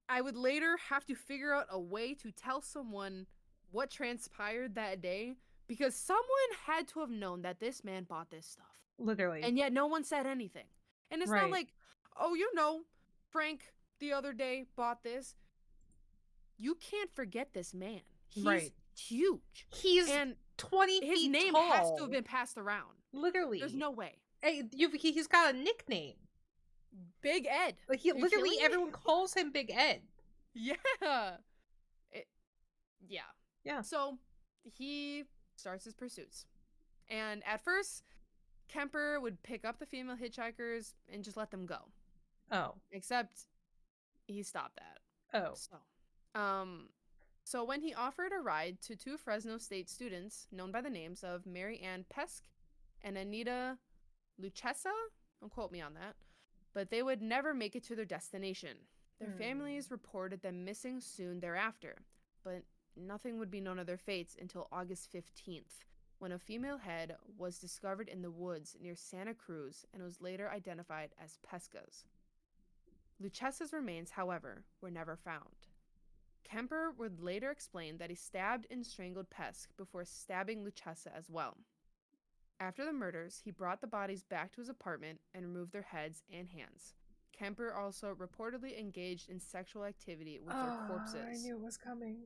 I would later have to figure out a way to tell someone what transpired that day because someone had to have known that this man bought this stuff. Literally. And yet no one said anything. And it's not like, "Oh, you know, Frank the other day bought this." You can't forget this man. He's huge. He's and 20 feet his name tall. has to have been passed around. Literally. There's no way. Hey, he's got a nickname. Big Ed. Like, he literally, everyone calls him Big Ed. Yeah. Yeah. So he starts his pursuits. And at first, Kemper would pick up the female hitchhikers and just let them go. Oh. Except he stopped that. Oh. So when he offered a ride to two Fresno State students known by the names of Mary Ann Pesk and Anita Luchessa, don't quote me on that, but they would never make it to their destination. Their families reported them missing soon thereafter, but nothing would be known of their fates until August 15th, when a female head was discovered in the woods near Santa Cruz and was later identified as Pesca's. Luchessa's remains, however, were never found. Kemper would later explain that he stabbed and strangled Pesk before stabbing Luchessa as well. After the murders, he brought the bodies back to his apartment and removed their heads and hands. Kemper also reportedly engaged in sexual activity with their corpses. I knew it was coming.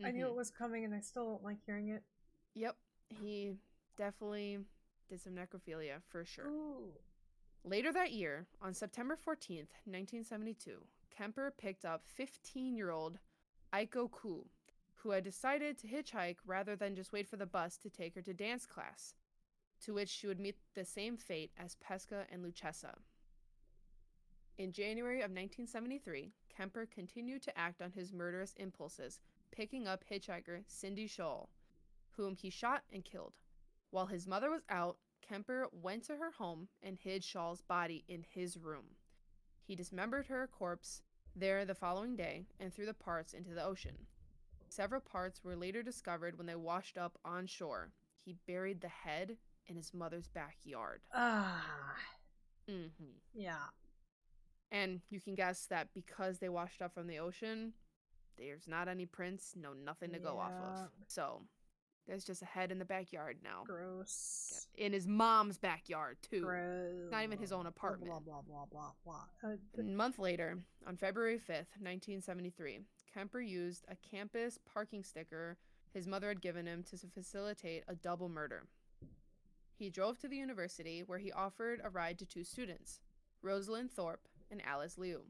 I knew it was coming and I still don't like hearing it. Yep, he definitely did some necrophilia for sure. Ooh. Later that year, on September 14th, 1972, Kemper picked up 15-year-old Aiko Ku, who had decided to hitchhike rather than just wait for the bus to take her to dance class, to which she would meet the same fate as Pesca and Luchessa. In January of 1973, Kemper continued to act on his murderous impulses, picking up hitchhiker Cindy Scholl, whom he shot and killed. While his mother was out, Kemper went to her home and hid Scholl's body in his room. He dismembered her corpse there the following day and threw the parts into the ocean. Several parts were later discovered when they washed up on shore. He buried the head in his mother's backyard. Mm-hmm. Yeah. And you can guess that because they washed up from the ocean, there's not any prints, no nothing to go off of. Yeah. So there's just a head in the backyard now. Gross. In his mom's backyard, too. Gross. Not even his own Blah apartment. blah blah blah blah. A month later, on February 5th, 1973, Kemper used a campus parking sticker his mother had given him to facilitate a double murder. He drove to the university where he offered a ride to two students, Rosalind Thorpe and Alice Liu.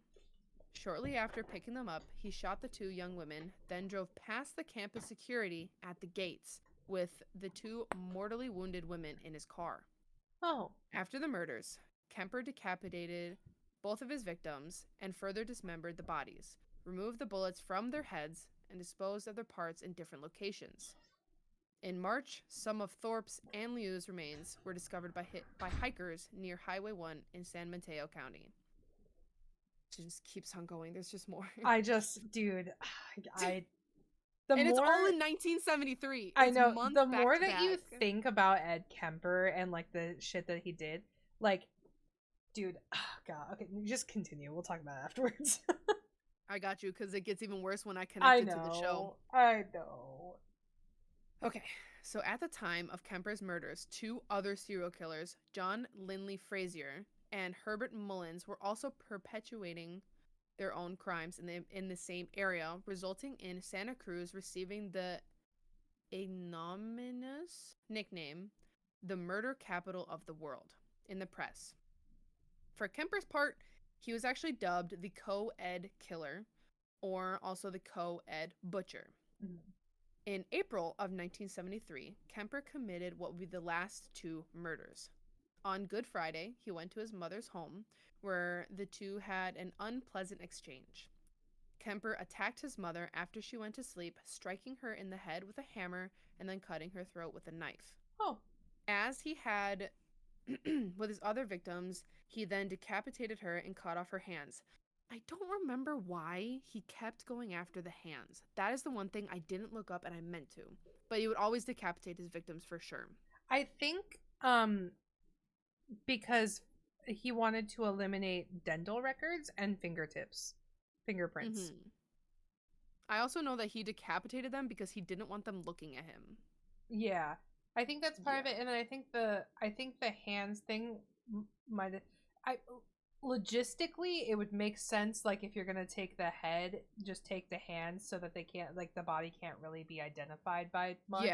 Shortly after picking them up, he shot the two young women, then drove past the campus security at the gates with the two mortally wounded women in his car. Oh. After the murders, Kemper decapitated both of his victims and further dismembered the bodies, removed the bullets from their heads, and disposed of their parts in different locations. In March, some of Thorpe's and Liu's remains were discovered by hikers near Highway 1 in San Mateo County. It just keeps on going. There's just more. Dude, And it's all in 1973. I It's know. months The back more to that you back. think about Ed Kemper and like the shit that he did, like, dude, God. Okay, just continue. We'll talk about it afterwards. I got you, because it gets even worse when I connect it to the show. I know. Okay, so at the time of Kemper's murders, two other serial killers, John Linley Frazier and Herbert Mullins, were also perpetuating their own crimes in the same area, resulting in Santa Cruz receiving the ignominious nickname, the murder capital of the world, in the press. For Kemper's part, he was actually dubbed the Co-Ed Killer, or also the Co-Ed Butcher. Mm. In April of 1973, Kemper committed what would be the last two murders. On Good Friday, he went to his mother's home, where the two had an unpleasant exchange. Kemper attacked his mother after she went to sleep, striking her in the head with a hammer and then cutting her throat with a knife. Oh. As he had with his other victims, he then decapitated her and cut off her hands. I don't remember why he kept going after the hands. That is the one thing I didn't look up and I meant to. But he would always decapitate his victims for sure. I think because he wanted to eliminate dental records and fingerprints. Mm-hmm. I also know that he decapitated them because he didn't want them looking at him. Yeah. I think that's part of it, and then I think the hands thing might logistically it would make sense, like if you're gonna take the head, just take the hands so that they can't, like, the body can't really be identified by much.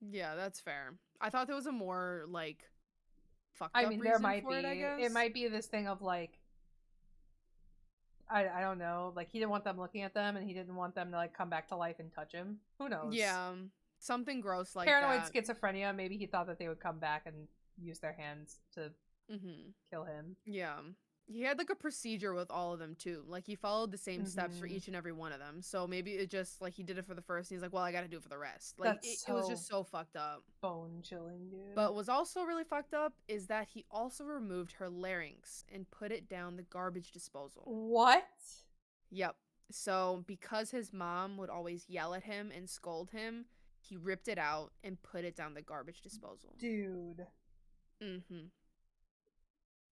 Yeah, that's fair. I thought there was a more like fucked I up mean, reason there might for be. it, I guess. It might be this thing of like, I don't know, like he didn't want them looking at them, and he didn't want them to like come back to life and touch him. Who knows? Yeah, something gross like paranoid that. schizophrenia. Maybe he thought that they would come back and use their hands to kill him. Yeah. He had like a procedure with all of them too. Like he followed the same steps for each and every one of them. So maybe it just like he did it for the first and he's like, well, I gotta do it for the rest. Like it was just so fucked up. Bone chilling, dude. But what's also really fucked up is that he also removed her larynx and put it down the garbage disposal. What? Yep. So because his mom would always yell at him and scold him, he ripped it out and put it down the garbage disposal. Dude.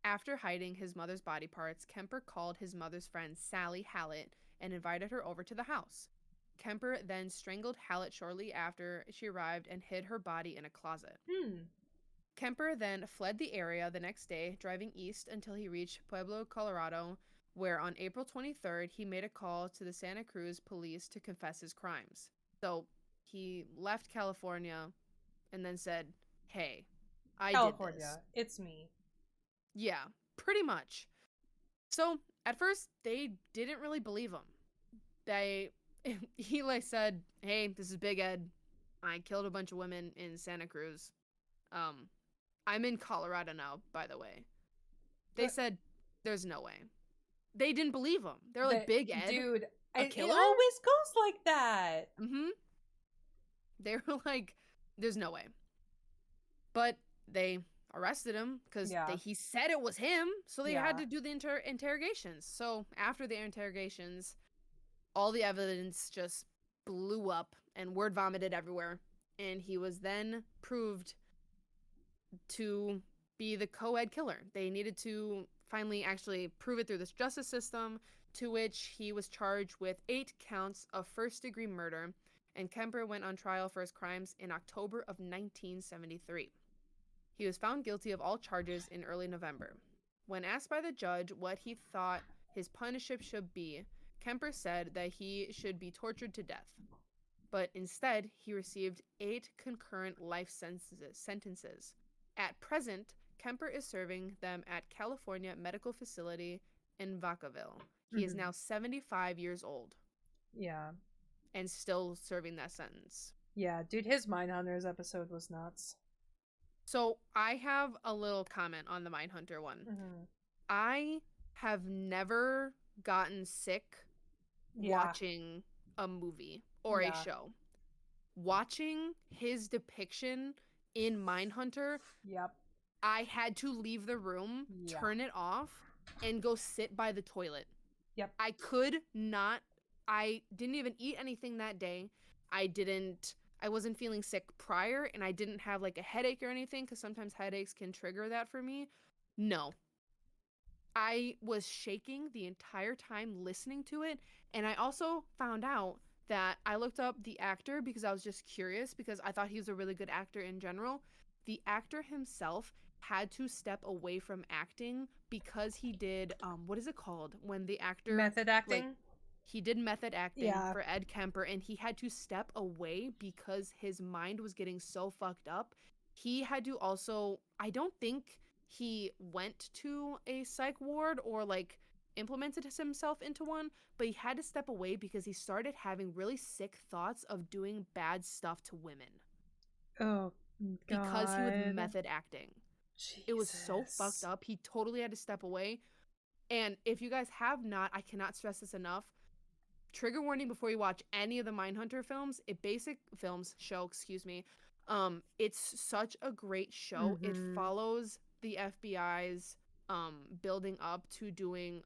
After hiding his mother's body parts, Kemper called his mother's friend Sally Hallett and invited her over to the house. Kemper then strangled Hallett shortly after she arrived and hid her body in a closet. Kemper then fled the area the next day, driving east until he reached Pueblo, Colorado, where on April 23rd, he made a call to the Santa Cruz police to confess his crimes. So he left California and then said, hey, I did this. It's me. Yeah, pretty much. So at first, they didn't really believe him. He like said, hey, this is Big Ed. I killed a bunch of women in Santa Cruz. I'm in Colorado now, by the way. They said, there's no way. They didn't believe him. They're like, Big Ed? Dude, a killer? It always goes like that. They were like, there's no way. But they arrested him because he said it was him, so they had to do the interrogations. So after the interrogations, all the evidence just blew up and word vomited everywhere, and he was then proved to be the co-ed killer. They needed to finally actually prove it through this justice system, to which he was charged with 8 counts of first-degree murder, and Kemper went on trial for his crimes in October of 1973. He was found guilty of all charges in early November. When asked by the judge what he thought his punishment should be, Kemper said that he should be tortured to death. But instead, he received 8 concurrent life sentences. At present, Kemper is serving them at California Medical Facility in Vacaville. He is now 75 years old. Yeah. And still serving that sentence. Yeah, dude, his Mindhunters episode was nuts. So I have a little comment on the Mindhunter one. I have never gotten sick watching a movie or a show. Watching his depiction in Mindhunter, I had to leave the room, turn it off, and go sit by the toilet. I could not. I didn't even eat anything that day. I wasn't feeling sick prior, and I didn't have like a headache or anything, because sometimes headaches can trigger that for me. No. I was shaking the entire time listening to it, and I also found out that I looked up the actor because I was just curious, because I thought he was a really good actor in general. The actor himself had to step away from acting because he did, what is it called? When the actor... Method acting? Like, he did method acting for Ed Kemper, and he had to step away because his mind was getting so fucked up. He had to also... I don't think he went to a psych ward or, like, implemented himself into one, but he had to step away because he started having really sick thoughts of doing bad stuff to women. Oh, God. Because he was method acting. Jesus. It was so fucked up. He totally had to step away. And if you guys have not, I cannot stress this enough. Trigger warning before you watch any of the Mindhunter films. It's such a great show. It follows the FBI's building up to doing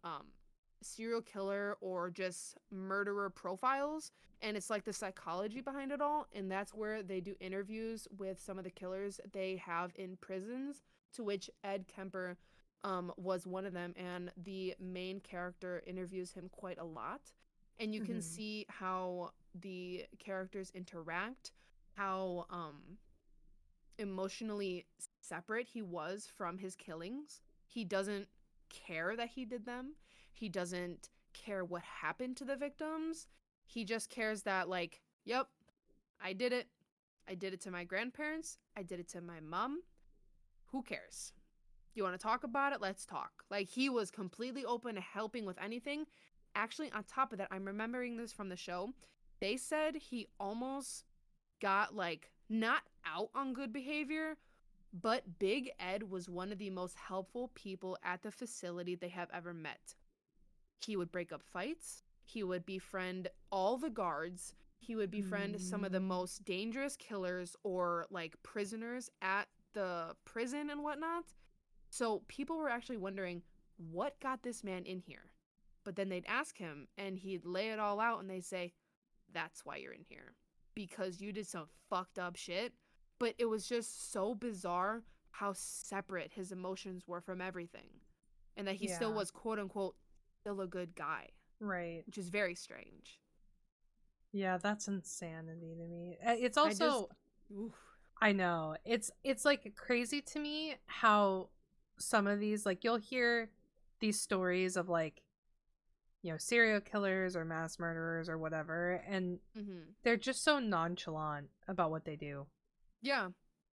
serial killer or just murderer profiles, and it's like the psychology behind it all, and that's where they do interviews with some of the killers they have in prisons, to which Ed Kemper was one of them, and the main character interviews him quite a lot, and you can see how the characters interact, how emotionally separate he was from his killings. He doesn't care that he did them. He doesn't care what happened to the victims. He just cares that, like, yep, I did it. I did it to my grandparents. I did it to my mom. Who cares? You want to talk about it? Let's talk. Like, he was completely open to helping with anything. Actually, on top of that, I'm remembering this from the show. They said he almost got, like, not out on good behavior, but Big Ed was one of the most helpful people at the facility they have ever met. He would break up fights. He would befriend all the guards. He would befriend some of the most dangerous killers or, like, prisoners at the prison and whatnot. So people were actually wondering, what got this man in here? But then they'd ask him, and he'd lay it all out, and they'd say, that's why you're in here. Because you did some fucked up shit. But it was just so bizarre how separate his emotions were from everything. And that he still was, quote unquote, still a good guy. Right. Which is very strange. Yeah, that's insanity to me. It's also... I know. It's like crazy to me how some of these, like, you'll hear these stories of, like, you know, serial killers or mass murderers or whatever, and they're just so nonchalant about what they do. Yeah.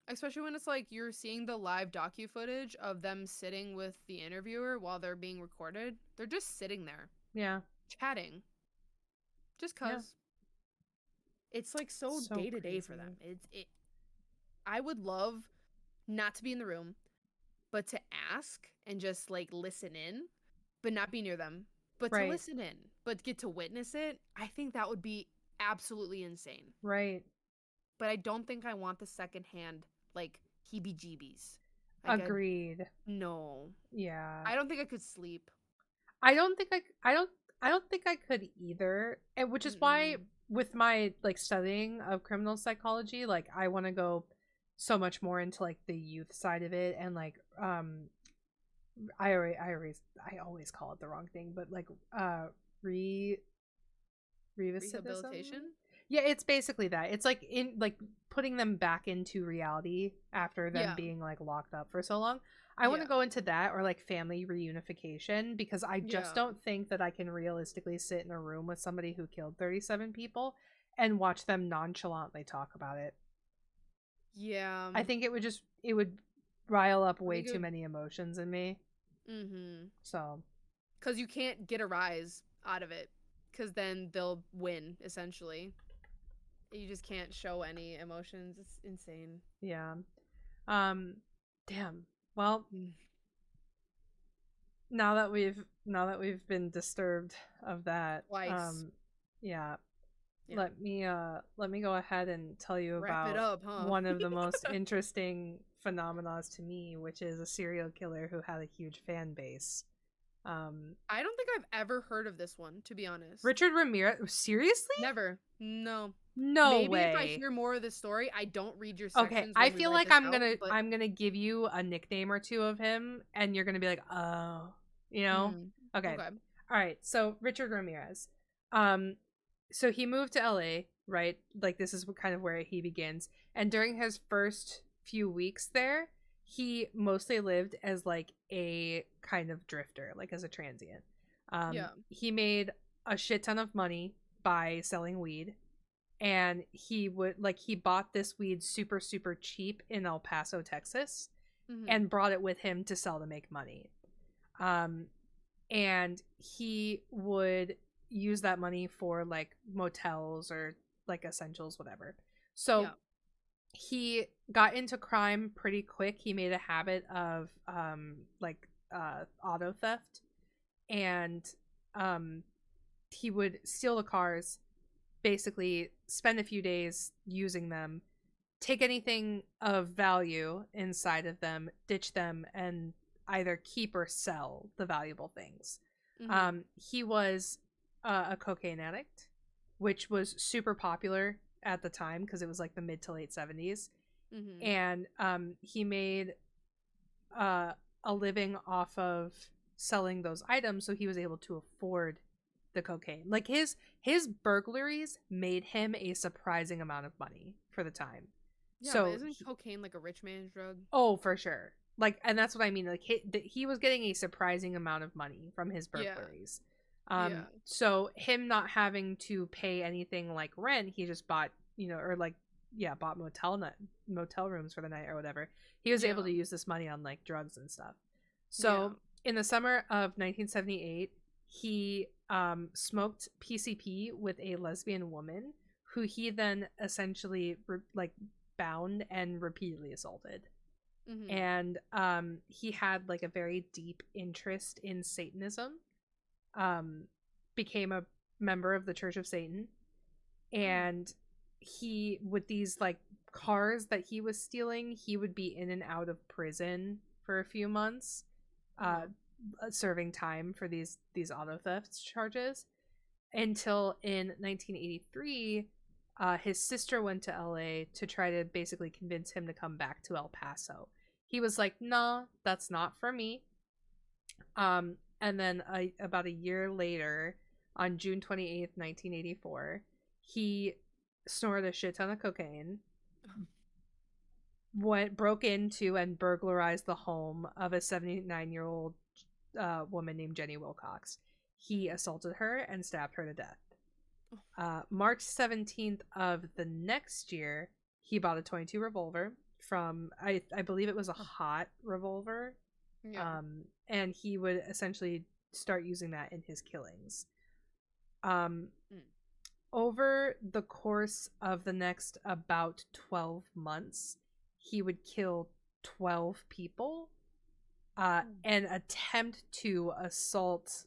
Especially when it's like you're seeing the live docu footage of them sitting with the interviewer while they're being recorded. They're just sitting there. Yeah. Chatting. Just cuz. Yeah. It's like so day to day for them. I would love not to be in the room, but to ask and just, like, listen in, but not be near them. But to listen in, but get to witness it, I think that would be absolutely insane. Right. But I don't think I want the secondhand, like, heebie-jeebies. Like, agreed. No. Yeah. I don't think I could sleep. I don't think I could either. And which is why with my, like, studying of criminal psychology, like, I want to go so much more into like the youth side of it, and like I always call it the wrong thing, but like re recidivism. Rehabilitation. Yeah, it's basically that. It's like in like putting them back into reality after them Yeah. being like locked up for so long. I want to Yeah. go into that, or like family reunification, because I just Yeah. don't think that I can realistically sit in a room with somebody who killed 37 people and watch them nonchalantly talk about it. Yeah. I think it would rile up I way think it too would. many emotions in me. Mm-hmm. So, Because you can't get a rise out of it. Because then they'll win essentially. You just can't show any emotions. It's insane. yeah. Um damn. Well, Mm. now that we've been disturbed of that, Twice. yeah, Yeah. let me go ahead and tell you Wrap it about up, huh? one of the most interesting phenomena to me, which is a serial killer who had a huge fan base. I don't think I've ever heard of this one, to be honest. Richard Ramirez. Seriously? Never. No. No Maybe if I way. hear more of the story, I don't read your Okay, sections I when we feel write like this out, but I'm gonna give you a nickname or two of him, and you're gonna be like, oh, you know? Okay. okay. All right. So Richard Ramirez, um, so he moved to LA, right? Like this is kind of where he begins, and during his first few weeks there, he mostly lived as like a kind of drifter, like as a transient. Yeah. He made a shit ton of money by selling weed, and he bought this weed super super cheap in El Paso, Texas, Mm-hmm. and brought it with him to sell to make money. Um and he would use that money for like motels or like essentials, whatever. So Yeah. he got into crime pretty quick. He made a habit of auto theft, and um he would steal the cars, basically spend a few days using them, take anything of value inside of them, ditch them, and either keep or sell the valuable things. Mm-hmm. He was a cocaine addict, which was super popular at the time because it was like the mid to late 70s. Mm-hmm. And he made uh, a living off of selling those items, so he was able to afford the cocaine. Like his burglaries made him a surprising amount of money for the time. Yeah, but So isn't cocaine like a rich man's drug? oh, for sure. Like, and that's what I mean. Like, he was getting a surprising amount of money from his Yeah. burglaries. Yeah. So him not having to pay anything like rent, he just bought, or like, yeah, bought motel rooms for the night or whatever. He was able Yeah. to use this money on like drugs and stuff. Yeah. So in the summer of 1978, he smoked PCP with a lesbian woman who he then essentially bound and repeatedly assaulted. Mm-hmm. And he had like a very deep interest in Satanism, um became a member of the Church of Satan, and he, with these like cars that he was stealing, he would be in and out of prison for a few months, uh serving time for these auto theft charges, until in 1983 his sister went to LA to try to basically convince him to come back to El Paso. He was like, "No, that's not for me." And then about a year later, on June 28th, 1984, he snorted a shit ton of cocaine, broke into and burglarized the home of a 79-year-old woman named Jenny Wilcox. He assaulted her and stabbed her to death. March 17th of the next year, he bought a .22 revolver from, I believe it was a hot revolver. Yeah. And he would essentially start using that in his killings. Over the course of the next about 12 months, he would kill 12 people and attempt to assault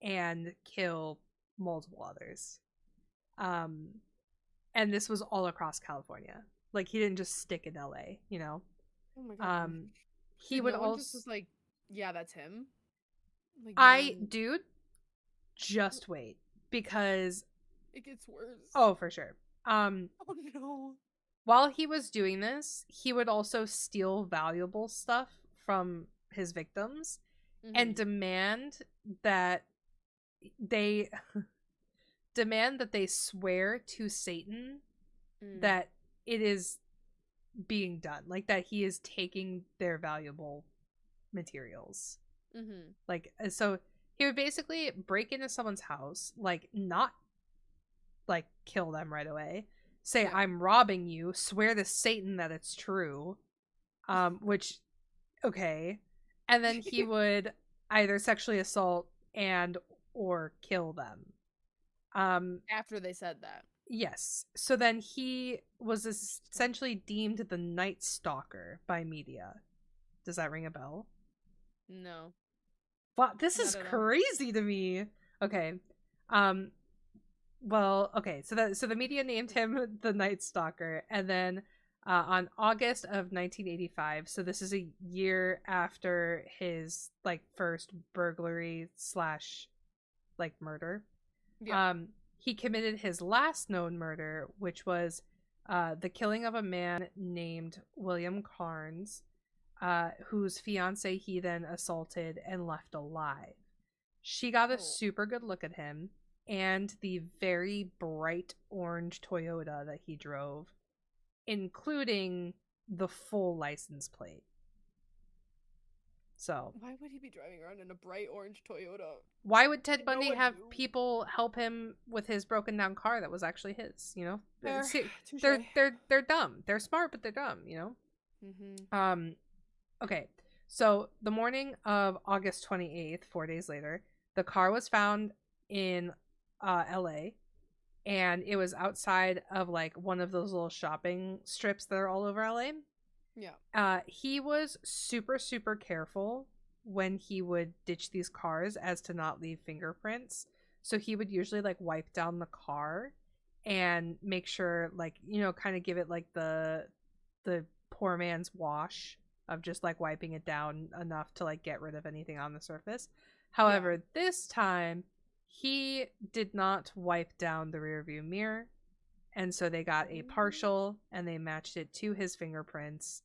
and kill multiple others. And this was all across California. Like, he didn't just stick in LA, you know? Oh my god. He Dude, would no one just also. was like, yeah, that's him. Like no I, one. dude, just wait. Because. It gets worse. Oh, for sure. Oh no. While he was doing this, he would also steal valuable stuff from his victims and demand that they swear to Satan that it is being done, like that he is taking their valuable materials. Like, so he would basically break into someone's house, like not like kill them right away, say I'm robbing you, swear to Satan that it's true, which okay, and then he would either sexually assault and or kill them After they said that. yes. So then he was essentially deemed the Night Stalker by media. Does that ring a bell? No. Wow, this is crazy to me. Okay. Well, okay. So the media named him the Night Stalker, and then on August of 1985, so this is a year after his like first burglary slash like murder. Yeah. He committed his last known murder, which was the killing of a man named William Carnes, whose fiance he then assaulted and left alive. She got a super good look at him and the very bright orange Toyota that he drove, including the full license plate. So why would he be driving around in a bright orange Toyota? Why would Ted Bundy have people help him with his broken down car that was actually his? You know, they're dumb. They're smart, but they're dumb. You know. Okay. So the morning of August 28th, 4 days later, the car was found in L.A. and it was outside of like one of those little shopping strips that are all over LA. Yeah. He was super, super careful when he would ditch these cars as to not leave fingerprints. So he would usually like wipe down the car and make sure, like, you know, kind of give it like the poor man's wash of just like wiping it down enough to like get rid of anything on the surface. However, this time he did not wipe down the rearview mirror. And so they got a partial and they matched it to his fingerprints.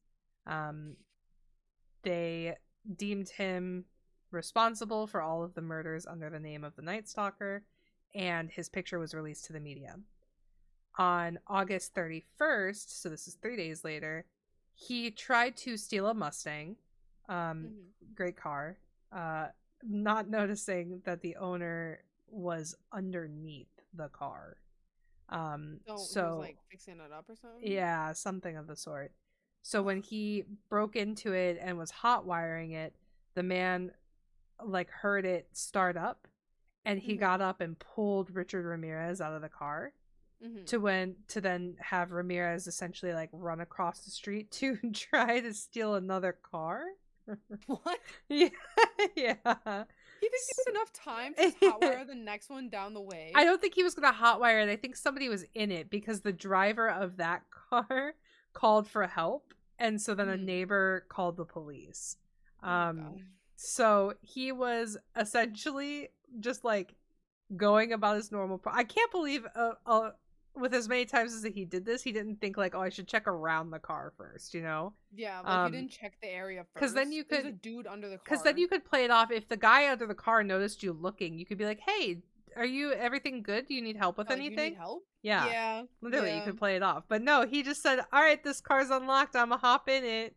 They deemed him responsible for all of the murders under the name of the Night Stalker, and his picture was released to the media. On August 31st, so this is 3 days later, he tried to steal a Mustang. Great car. Not noticing that the owner was underneath the car. So he was like fixing it up or something? Yeah, something of the sort. So when he broke into it and was hot wiring it, the man like heard it start up, and he got up and pulled Richard Ramirez out of the car to then have Ramirez essentially like run across the street to try to steal another car. What? Yeah. You think there was enough time to hotwire the next one down the way? I don't think he was going to hotwire it. I think somebody was in it because the driver of that car called for help, and so then a neighbor called the police. So he was essentially just like going about his normal. I can't believe with as many times as he did this, he didn't think like, oh, I should check around the car first, you know? Yeah, like you didn't check the area first. Because then you could, there's a dude under the car. Because then you could play it off. If the guy under the car noticed you looking, you could be like, hey, are you everything good? Do you need help with anything? You need help? Yeah. Literally, you could play it off. But no, he just said, all right, this car's unlocked. I'm gonna hop in it.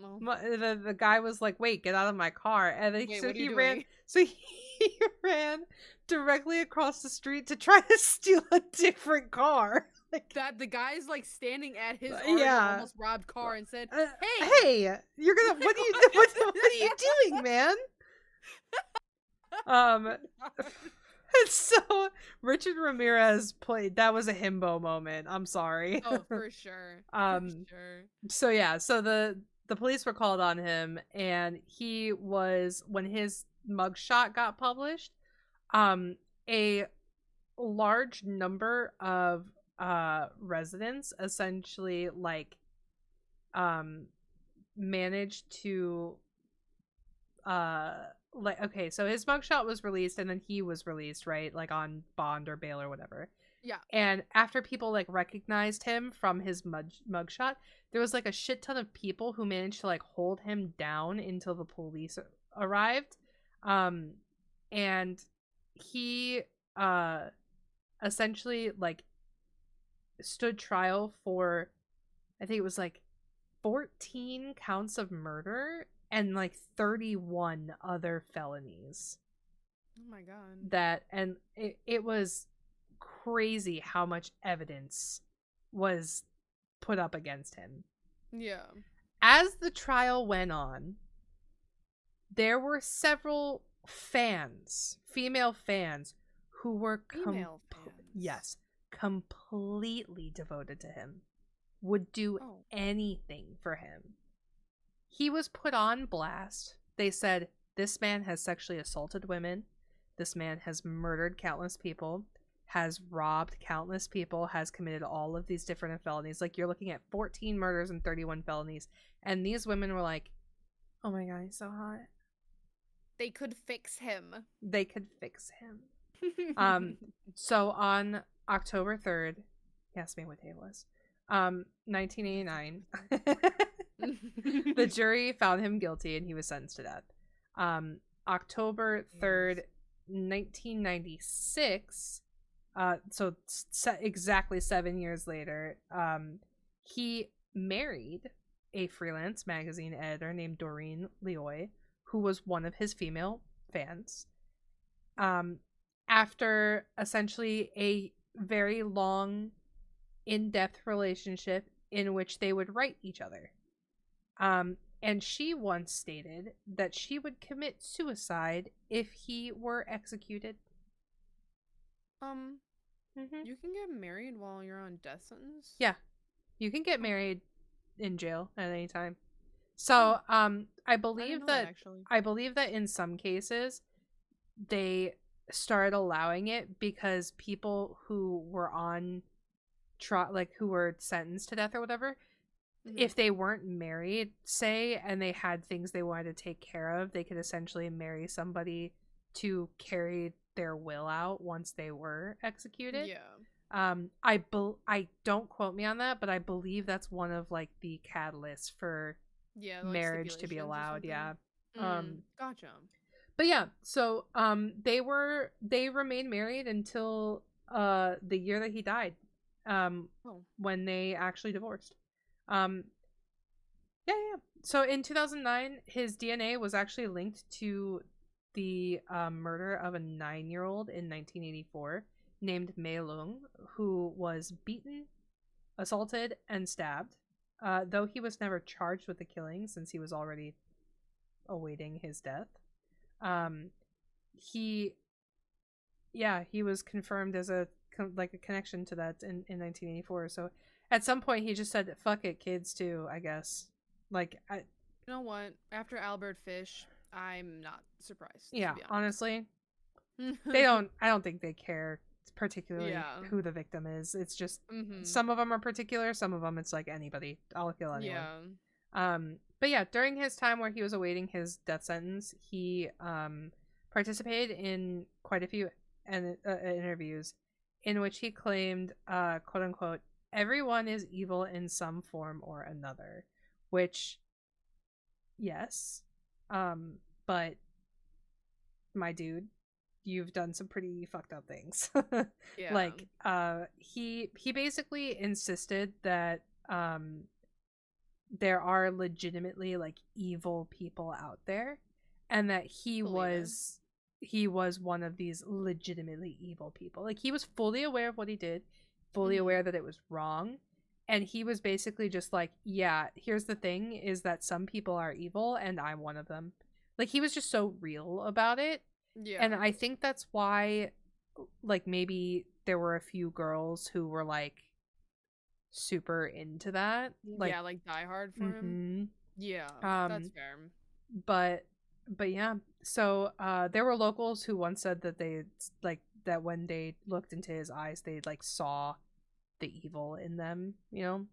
No. The guy was like, wait, get out of my car. And then so he ran. So he ran directly across the street to try to steal a different car. Like, that the guy's like standing at his almost robbed car and said, "Hey, you're gonna what are you doing, man?" So Richard Ramirez played. That was a himbo moment. I'm sorry. Oh, for sure. So yeah, so the police were called on him, and he was, when his mugshot got published, a large number of residents essentially like managed to like, okay, so his mugshot was released and then he was released, right? Like on bond or bail or whatever. Yeah. And after people like recognized him from his mugshot, there was like a shit ton of people who managed to like hold him down until the police arrived. And he essentially like stood trial for, I think it was like 14 counts of murder and like 31 other felonies. Oh my god. That, and it was crazy how much evidence was put up against him. Yeah. As the trial went on, there were several fans, female fans, who were Female fans. yes, completely devoted to him. Would do anything for him. He was put on blast. They said, this man has sexually assaulted women. This man has murdered countless people, has robbed countless people, has committed all of these different felonies. Like, you're looking at 14 murders and 31 felonies. And these women were like, oh my god, he's so hot. They could fix him. They could fix him. So on October 3rd, he asked me what day it was. 1989. The jury found him guilty and he was sentenced to death. October 3rd, 1996, so exactly 7 years later, he married a freelance magazine editor named Doreen Leoy, who was one of his female fans. After essentially a very long, in-depth relationship in which they would write each other. And she once stated that she would commit suicide if he were executed. You can get married while you're on death sentence? Yeah. You can get married in jail at any time. So, I believe that in some cases they started allowing it because people who were on who were sentenced to death or whatever, if they weren't married, say, and they had things they wanted to take care of, they could essentially marry somebody to carry their will out once they were executed. Yeah. I don't quote me on that, but I believe that's one of like the catalysts for like marriage to be allowed. Yeah. Gotcha. But yeah, so they remained married until the year that he died. When they actually divorced. Yeah. So in 2009, his DNA was actually linked to the murder of a 9-year-old in 1984 named Mei Lung, who was beaten, assaulted, and stabbed. Though he was never charged with the killing since he was already awaiting his death. He was confirmed as a connection to that in 1984. So at some point he just said, fuck it, kids too, I guess. You know what, after Albert Fish, I'm not surprised. Yeah, honestly. I don't think they care particularly who the victim is. It's just some of them are particular, some of them it's like anybody, I'll kill anyone. But yeah, during his time where he was awaiting his death sentence, he participated in quite a few interviews in which he claimed, quote unquote, everyone is evil in some form or another, which, yes, but my dude, you've done some pretty fucked up things. Yeah. He basically insisted that there are legitimately like evil people out there, and that he was one of these legitimately evil people. Like, he was fully aware of what he did, fully aware that it was wrong, and he was basically just like, yeah, here's the thing, is that some people are evil and I'm one of them. Like, he was just so real about it. Yeah. And I think that's why, like, maybe there were a few girls who were like super into that. Like, yeah, like die hard for him. Yeah, that's fair. But yeah, so there were locals who once said that they that when they looked into his eyes, they like saw the evil in them, you know.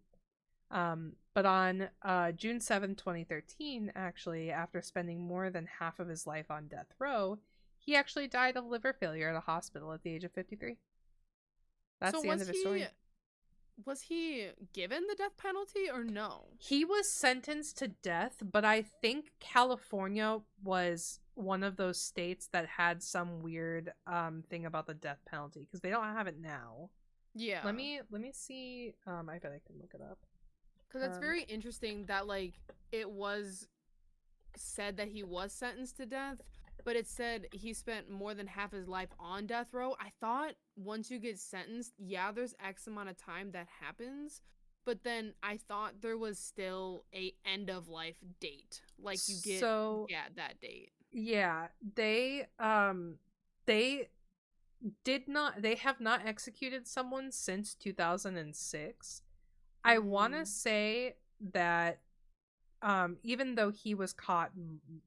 But on June 7th, 2013, actually, after spending more than half of his life on death row, he actually died of liver failure at a hospital at the age of 53. That's So the end of his story. was he given the death penalty or no? He was sentenced to death, but I think California was one of those states that had some weird thing about the death penalty because they don't have it now. Yeah. Let me see. I bet I can look it up. Because it's very interesting that, like, it was said that he was sentenced to death, but it said he spent more than half his life on death row. I thought once you get sentenced, yeah, there's X amount of time that happens, but then I thought there was still a end of life date. Like, you get, So yeah, that date. yeah, they they have not executed someone since 2006. I want to Mm. say that even though he was caught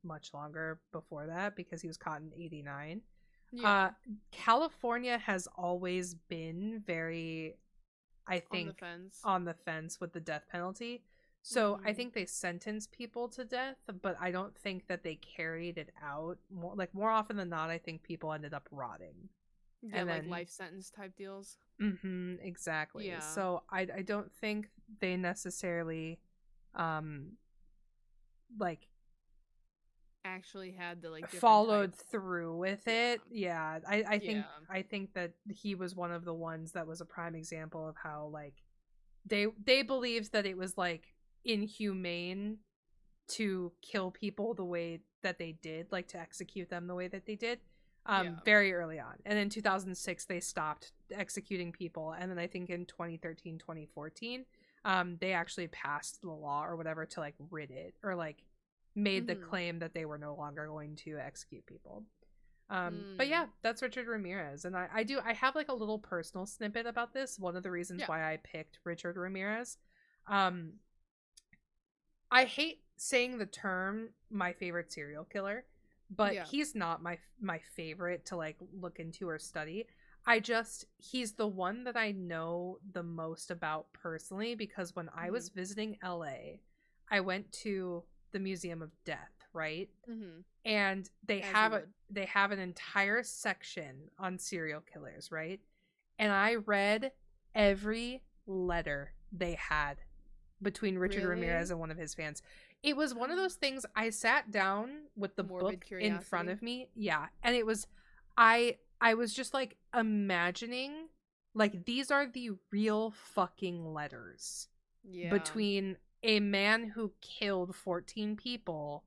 much longer before that because he was caught in 89, Yeah. uh California has always been very, I On the think, fence. on the fence with the death penalty. So I Mm. think they sentence people to death, but I don't think that they carried it out. More often than not, I think people ended up rotting. Yeah, And like then life sentence type deals. exactly. Yeah. So I don't think they necessarily um like Actually had the, like, different followed types. through with Yeah. it. Yeah. Yeah. I think that he was one of the ones that was a prime example of how like they believed that it was like inhumane to kill people the way that they did, like to execute them the way that they did, Yeah. very early on. And in 2006 they stopped executing people, and then I think in 2013, 2014, they actually passed the law or whatever to like rid it, or like made the Mhm. claim that they were no longer going to execute people. But yeah, Mm. that's Richard Ramirez. And I have like a little personal snippet about this. One of the reasons Yeah. why I picked Richard Ramirez. Um, I hate saying the term my favorite serial killer, but Yeah. he's not my favorite to like look into or study. I just he's the one that I know the most about personally because when I was Mhm. visiting LA, I went to the Museum of Death, right? Mhm. And As you would. they have an entire section on serial killers, right? And I read every letter they had between Richard Ramirez Really? and one of his fans. It was one of those things. I sat down with the Morbid book in front curiosity. of me. Yeah, and it was I was just like imagining like these are the real fucking letters Yeah. between a man who killed 14 people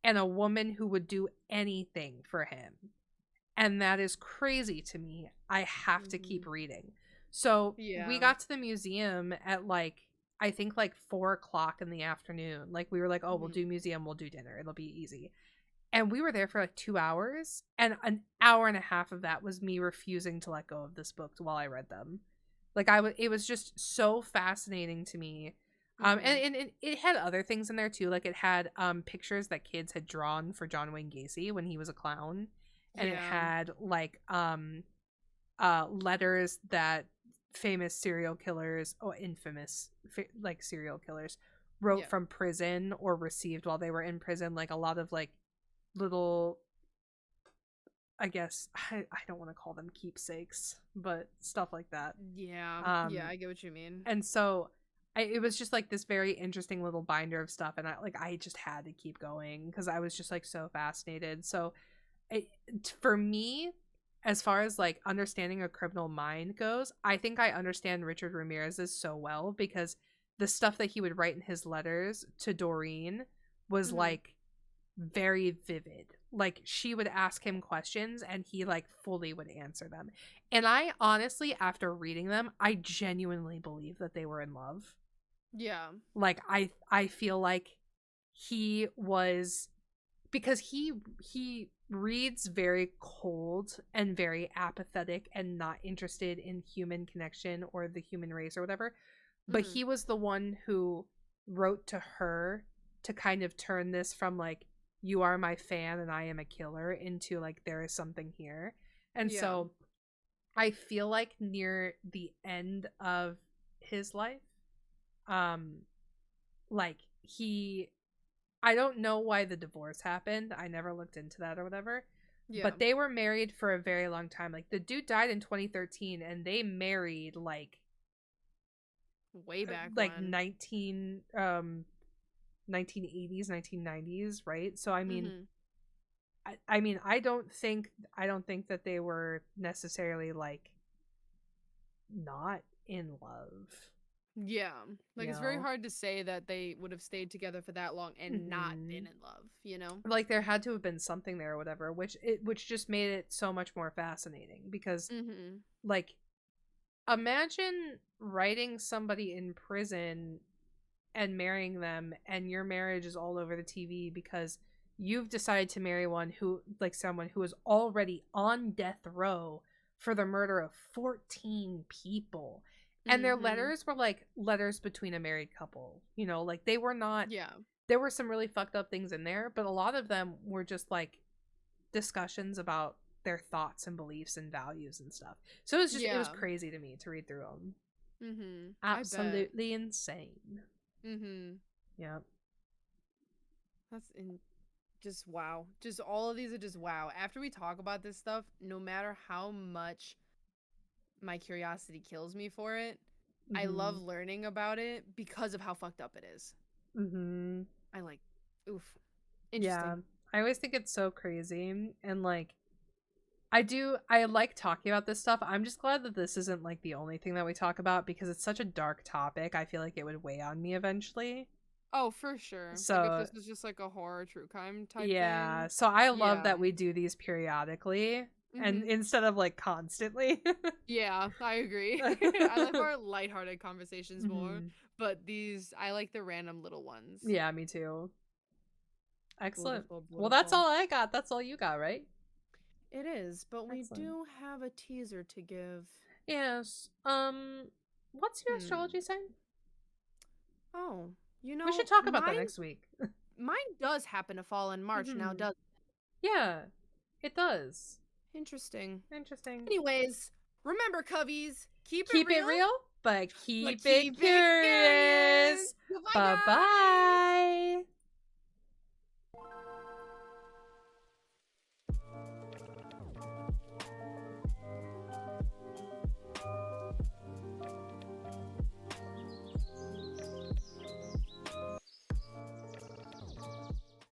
and a woman who would do anything for him. And that is crazy to me. I have to keep Mhm. reading. So we Yeah. got to the museum at like, I think like 4 o'clock in the afternoon. Like we were like, oh, we'll Mhm. do museum, we'll do dinner. It'll be easy. And we were there for like 2 hours. And an hour and a half of that was me refusing to let go of this book while I read them. Like it was just so fascinating to me. Mhm. And it had other things in there too. Like it had pictures that kids had drawn for John Wayne Gacy when he was a clown, and it Yeah. had like letters that famous serial killers or infamous like serial killers wrote Yeah. from prison or received while they were in prison. Like a lot of like little, I guess I don't want to call them keepsakes, but stuff like that. Yeah. Yeah, Um, I get what you mean. and so it was just like this very interesting little binder of stuff, and I just had to keep going because I was just like so fascinated. So it, for me, as far as like understanding a criminal mind goes, I think I understand Richard Ramirez's so well because the stuff that he would write in his letters to Doreen was Mhm. like very vivid. Like she would ask him questions and he like fully would answer them. And I honestly, after reading them, I genuinely believe that they were in love. Yeah. Like I feel like he was, because he reads very cold and very apathetic and not interested in human connection or the human race or whatever, but Mhm. he was the one who wrote to her to kind of turn this from like you are my fan and I am a killer into like there is something here. And Yeah. so I feel like near the end of his life, like I don't know why the divorce happened. I never looked into that or whatever. Yeah. But they were married for a very long time. Like the dude died in 2013 and they married like way back like when. 1980s, 1990s, right? So I mean Mhm. I mean I don't think that they were necessarily like not in love. Yeah. Like You it's very know? hard to say that they would have stayed together for that long and not been Mhm. in love, you know? Like there had to have been something there or whatever, which just made it so much more fascinating because Mhm. like imagine writing somebody in prison and marrying them and your marriage is all over the TV because you've decided to marry someone who is already on death row for the murder of 14 people. And their Mhm. letters were like letters between a married couple. You know, like they were not Yeah. there were some really fucked up things in there, but a lot of them were just like discussions about their thoughts and beliefs and values and stuff. So it was Yeah. crazy to me to read through them. Mhm. I bet. Absolutely insane. Mhm. Yeah. That's in just wow. Just all of these are just wow. After we talk about this stuff, no matter how much my curiosity kills me for it, I love Mhm. learning about it because of how fucked up it is. Mhm. I like oof. Yeah. Interesting. I always think it's so crazy and like I like talking about this stuff. I'm just glad that this isn't like the only thing that we talk about because it's such a dark topic. I feel like it would weigh on me eventually. Oh, for sure. Like if So, this was just like a horror true crime type yeah. thing. So I love Yeah. that we do these periodically and Mhm. instead of like constantly. Yeah, I agree. I like our lighthearted conversations more, Mhm. but these I like the random little ones. Yeah, me too. Excellent. Beautiful, Well, that's beautiful. all I got. That's all you got, right? It is, but we Excellent. do have a teaser to give. Yes. What's your Hmm. astrology sign? Oh, We should talk about that mine next week. does happen to fall in March now, Mhm. does Yeah, it does. interesting. Interesting. Anyways, remember Coveys, keep it Keep it real, real, but but keep it keep it curious. curious. Bye Bye guys. bye.